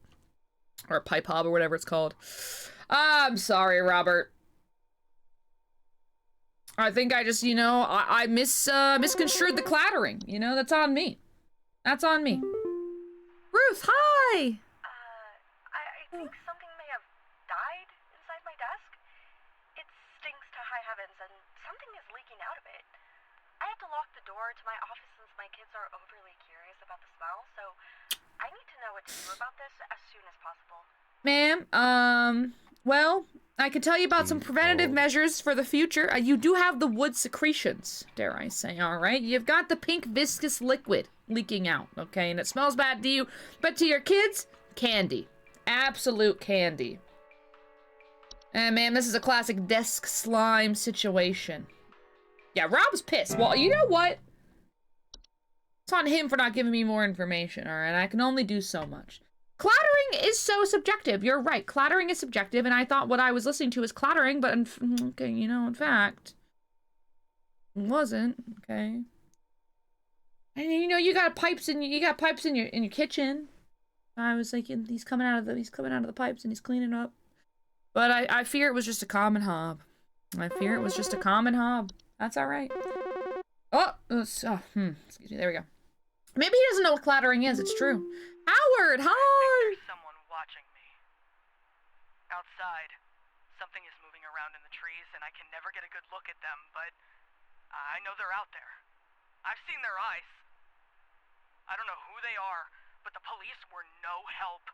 Or a pipe hob or whatever it's called. I'm sorry, Robert. I think I just, you know, I misconstrued the clattering. You know, that's on me. That's on me. Ruth, hi! I think something may have died inside my desk. It stinks to high heavens, and something is leaking out of it. I had to lock the door to my office since my kids are overly curious about the smell, so I need to know what to do about this as soon as possible. Ma'am, well, I could tell you about some preventative measures for the future. You do have the wood secretions, dare I say, all right? You've got the pink viscous liquid leaking out, okay? And it smells bad to you, but to your kids, candy. Absolute candy. And ma'am, this is a classic desk slime situation. Yeah, Rob's pissed. Well, you know what? It's on him for not giving me more information, all right? I can only do so much. Clattering is so subjective. You're right. Clattering is subjective, and I thought what I was listening to was clattering, but okay, you know, in fact, it wasn't. Okay. And you know, you got pipes in your kitchen. I was like, he's coming out of the pipes and he's cleaning up. But I fear it was just a common hob. I fear it was just a common hob. That's all right. Excuse me. There we go. Maybe he doesn't know what clattering is. It's true. Howard, hi! There's someone watching me. Outside, something is moving around in the trees, and I can never get a good look at them, but I know they're out there. I've seen their eyes. I don't know who they are, but the police were no help.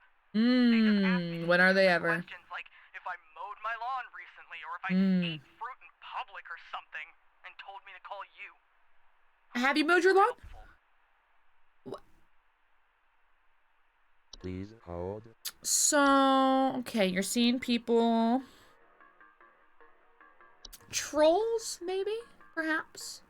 When are they ever? Questions like if I mowed my lawn recently, or if I ate fruit in public or something, and told me to call you. Have you mowed your lawn? Please hold. So, okay, you're seeing people. Trolls, maybe? Perhaps?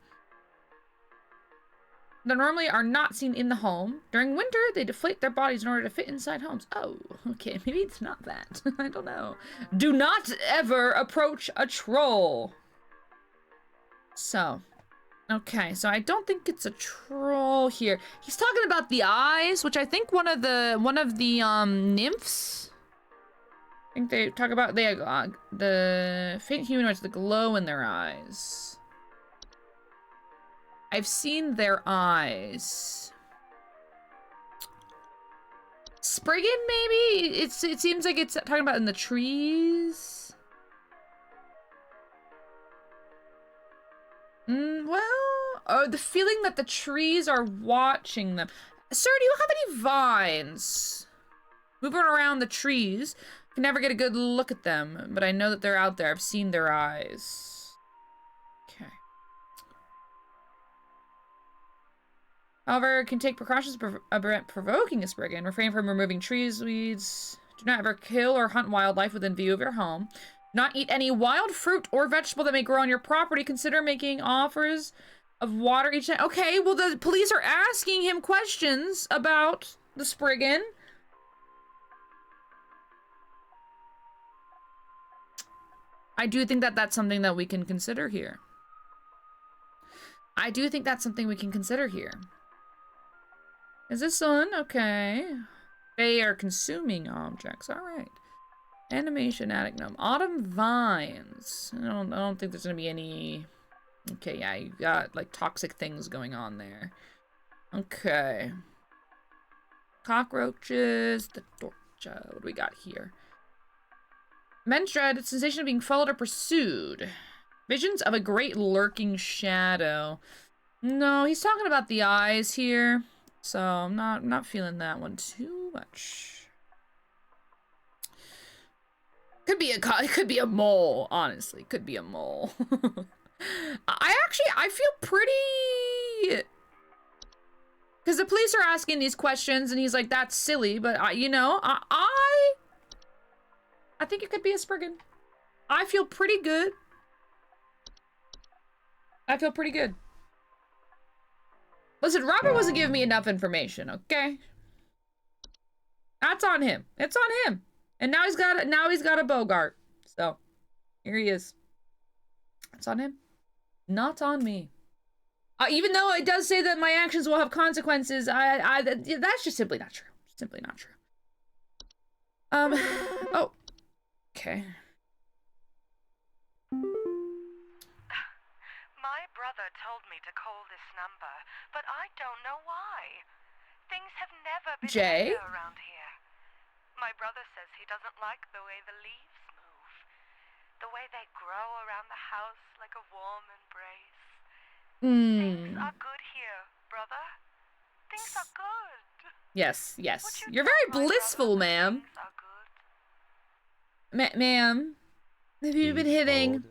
That normally are not seen in the home. During winter, they deflate their bodies in order to fit inside homes. Oh, okay, maybe it's not that. I don't know. Do not ever approach a troll. So, okay, so I don't think it's a troll here. He's talking about the eyes, which I think one of the nymphs. I think they talk about the faint humanoids, the glow in their eyes. I've seen their eyes. Spriggan, maybe? It seems like it's talking about in the trees. Well, the feeling that the trees are watching them. Sir, do you have any vines? Moving around the trees. I can never get a good look at them, but I know that they're out there. I've seen their eyes. Okay. However, can take precautions to prevent provoking a spriggan. Refrain from removing trees, weeds. Do not ever kill or hunt wildlife within view of your home. Not eat any wild fruit or vegetable that may grow on your property. Consider making offers of water each night. Okay, well, the police are asking him questions about the spriggan. I do think that that's something that we can consider here. I do think that's something we can consider here. Is this one? Okay. They are consuming objects. All right. Animation, attic gnome. Autumn vines. I don't think there's gonna be any. Okay, yeah, you got like toxic things going on there. Okay. Cockroaches. The torch. What do we got here? Men's dread, sensation of being followed or pursued. Visions of a great lurking shadow. No, he's talking about the eyes here, so I'm not feeling that one too much. Could be a mole, honestly. Could be a mole. I feel pretty, because the police are asking these questions and he's like, that's silly, but I think it could be a Spriggan. I feel pretty good. I feel pretty good. Listen, Robert wasn't giving me enough information, okay? That's on him. It's on him. And now he's got a Bogart. So, here he is. It's on him. Not on me. Even though it does say that my actions will have consequences, that's just simply not true. Simply not true. Oh. Okay. My brother told me to call this number, but I don't know why. Things have never been Jay? better around here. My brother says he doesn't like the way the leaves move. The way they grow around the house like a warm embrace. Things are good here, brother. Things are good. Yes, yes. You're very blissful, ma'am. Ma'am, have you been hitting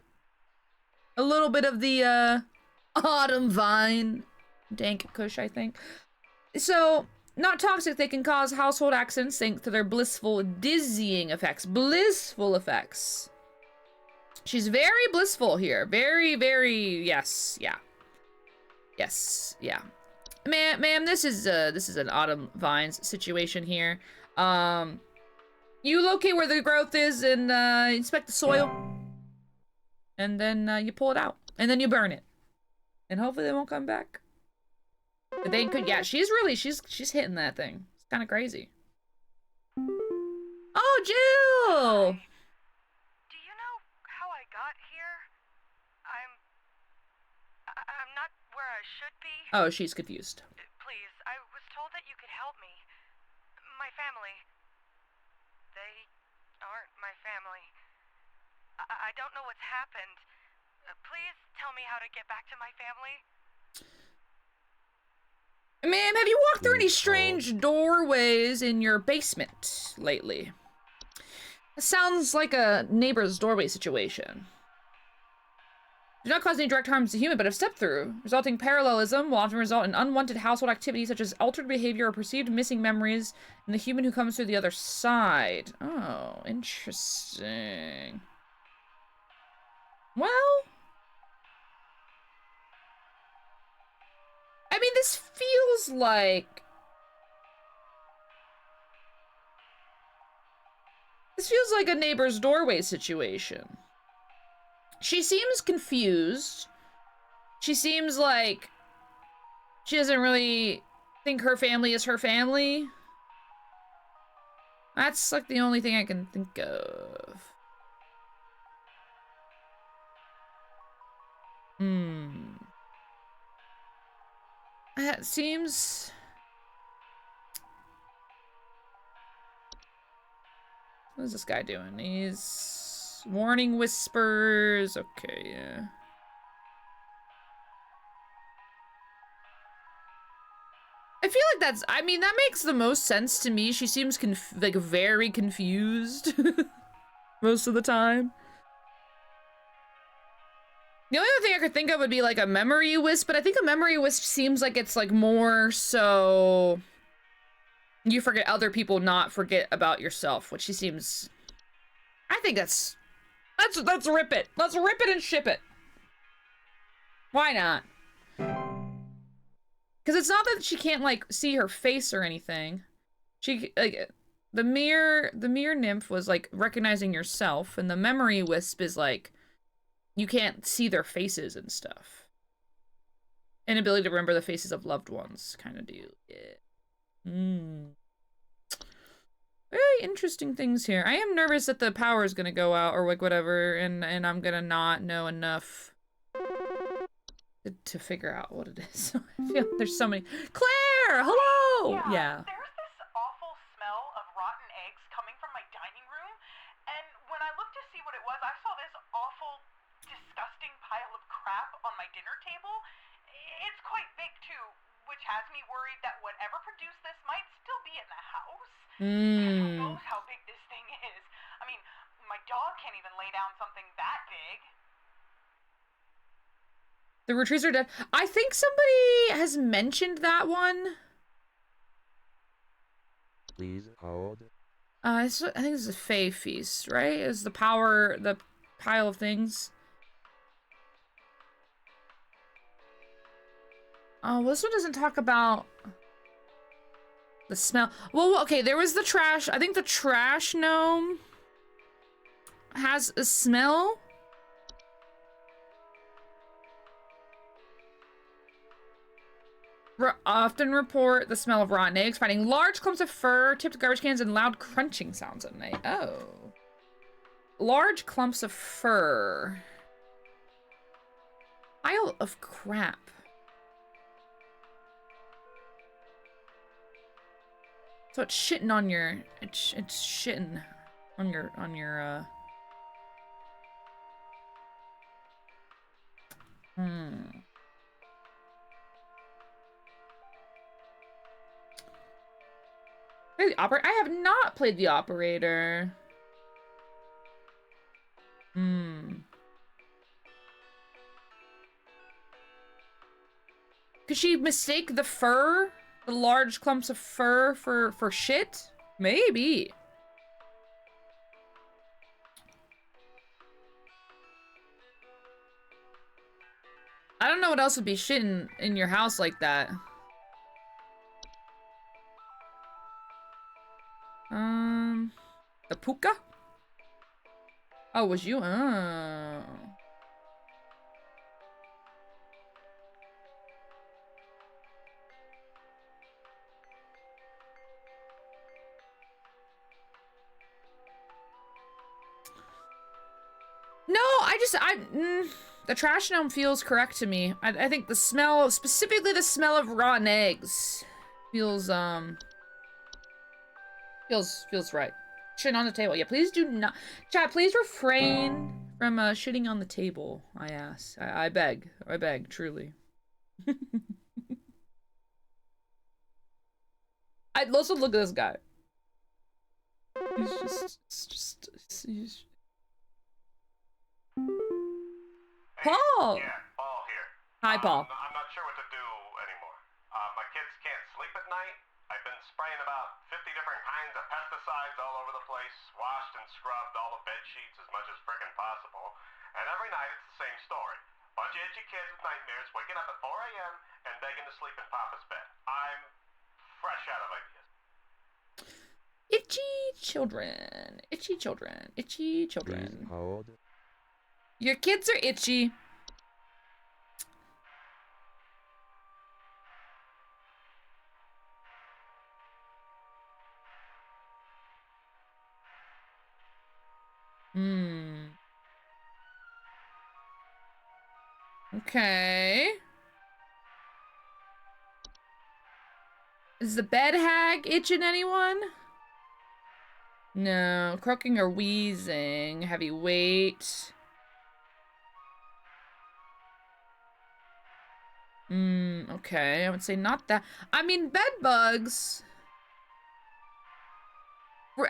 a little bit of the autumn vine? Dank kush, I think. So, not toxic, they can cause household accidents thanks to their blissful, dizzying effects. Blissful effects. She's very blissful here. Very, very, yes, yeah. Yes, yeah. Ma'am, this is an autumn vines situation here. You locate where the growth is and inspect the soil. And then you pull it out. And then you burn it. And hopefully they won't come back. But they could, yeah, she's hitting that thing. It's kind of crazy. Oh, Jill! Do you know how I got here? I'm not where I should be. Oh, she's confused. Please, I was told that you could help me. My family. They aren't my family. I don't know what's happened. Please tell me how to get back to my family. Ma'am, have you walked through any strange doorways in your basement lately? It sounds like a neighbor's doorway situation. Do not cause any direct harm to human, but have stepped through. Resulting parallelism will often result in unwanted household activities such as altered behavior or perceived missing memories in the human who comes through the other side. Oh, interesting. Well, I mean, this feels like... This feels like a neighbor's doorway situation. She seems confused. She seems like she doesn't really think her family is her family. That's like the only thing I can think of. That seems... What is this guy doing? He's... Warning whispers. Okay, yeah. I feel like that's... I mean, that makes the most sense to me. She seems like very confused most of the time. The only other thing I could think of would be like a memory wisp, but I think a memory wisp seems like it's like more so you forget other people, not forget about yourself, which she seems... I think let's rip it. Let's rip it and ship it. Why not? Because it's not that she can't like see her face or anything. She like the mirror nymph was like recognizing yourself, and the memory wisp is like you can't see their faces and stuff. Inability to remember the faces of loved ones kind of deal. Yeah. Very interesting things here. I am nervous that the power is gonna go out or like whatever, and I'm gonna not know enough to figure out what it is. I feel like there's so many. Claire, hello. Yeah. There's this awful smell of rotten eggs coming from my dining room, and when I look to was? I saw this awful, disgusting pile of crap on my dinner table. It's quite big, too, which has me worried that whatever produced this might still be in the house. Who knows how big this thing is? I mean, my dog can't even lay down something that big. The retreats are dead. I think somebody has mentioned that one. Please hold. I think this is a Fae Feast, right? Is the power, the pile of things. Oh, well, this one doesn't talk about the smell. Well, okay, there was the trash. I think the trash gnome has a smell. Often report the smell of rotten eggs, finding large clumps of fur, tipped garbage cans, and loud crunching sounds at night. Oh. Large clumps of fur. Pile of crap. So it's shitting on your, it's shitting on your, Play the operator? I have not played the operator. Could she mistake the fur? The large clumps of fur for shit? Maybe. I don't know what else would be shitting in your house like that. The puka? Oh, was you? Oh. No, the trash gnome feels correct to me. I think the smell, specifically the smell of rotten eggs, feels right. Shitting on the table. Yeah, please do not. Chat, please refrain from shitting on the table, I ask. I beg. I beg, truly. I'd also look at this guy. He's Paul! Yeah, Paul here. Hi, Paul. I'm not sure what to do anymore. My kids can't sleep at night. I've been spraying about 50 different kinds of pesticides all over the place, washed and scrubbed all the bed sheets as much as frickin' possible, and every night it's the same story. Bunch of itchy kids with nightmares waking up at 4 a.m. and begging to sleep in Papa's bed. I'm fresh out of ideas. Itchy children. Itchy children. Itchy children. Please hold. Your kids are itchy. Okay. Is the bed hag itching anyone? No. Croaking or wheezing. Heavy weight. Okay. I would say not that. I mean, bed bugs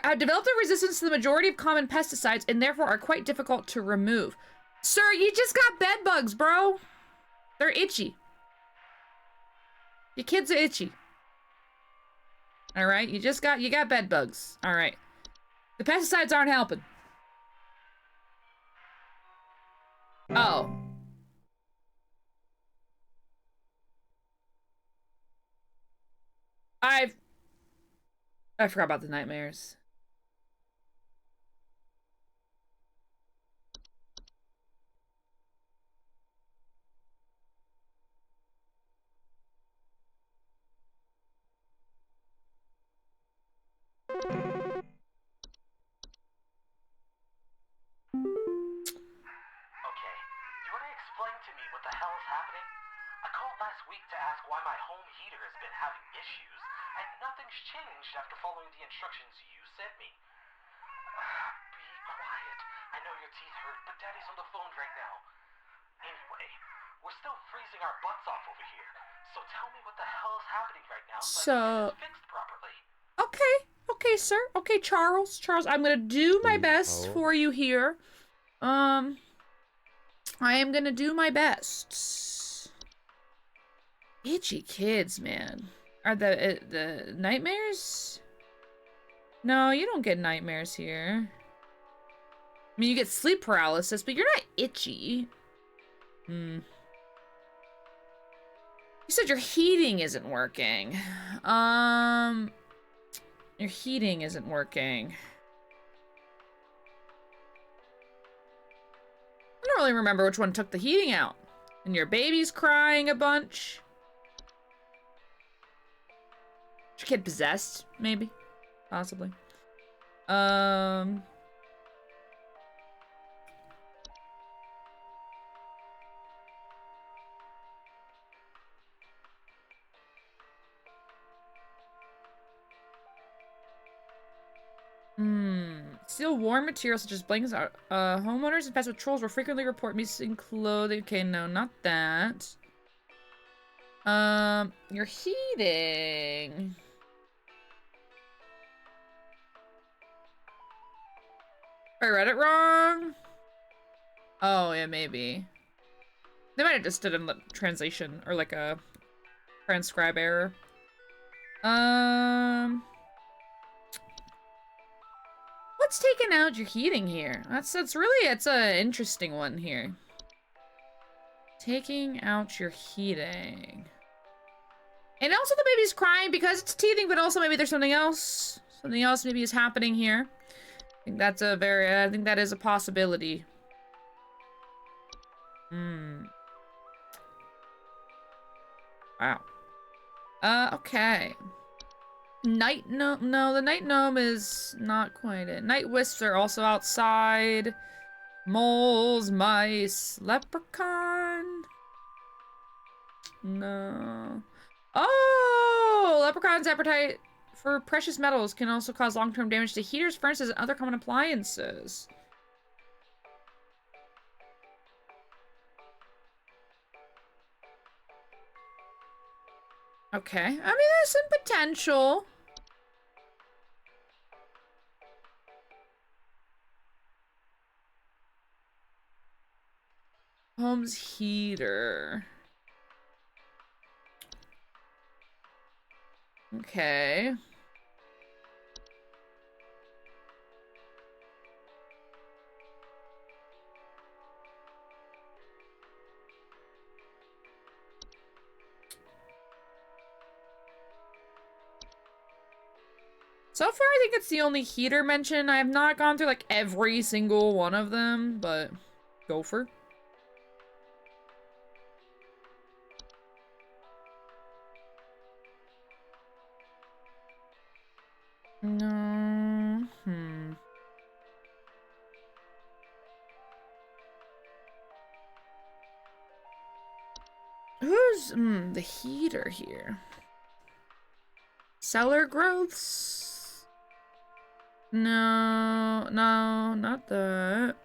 have developed a resistance to the majority of common pesticides and therefore are quite difficult to remove. Sir, you just got bed bugs, bro. They're itchy. Your kids are itchy. All right, you got bed bugs. All right. The pesticides aren't helping. Oh. I forgot about the nightmares. To me what the hell is happening? I called last week to ask why my home heater has been having issues, and nothing's changed after following the instructions you sent me. Be quiet. I know you're teeth hurt, but Daddy's on the phone right now. Anyway, we're still freezing our butts off over here. So tell me what the hell is happening right now so I can get this fixed properly. Okay. Okay, sir. Okay, Charles. Charles, I'm gonna do my best for you here. I am gonna do my best. Itchy kids, man. Are the nightmares? No, you don't get nightmares here. I mean, you get sleep paralysis, but you're not itchy. You said your heating isn't working. Your heating isn't working. I don't really remember which one took the heating out. And your baby's crying a bunch. Is your kid possessed? Maybe. Possibly. Steal warm materials such as blankets. Homeowners infested with trolls will frequently report missing clothing. Okay, no, not that. Your heating. I read it wrong. Oh, yeah, maybe. They might have just did a translation or like a transcribe error. What's taking out your heating here? It's a interesting one here. Taking out your heating. And also the baby's crying because it's teething, but also maybe there's something else. Something else maybe is happening here. I think that is a possibility. Wow. Okay. Night gnome. No, the night gnome is not quite it. Night wisps are also outside. Moles, mice, leprechaun. No. Oh, leprechaun's appetite for precious metals can also cause long-term damage to heaters, furnaces, and other common appliances. Okay. I mean, there's some potential. Home's heater. Okay. So far, I think it's the only heater mentioned. I have not gone through, like, every single one of them, but gopher. No. Who's, the heater here? Cellar growths? No, not that.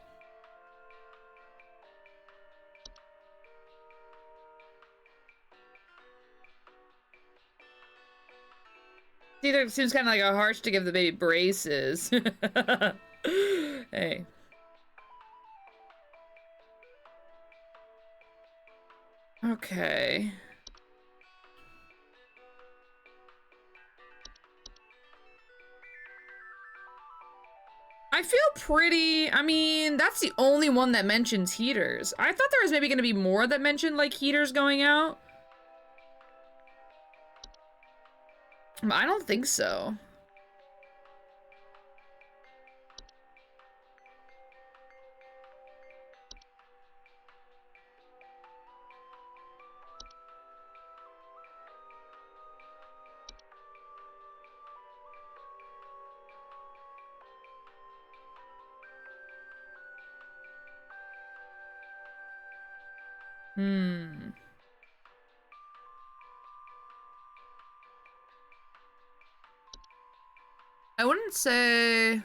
Either it seems kind of like a harsh to give the baby braces. Hey. Okay. I feel pretty, I mean, that's the only one that mentions heaters. I thought there was maybe gonna be more that mentioned, like, heaters going out. But I don't think so. I wouldn't say...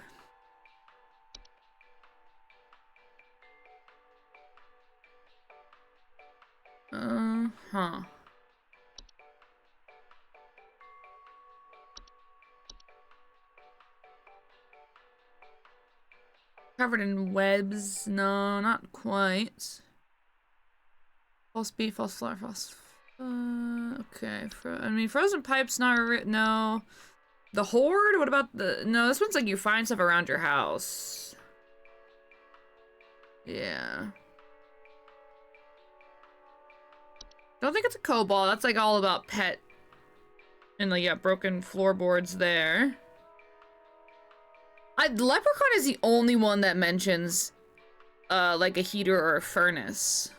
Huh. Covered in webs? No, not quite. False beat, false flower, false... okay. I mean, frozen pipes, not... no. The Horde? What about the... no, this one's like you find stuff around your house. Yeah. Don't think it's a cobalt. That's like all about pet. And like, yeah, broken floorboards there. Leprechaun is the only one that mentions, like a heater or a furnace.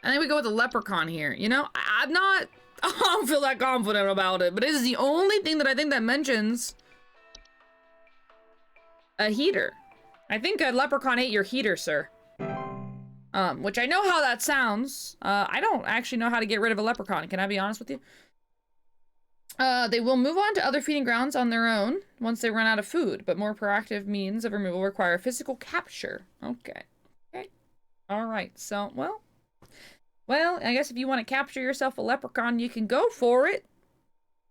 I think we go with the leprechaun here. You know, I'm not... I don't feel that confident about it, but it is the only thing that I think that mentions a heater. I think a leprechaun ate your heater, sir. Which I know how that sounds. I don't actually know how to get rid of a leprechaun. Can I be honest with you? They will move on to other feeding grounds on their own once they run out of food, but more proactive means of removal require physical capture. Okay. Okay. All right. So, well, I guess if you want to capture yourself a leprechaun, you can go for it.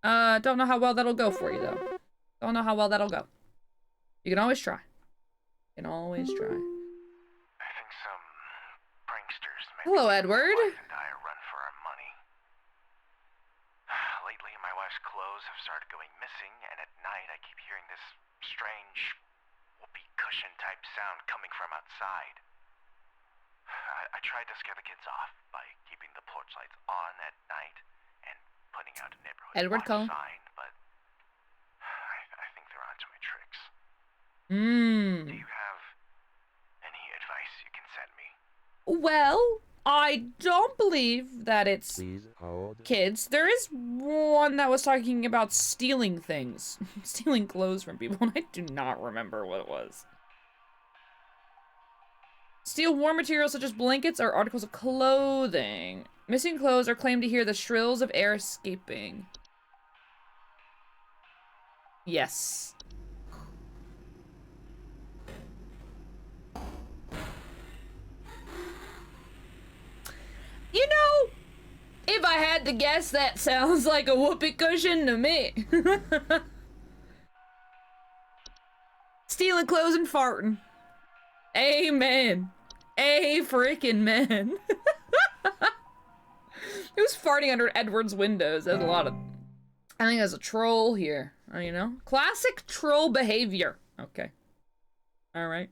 Don't know how well that'll go for you, though. Don't know how well that'll go. You can always try. You can always try. I think some pranksters may Hello, Edward. and I run for our money. Lately, my wife's clothes have started going missing, and at night I keep hearing this strange whoopee cushion type sound coming from outside. I tried to scare the kids off by keeping the porch lights on at night and putting out a neighborhood Edward watch Cullen. sign, but I think they're onto my tricks. Do you have any advice you can send me? Well, I don't believe that it's Please hold. kids. There is one that was talking about stealing things. Stealing clothes from people, and I do not remember what it was. Steal warm materials such as blankets or articles of clothing. Missing clothes are claimed to hear the shrills of air escaping. Yes. You know, if I had to guess, that sounds like a whoopee cushion to me. Stealing clothes and farting. Amen. A freaking man. Who's farting under Edward's windows? There's a lot of... I think there's a troll here. You know? Classic troll behavior. Okay. Alright.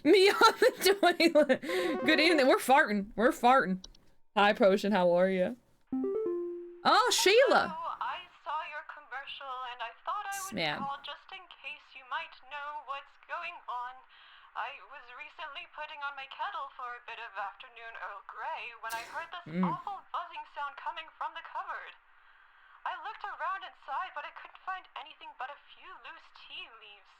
Me on the toilet. Good evening. We're farting. We're farting. Hi, Potion. How are you? Oh, Sheila. Hello, I saw your commercial and I thought I would call just in case you might know what's going on. I was recently putting on my kettle for a bit of afternoon Earl Grey when I heard this awful buzzing sound coming from the cupboard. I looked around inside, but I couldn't find anything but a few loose tea leaves.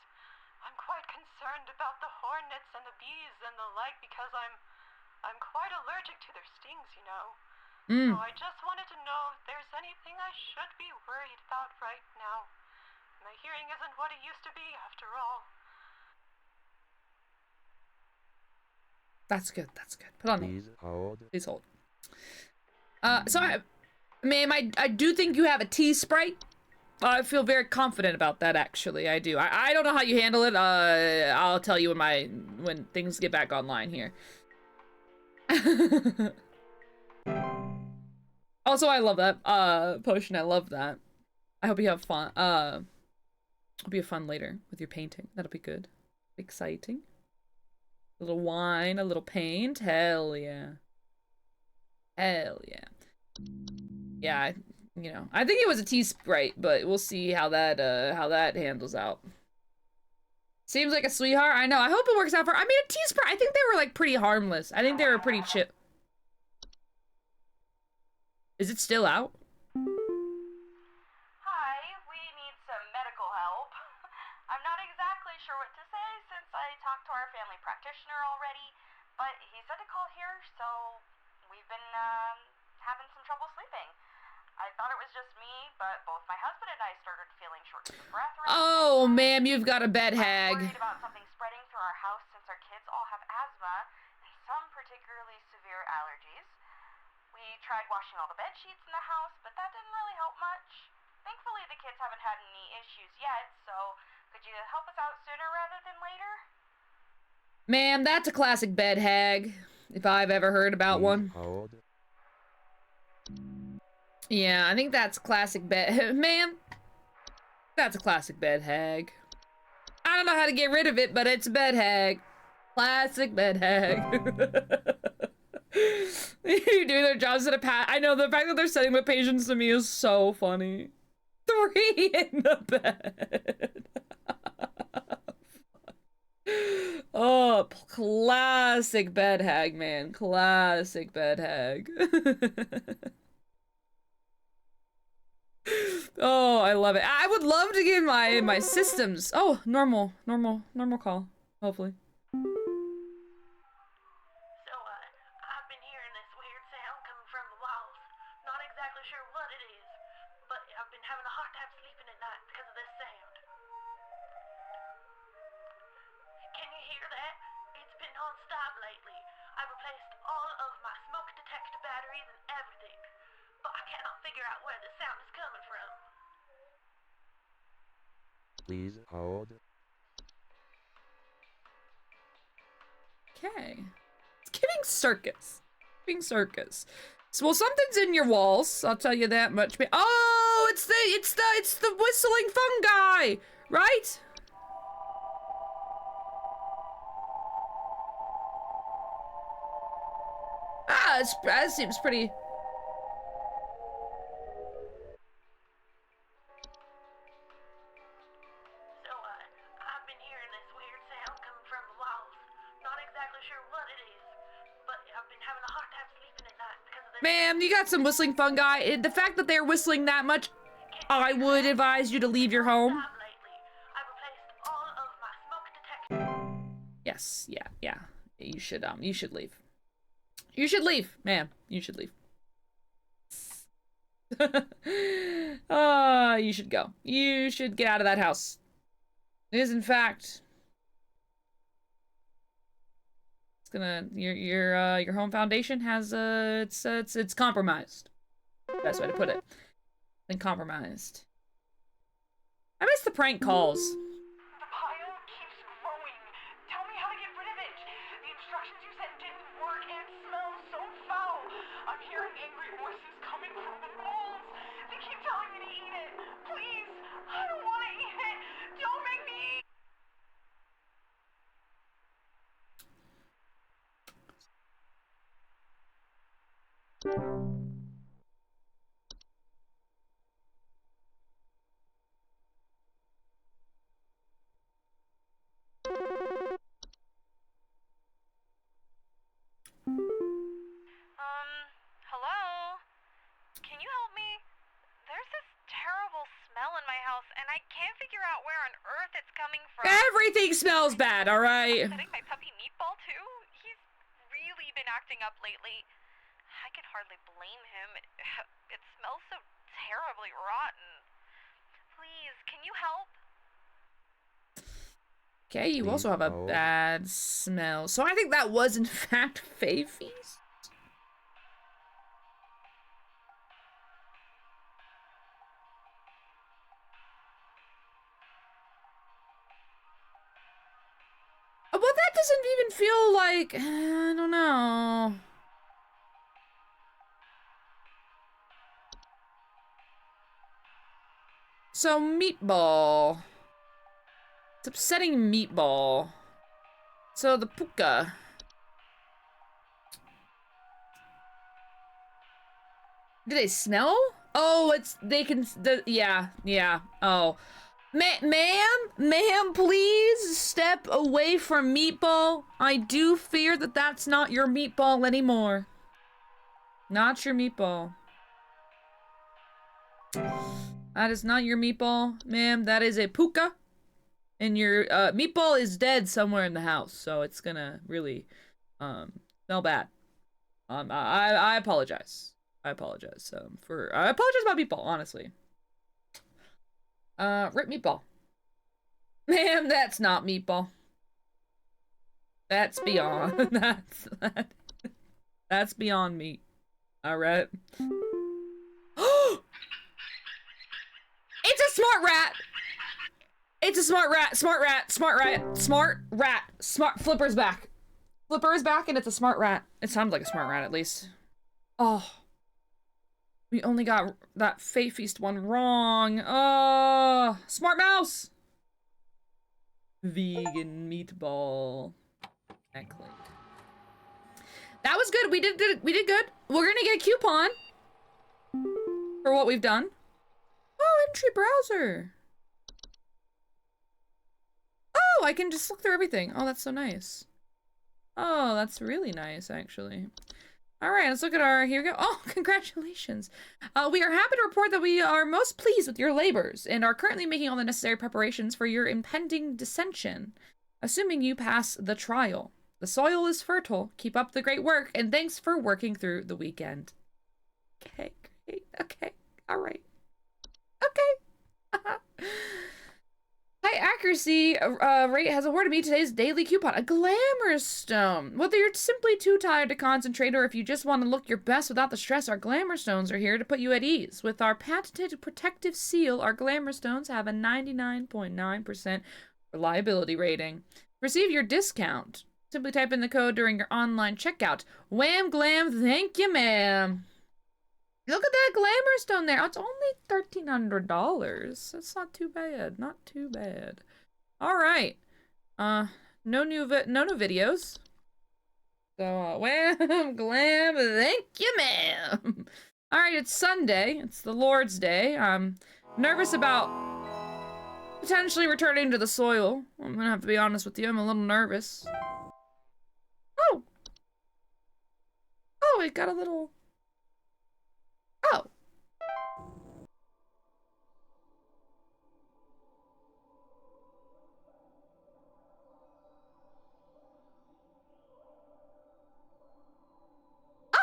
I'm quite concerned about the hornets and the bees and the like because I'm quite allergic to their stings, you know. So I just wanted to know if there's anything I should be worried about right now. My hearing isn't what it used to be, after all. That's good. That's good. Put on. Please hold. Please hold. So ma'am, I do think you have a tea sprite. I feel very confident about that, actually. I do. I don't know how you handle it. I'll tell you when things get back online here. Also, I love that potion. I love that. I hope you have fun. Hope you have fun later with your painting. That'll be good. Exciting. A little wine, a little paint. Hell yeah. Hell yeah. Yeah, you know, I think it was a tea sprite, but we'll see how that handles out. Seems like a sweetheart. I know. I hope it works out for her. I mean, I think they were like pretty harmless. I think they were pretty chill. Is it still out? Hi, we need some medical help. I'm not exactly sure what to say since I talked to our family practitioner already, but he said to call here, so we've been having some trouble sleeping. I thought it was just me, but both my husband and I started feeling short of breath. Oh, ma'am, you've got a bed hag. I'm worried about something spreading through our house since our kids all have asthma and some particularly severe allergies. We tried washing all the bed sheets in the house, but that didn't really help much. Thankfully, the kids haven't had any issues yet, so could you help us out sooner rather than later? Ma'am, that's a classic bed hag, if I've ever heard about one. Hold. Yeah, I think that's classic bed. Ma'am, that's a classic bed hag. I don't know how to get rid of it, but it's a bed hag. Classic bed hag. You do their jobs at a pat. I know, the fact that they're setting the patients to me is so funny. 3 in the bed. Oh, classic bed hag, man. Classic bed hag. Oh, I love it. I would love to give my systems. Oh, normal call. Hopefully. So, I've been hearing this weird sound coming from the walls. Not exactly sure what it is, but I've been having a hard time sleeping at night because of this sound. Can you hear that? It's been non-stop lately. I've replaced all of my smoke detector batteries and everything, but I cannot figure out where the sound is coming from. Please hold. Okay. It's giving circus. Giving circus. So, well, something's in your walls. I'll tell you that much. Oh, it's the whistling fungi, right? Ah, that seems pretty. So, I've been hearing this weird sound coming from the walls. Not exactly sure what it is, but I've been having a hard time sleeping at night because of this. Ma'am, you got some whistling fungi. The fact that they're whistling that much, I would advise you to leave your home. Yes, yeah. You should leave. You should leave, ma'am. You should leave. You should go. You should get out of that house. It is, in fact, it's gonna your home foundation has it's compromised. Best way to put it. Been compromised. I miss the prank calls. The pile keeps growing. Tell me how to get rid of it. The instructions you said didn't work and it smells so foul. I'm hearing angry voices coming from the walls. They keep telling me to eat it. Please, I don't want to eat it. Don't make me eat. Hello? Can you help me? There's this terrible smell in my house, and I can't figure out where on earth it's coming from. Everything smells bad, all right? Upsetting my puppy Meatball, too? He's really been acting up lately. I can hardly blame him. It smells so terribly rotten. Please, can you help? Okay, you also have a bad smell. So I think that was, in fact, Fayfeast. Well, that doesn't even feel like... I don't know. So, Meatball. It's upsetting Meatball. So, the puka. Do they smell? Oh, they can... yeah. Oh. Ma'am, please step away from Meatball. I do fear that that's not your Meatball anymore. Not your Meatball. That is not your Meatball, ma'am. That is a Puka. And your Meatball is dead somewhere in the house, so it's gonna really smell bad. I apologize. I apologize I apologize about Meatball, honestly. Rip Meatball. Ma'am, that's not Meatball. That's beyond. That's beyond meat. Alright. It's a smart rat! It's a smart rat! Smart Flipper's back. Flipper is back and it's a smart rat. It sounds like a smart rat at least. Oh. We only got that Fate Feast one wrong. Oh, smart mouse. Vegan meatball. Exactly. That was good. We did good. We're gonna get a coupon for what we've done. Oh, entry browser. Oh, I can just look through everything. Oh, that's so nice. Oh, that's really nice, actually. All right, let's look at our, here we go. Oh, congratulations. We are happy to report that we are most pleased with your labors and are currently making all the necessary preparations for your impending dissension, assuming you pass the trial. The soil is fertile. Keep up the great work, and thanks for working through the weekend. Okay, great. Okay, all right. Okay. High accuracy rate has awarded me today's daily coupon, a glamour stone. Whether you're simply too tired to concentrate or if you just want to look your best without the stress, our glamour stones are here to put you at ease. With our patented protective seal, our glamour stones have a 99.9% reliability rating. Receive your discount. Simply type in the code during your online checkout. Wham glam, thank you, ma'am. Look at that glamour stone there. Oh, it's only $1,300. That's not too bad. Not too bad. All right. No new videos. So, wham, glam, thank you, ma'am. All right, it's Sunday. It's the Lord's Day. I'm nervous about potentially returning to the soil. I'm gonna have to be honest with you. I'm a little nervous. Oh. Oh, it got a little... Oh.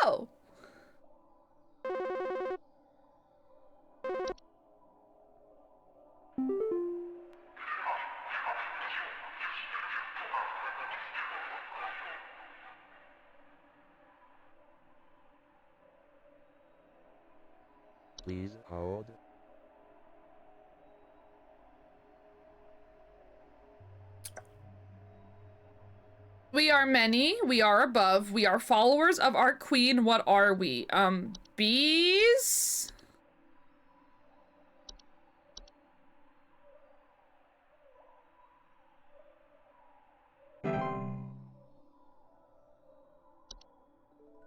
Oh. Please hold. We are many, we are above, we are followers of our queen. What are we? Bees?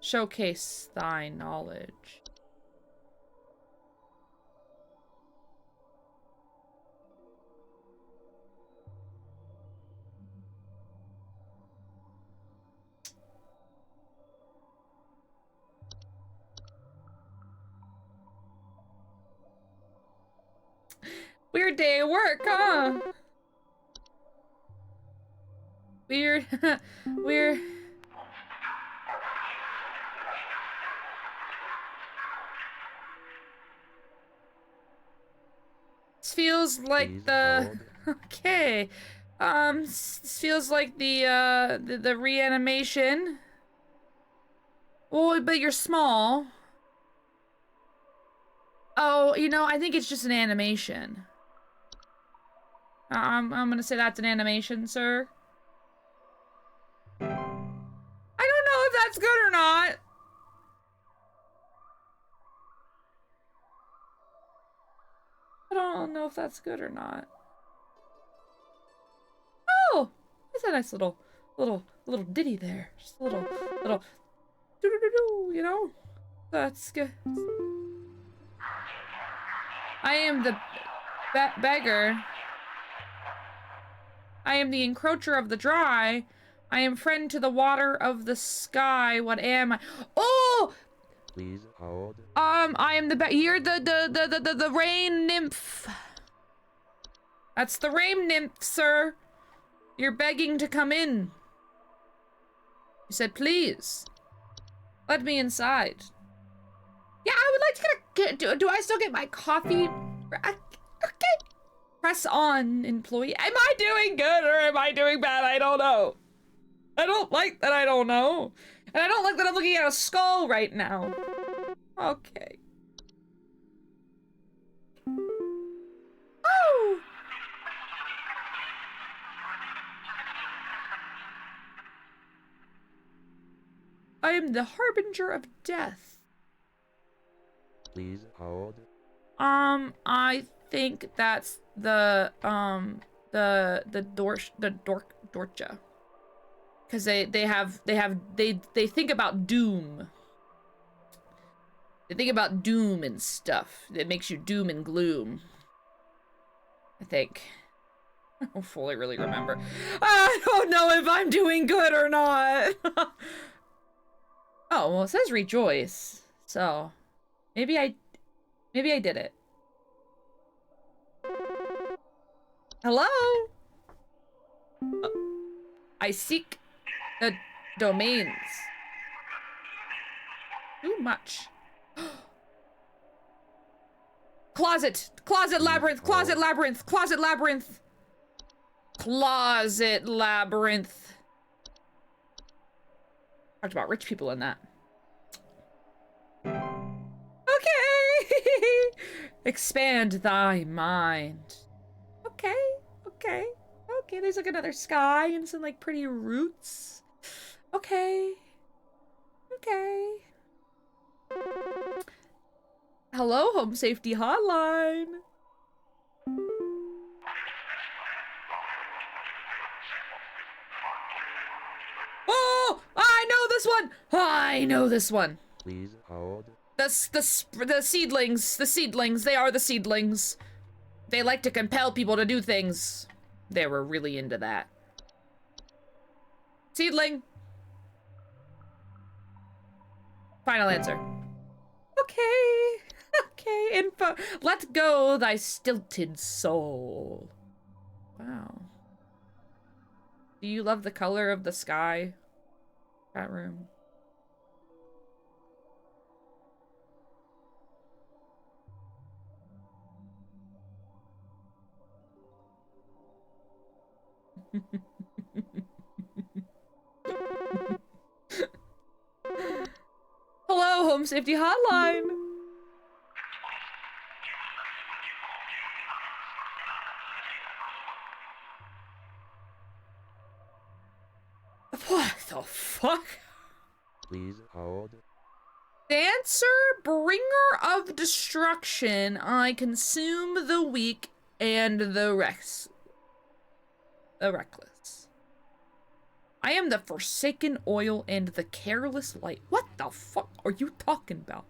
Showcase thy knowledge. Weird day at work, huh? Weird. Weird. This feels like the... Okay. This feels like the reanimation. Oh, but you're small. Oh, you know, I think it's just an animation. I'm gonna say that's an animation, sir. I don't know if that's good or not. I don't know if that's good or not. Oh, that's a nice little ditty there. Just a little doo-doo-doo-doo, you know? That's good. I am the beggar. I am the encroacher of the dry. I am friend to the water of the sky. What am I? Oh! Please hold. I am you're the rain nymph. That's the rain nymph, sir. You're begging to come in. You said, please. Let me inside. Yeah, I would like to do I still get my coffee? Okay. Press on, employee. Am I doing good or am I doing bad? I don't know. I don't like that I don't know. And I don't like that I'm looking at a skull right now. Okay. Oh! I am the harbinger of death. Please hold. I think that's the Dorcha. Because they think about doom. They think about doom and stuff. It makes you doom and gloom. I think. I don't fully really remember. I don't know if I'm doing good or not. Oh, well, it says rejoice. So, maybe I did it. Hello? I seek the domains. Too much. Closet labyrinth. Closet labyrinth. Talked about rich people in that. Okay. Expand thy mind. Okay. There's like another sky and some like pretty roots. Okay. Hello, Home Safety Hotline. Oh, I know this one. Please hold. The seedlings. They are the seedlings. They like to compel people to do things. They were really into that. Seedling. Final answer. Okay, info. Let go thy stilted soul. Wow. Do you love the color of the sky? Chat room. Hello, Home Safety Hotline. What the fuck? Please hold. Dancer, bringer of destruction. I consume the weak and the reckless. I am the forsaken oil and the careless light. What the fuck are you talking about?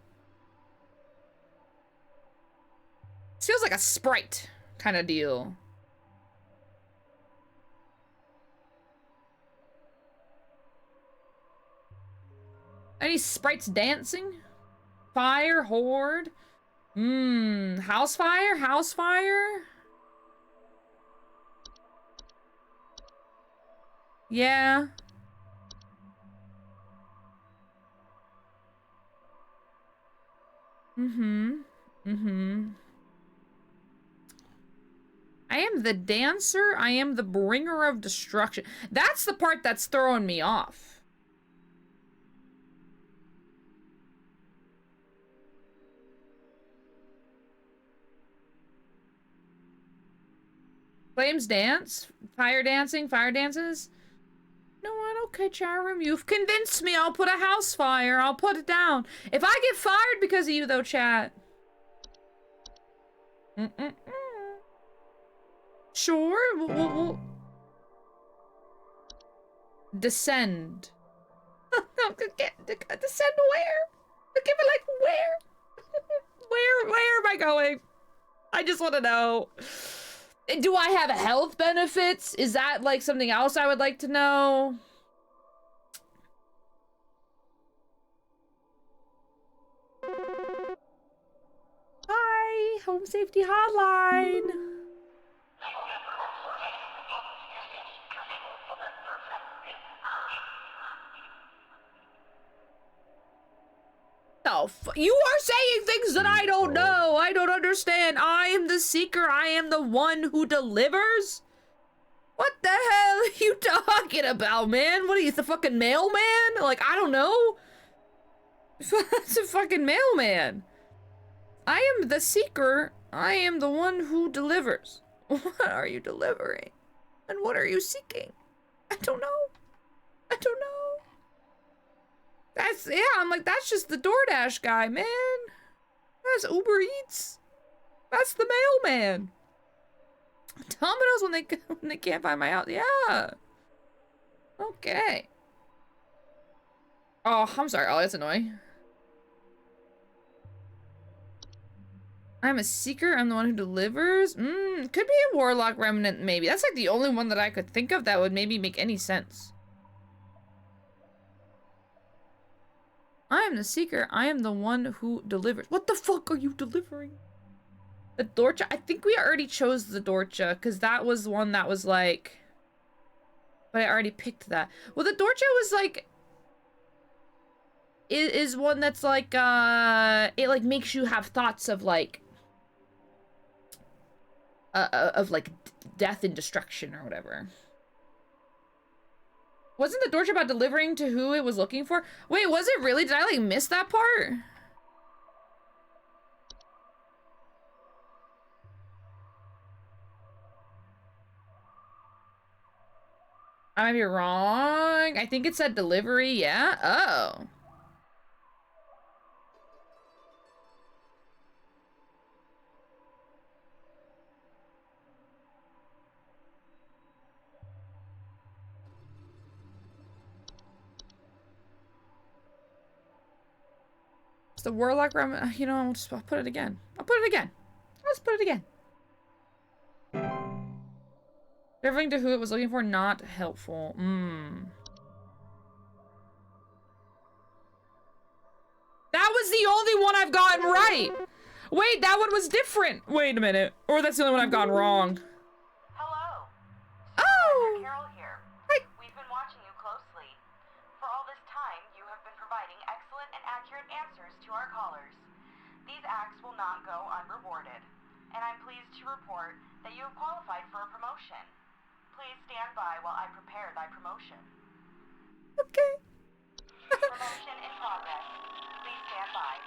This feels like a Sprite kind of deal. Any sprites dancing? Fire, horde. House fire? Yeah. I am the dancer. I am the bringer of destruction. That's the part that's throwing me off. Flames dance? Fire dances? You know what? Okay, chat room, you've convinced me. I'll put a house fire. I'll put it down. If I get fired because of you, though, chat. Sure, we'll... Descend. Descend where? Give it like where? Where am I going? I just want to know. Do I have health benefits? Is that like something else I would like to know? Hi, Home Safety Hotline. Oh, you are saying things that I don't know. I don't understand. I am the seeker. I am the one who delivers. What the hell are you talking about, man? What are you, the fucking mailman? Like, I don't know. That's a fucking mailman. I am the seeker. I am the one who delivers. What are you delivering? And what are you seeking? I don't know. I don't know. That's, yeah, I'm like, that's just the DoorDash guy, man. That's Uber Eats. That's the mailman. Domino's when they can't find my house. Yeah. Okay. Oh, I'm sorry. Oh, that's annoying. I'm a seeker. I'm the one who delivers. Could be a warlock remnant, maybe. That's like the only one that I could think of that would maybe make any sense. I am the seeker. I am the one who delivers. What the fuck are you delivering? The Dorcha? I think we already chose the Dorcha, because that was one that was like... But I already picked that. Well, the Dorcha was like... Is one that's like, it like makes you have thoughts of like... of like death and destruction or whatever. Wasn't the Dorcha about delivering to who it was looking for? Wait, was it really? Did I like miss that part? I might be wrong. I think it said delivery, yeah? Oh. It's the Warlock Ram. You know, I'll put it again. I'll put it again. Let's put it again. Delivering to who it was looking for, not helpful. That was the only one I've gotten right. Wait, that one was different. Wait a minute. Or that's the only one I've gotten wrong. Hello. Oh. Carol here. Hi. We've been watching you closely. For all this time, you have been providing excellent and accurate answers to our callers. These acts will not go unrewarded, and I'm pleased to report that you have qualified for a promotion. Please stand by while I prepare thy promotion. Okay. Promotion in progress. Please stand by.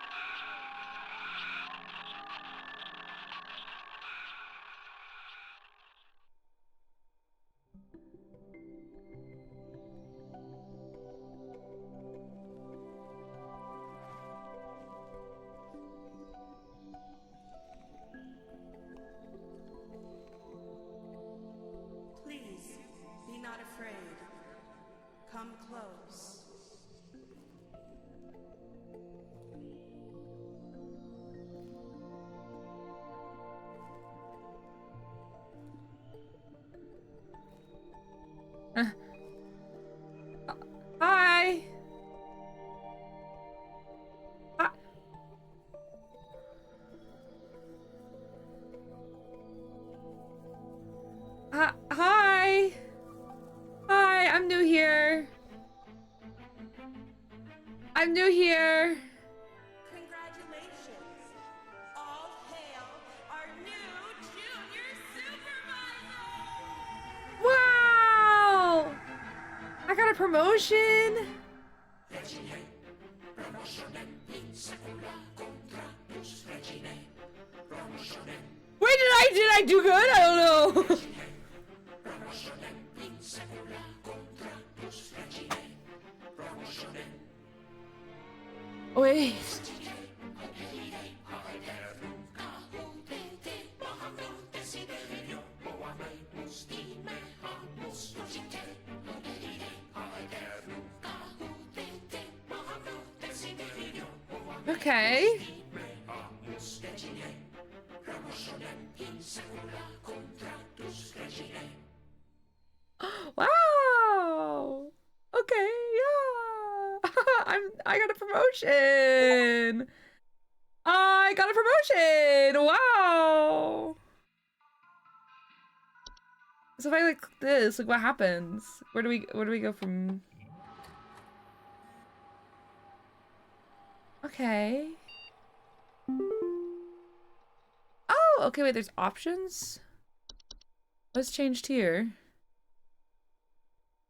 Please, be not afraid. Come close. Hi. Hi. Hi, I'm new here. I'm new here. Congratulations. All hail our new junior supervisor! Wow. I got a promotion. Wait, did I do good? I don't know. Wait. Okay. I got a promotion. I got a promotion. Wow. So if I like this, like what happens? Where do we go from? Okay. Oh, okay, wait, there's options? What's changed here?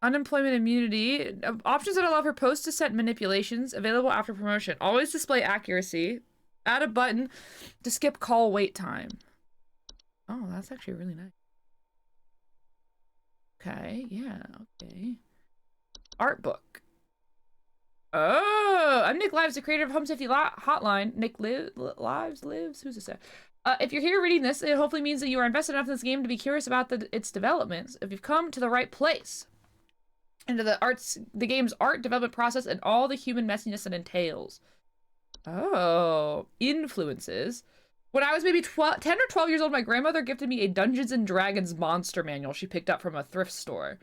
Unemployment immunity. Options that allow for post-descent manipulations available after promotion. Always display accuracy. Add a button to skip call wait time. Oh, that's actually really nice. Okay, yeah, okay. Art book. Oh, I'm Nick Lives, the creator of Home Safety Hotline. Nick lives? Who's this? If you're here reading this, it hopefully means that you are invested enough in this game to be curious about its developments. If you've come to the right place, into the game's art development process and all the human messiness it entails. Oh, influences. When I was maybe 10 or 12 years old, my grandmother gifted me a Dungeons and Dragons monster manual she picked up from a thrift store.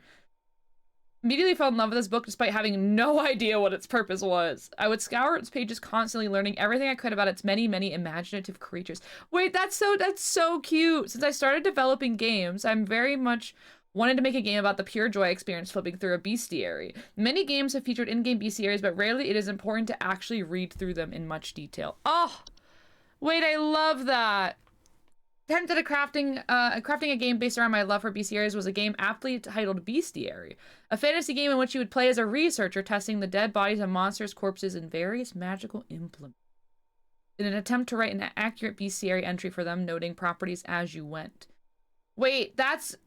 Immediately fell in love with this book despite having no idea what its purpose was. I would scour its pages constantly, learning everything I could about its many, many imaginative creatures. Wait, that's so cute. Since I started developing games, I'm very much wanted to make a game about the pure joy experience flipping through a bestiary. Many games have featured in-game bestiaries, but rarely it is important to actually read through them in much detail. Oh, wait, I love that. Attempted crafting a game based around my love for bestiaries was a game aptly titled Bestiary, a fantasy game in which you would play as a researcher testing the dead bodies of monsters, corpses, and various magical implements in an attempt to write an accurate bestiary entry for them, noting properties as you went. Wait, that's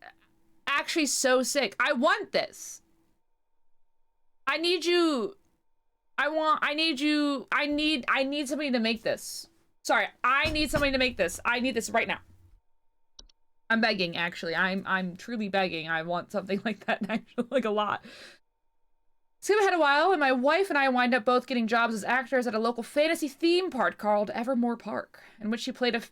actually so sick. I want this. I need somebody to make this. Sorry, I need somebody to make this. I need this right now. I'm begging, actually. I'm truly begging. I want something like that, actually, like a lot. Skip ahead a while, and my wife and I wind up both getting jobs as actors at a local fantasy theme park called Evermore Park, in which she played a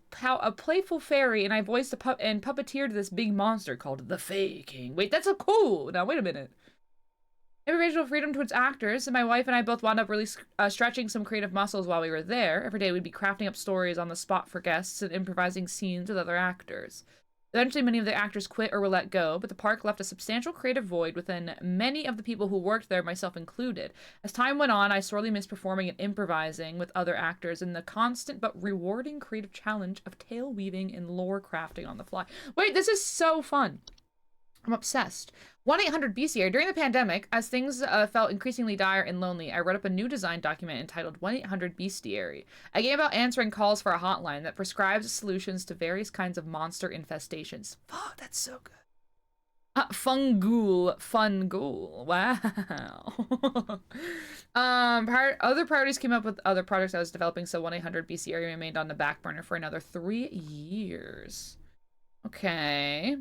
playful fairy, and I voiced and puppeteered this big monster called the Fae King. Wait, that's so cool! Now, wait a minute. Every regional freedom to its actors, and my wife and I both wound up really stretching some creative muscles while we were there. Every day we'd be crafting up stories on the spot for guests and improvising scenes with other actors. Eventually, many of the actors quit or were let go, but the park left a substantial creative void within many of the people who worked there, myself included. As time went on, I sorely missed performing and improvising with other actors and the constant but rewarding creative challenge of tale weaving and lore crafting on the fly. Wait, this is so fun. I'm obsessed. 1-800-BCR. During the pandemic, as things felt increasingly dire and lonely, I wrote up a new design document entitled 1-800-Bestiary, a game about answering calls for a hotline that prescribes solutions to various kinds of monster infestations. Fuck, that's so good. Funghoul. Wow. Other priorities came up with other projects I was developing, so 1-800-BCR remained on the back burner for another 3 years. Okay.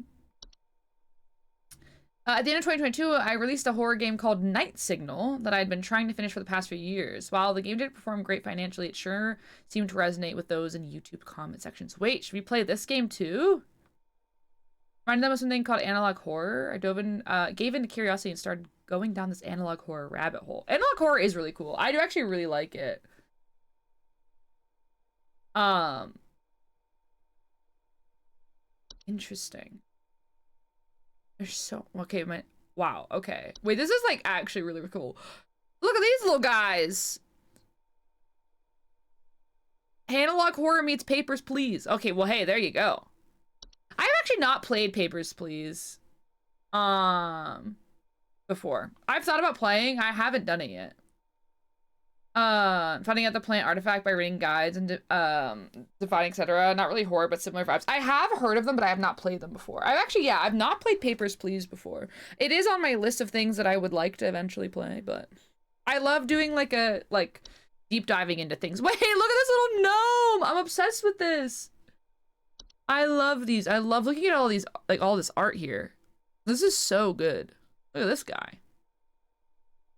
At the end of 2022, I released a horror game called Night Signal that I had been trying to finish for the past few years. While the game didn't perform great financially, it sure seemed to resonate with those in YouTube comment sections. Wait, should we play this game too? Reminded them of something called analog horror. I gave in to curiosity and started going down this analog horror rabbit hole. Analog horror is really cool. I do actually really like it. Interesting. There's so... Okay, wow, okay. Wait, this is, like, actually really, really cool. Look at these little guys! Analog horror meets Papers, Please. Okay, well, hey, there you go. I've actually not played Papers, Please. Before. I've thought about playing. I haven't done it yet. Finding out the plant artifact by reading guides and defining, etc. Not really horror, but similar vibes. I have heard of them, but I have not played them before. I've not played Papers, Please before. It is on my list of things that I would like to eventually play, but I love doing like deep diving into things. Wait, look at this little gnome! I'm obsessed with this. I love these. I love looking at all these, like all this art here. This is so good. Look at this guy.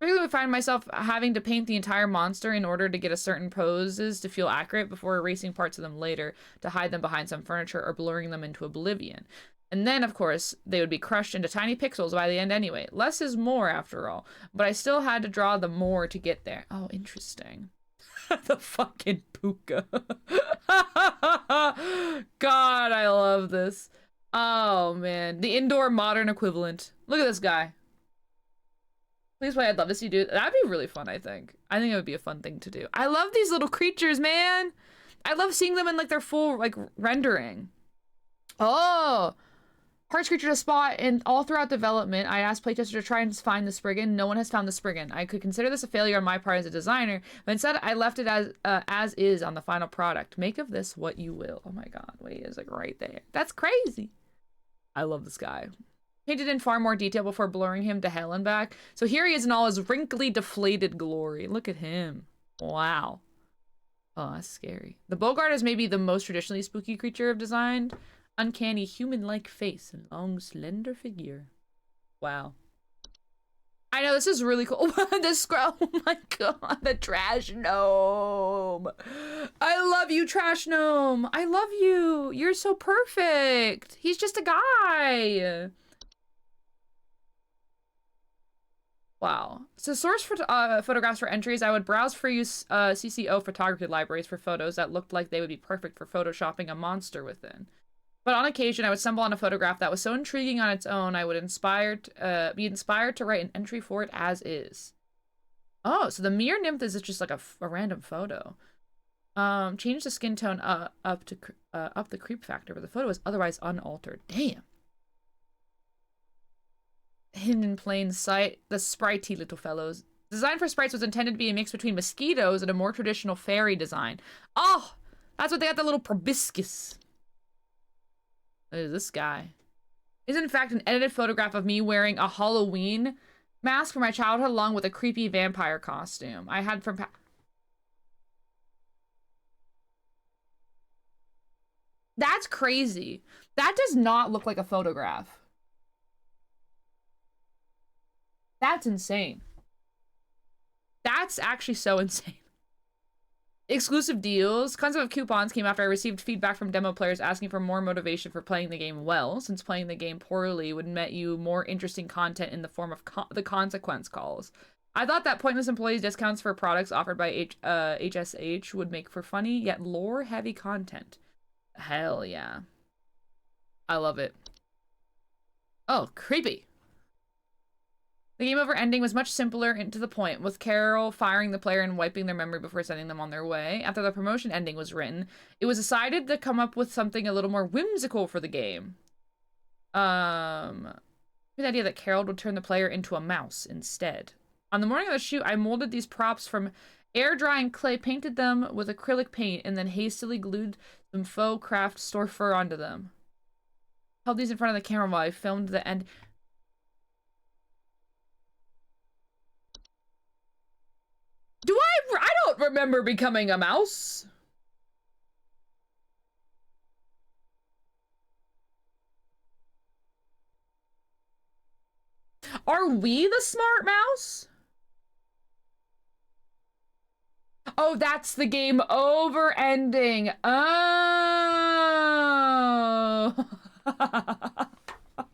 I really find myself having to paint the entire monster in order to get a certain poses to feel accurate before erasing parts of them later to hide them behind some furniture or blurring them into oblivion. And then, of course, they would be crushed into tiny pixels by the end anyway. Less is more, after all. But I still had to draw the more to get there. Oh, interesting. The fucking puka. God, I love this. Oh, man. The indoor modern equivalent. Look at this guy. Please play. I'd love to see you do. That'd be really fun, I think. I think it would be a fun thing to do. I love these little creatures, man. I love seeing them in, like, their full, like, rendering. Oh! Hardest creature to spot, and all throughout development, I asked playtesters to try and find the Spriggan. No one has found the Spriggan. I could consider this a failure on my part as a designer, but instead I left it as is on the final product. Make of this what you will. Oh my god, wait, it's like right there. That's crazy. I love this guy. Painted in far more detail before blurring him to hell and back. So here he is in all his wrinkly, deflated glory. Look at him. Wow. Oh, that's scary. The Bogart is maybe the most traditionally spooky creature I've designed. Uncanny human-like face and long, slender figure. Wow. I know, this is really cool. This scroll, oh my god, the trash gnome. I love you, trash gnome. I love you. You're so perfect. He's just a guy. Wow. So source for photographs for entries, I would browse free CCO photography libraries for photos that looked like they would be perfect for photoshopping a monster within. But on occasion, I would stumble on a photograph that was so intriguing on its own, I would be inspired to write an entry for it as is. Oh, so the mere nymph is just like a random photo. Change the skin tone up the creep factor, but the photo is otherwise unaltered. Damn. Hidden in plain sight, the spritey little fellows. Design for sprites was intended to be a mix between mosquitoes and a more traditional fairy design. Oh, that's what they got, the little proboscis. Look at this guy. Is in fact an edited photograph of me wearing a Halloween mask for my childhood along with a creepy vampire costume I had from That's crazy. That does not look like a photograph. That's insane. That's actually so insane. Exclusive deals. Concept of coupons came after I received feedback from demo players asking for more motivation for playing the game well, since playing the game poorly would net you more interesting content in the form of the consequence calls. I thought that pointless employees discounts for products offered by HSH would make for funny, yet lore-heavy content. Hell yeah. I love it. Oh, creepy. The game over ending was much simpler and to the point, with Carol firing the player and wiping their memory before sending them on their way. After the promotion ending was written, it was decided to come up with something a little more whimsical for the game. The idea that Carol would turn the player into a mouse instead. On the morning of the shoot, I molded these props from air drying clay, painted them with acrylic paint, and then hastily glued some faux craft store fur onto them. Held these in front of the camera while I filmed the end. I don't remember becoming a mouse. Are we the smart mouse? Oh, that's the game over ending. Oh. I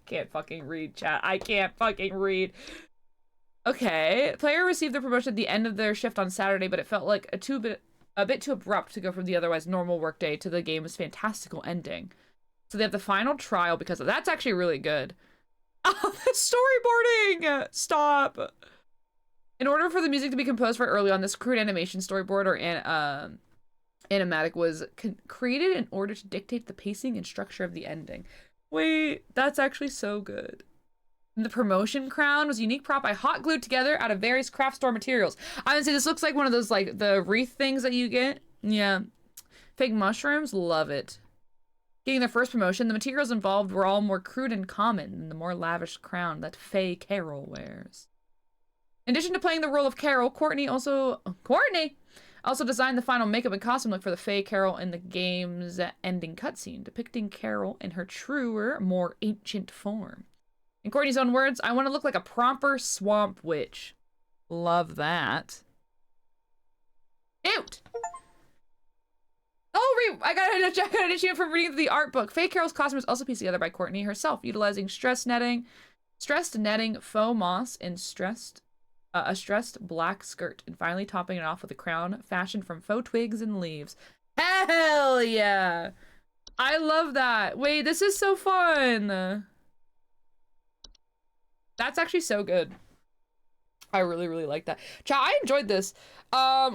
can't fucking read, chat. I can't fucking read. Okay, player received the promotion at the end of their shift on Saturday, but it felt like a bit too abrupt to go from the otherwise normal workday to the game's fantastical ending. So they have the final trial because of that's actually really good. Oh, the storyboarding! Stop! In order for the music to be composed very early on, this crude animation storyboard or animatic was created in order to dictate the pacing and structure of the ending. Wait, that's actually so good. The promotion crown was a unique prop I hot glued together out of various craft store materials. I would say this looks like one of those, like, the wreath things that you get. Yeah. Fake mushrooms, love it. Getting their first promotion, the materials involved were all more crude and common than the more lavish crown that Faye Carol wears. In addition to playing the role of Carol, Courtney also designed the final makeup and costume look for the Faye Carol in the game's ending cutscene, depicting Carol in her truer, more ancient form. In Courtney's own words, I want to look like a proper swamp witch. Love that. Out! Oh, an achievement for reading the art book. Faye Carroll's costume was also pieced together by Courtney herself, utilizing stressed netting, faux moss, and a stressed black skirt, and finally topping it off with a crown fashioned from faux twigs and leaves. Hell yeah! I love that. Wait, this is so fun. That's actually so good. I really, really like that. Chat, I enjoyed this.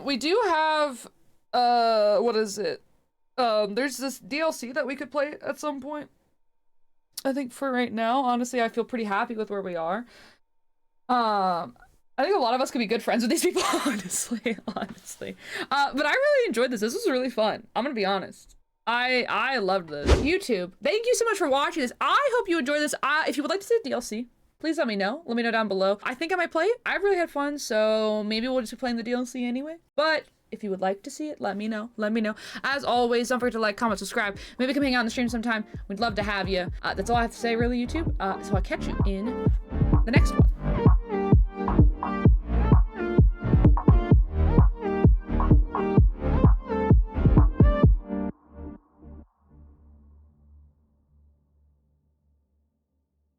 We do have, what is it? There's this DLC that we could play at some point. I think for right now, honestly, I feel pretty happy with where we are. I think a lot of us could be good friends with these people, honestly. But I really enjoyed this. This was really fun. I'm gonna be honest. I loved this. YouTube, thank you so much for watching this. I hope you enjoyed this. If you would like to see the DLC, please let me know. Let me know down below. I think I might play it. I really had fun, so maybe we'll just be playing the DLC anyway. But if you would like to see it, let me know. Let me know. As always, don't forget to like, comment, subscribe. Maybe come hang out on the stream sometime. We'd love to have you. That's all I have to say, really, YouTube. So I'll catch you in the next one.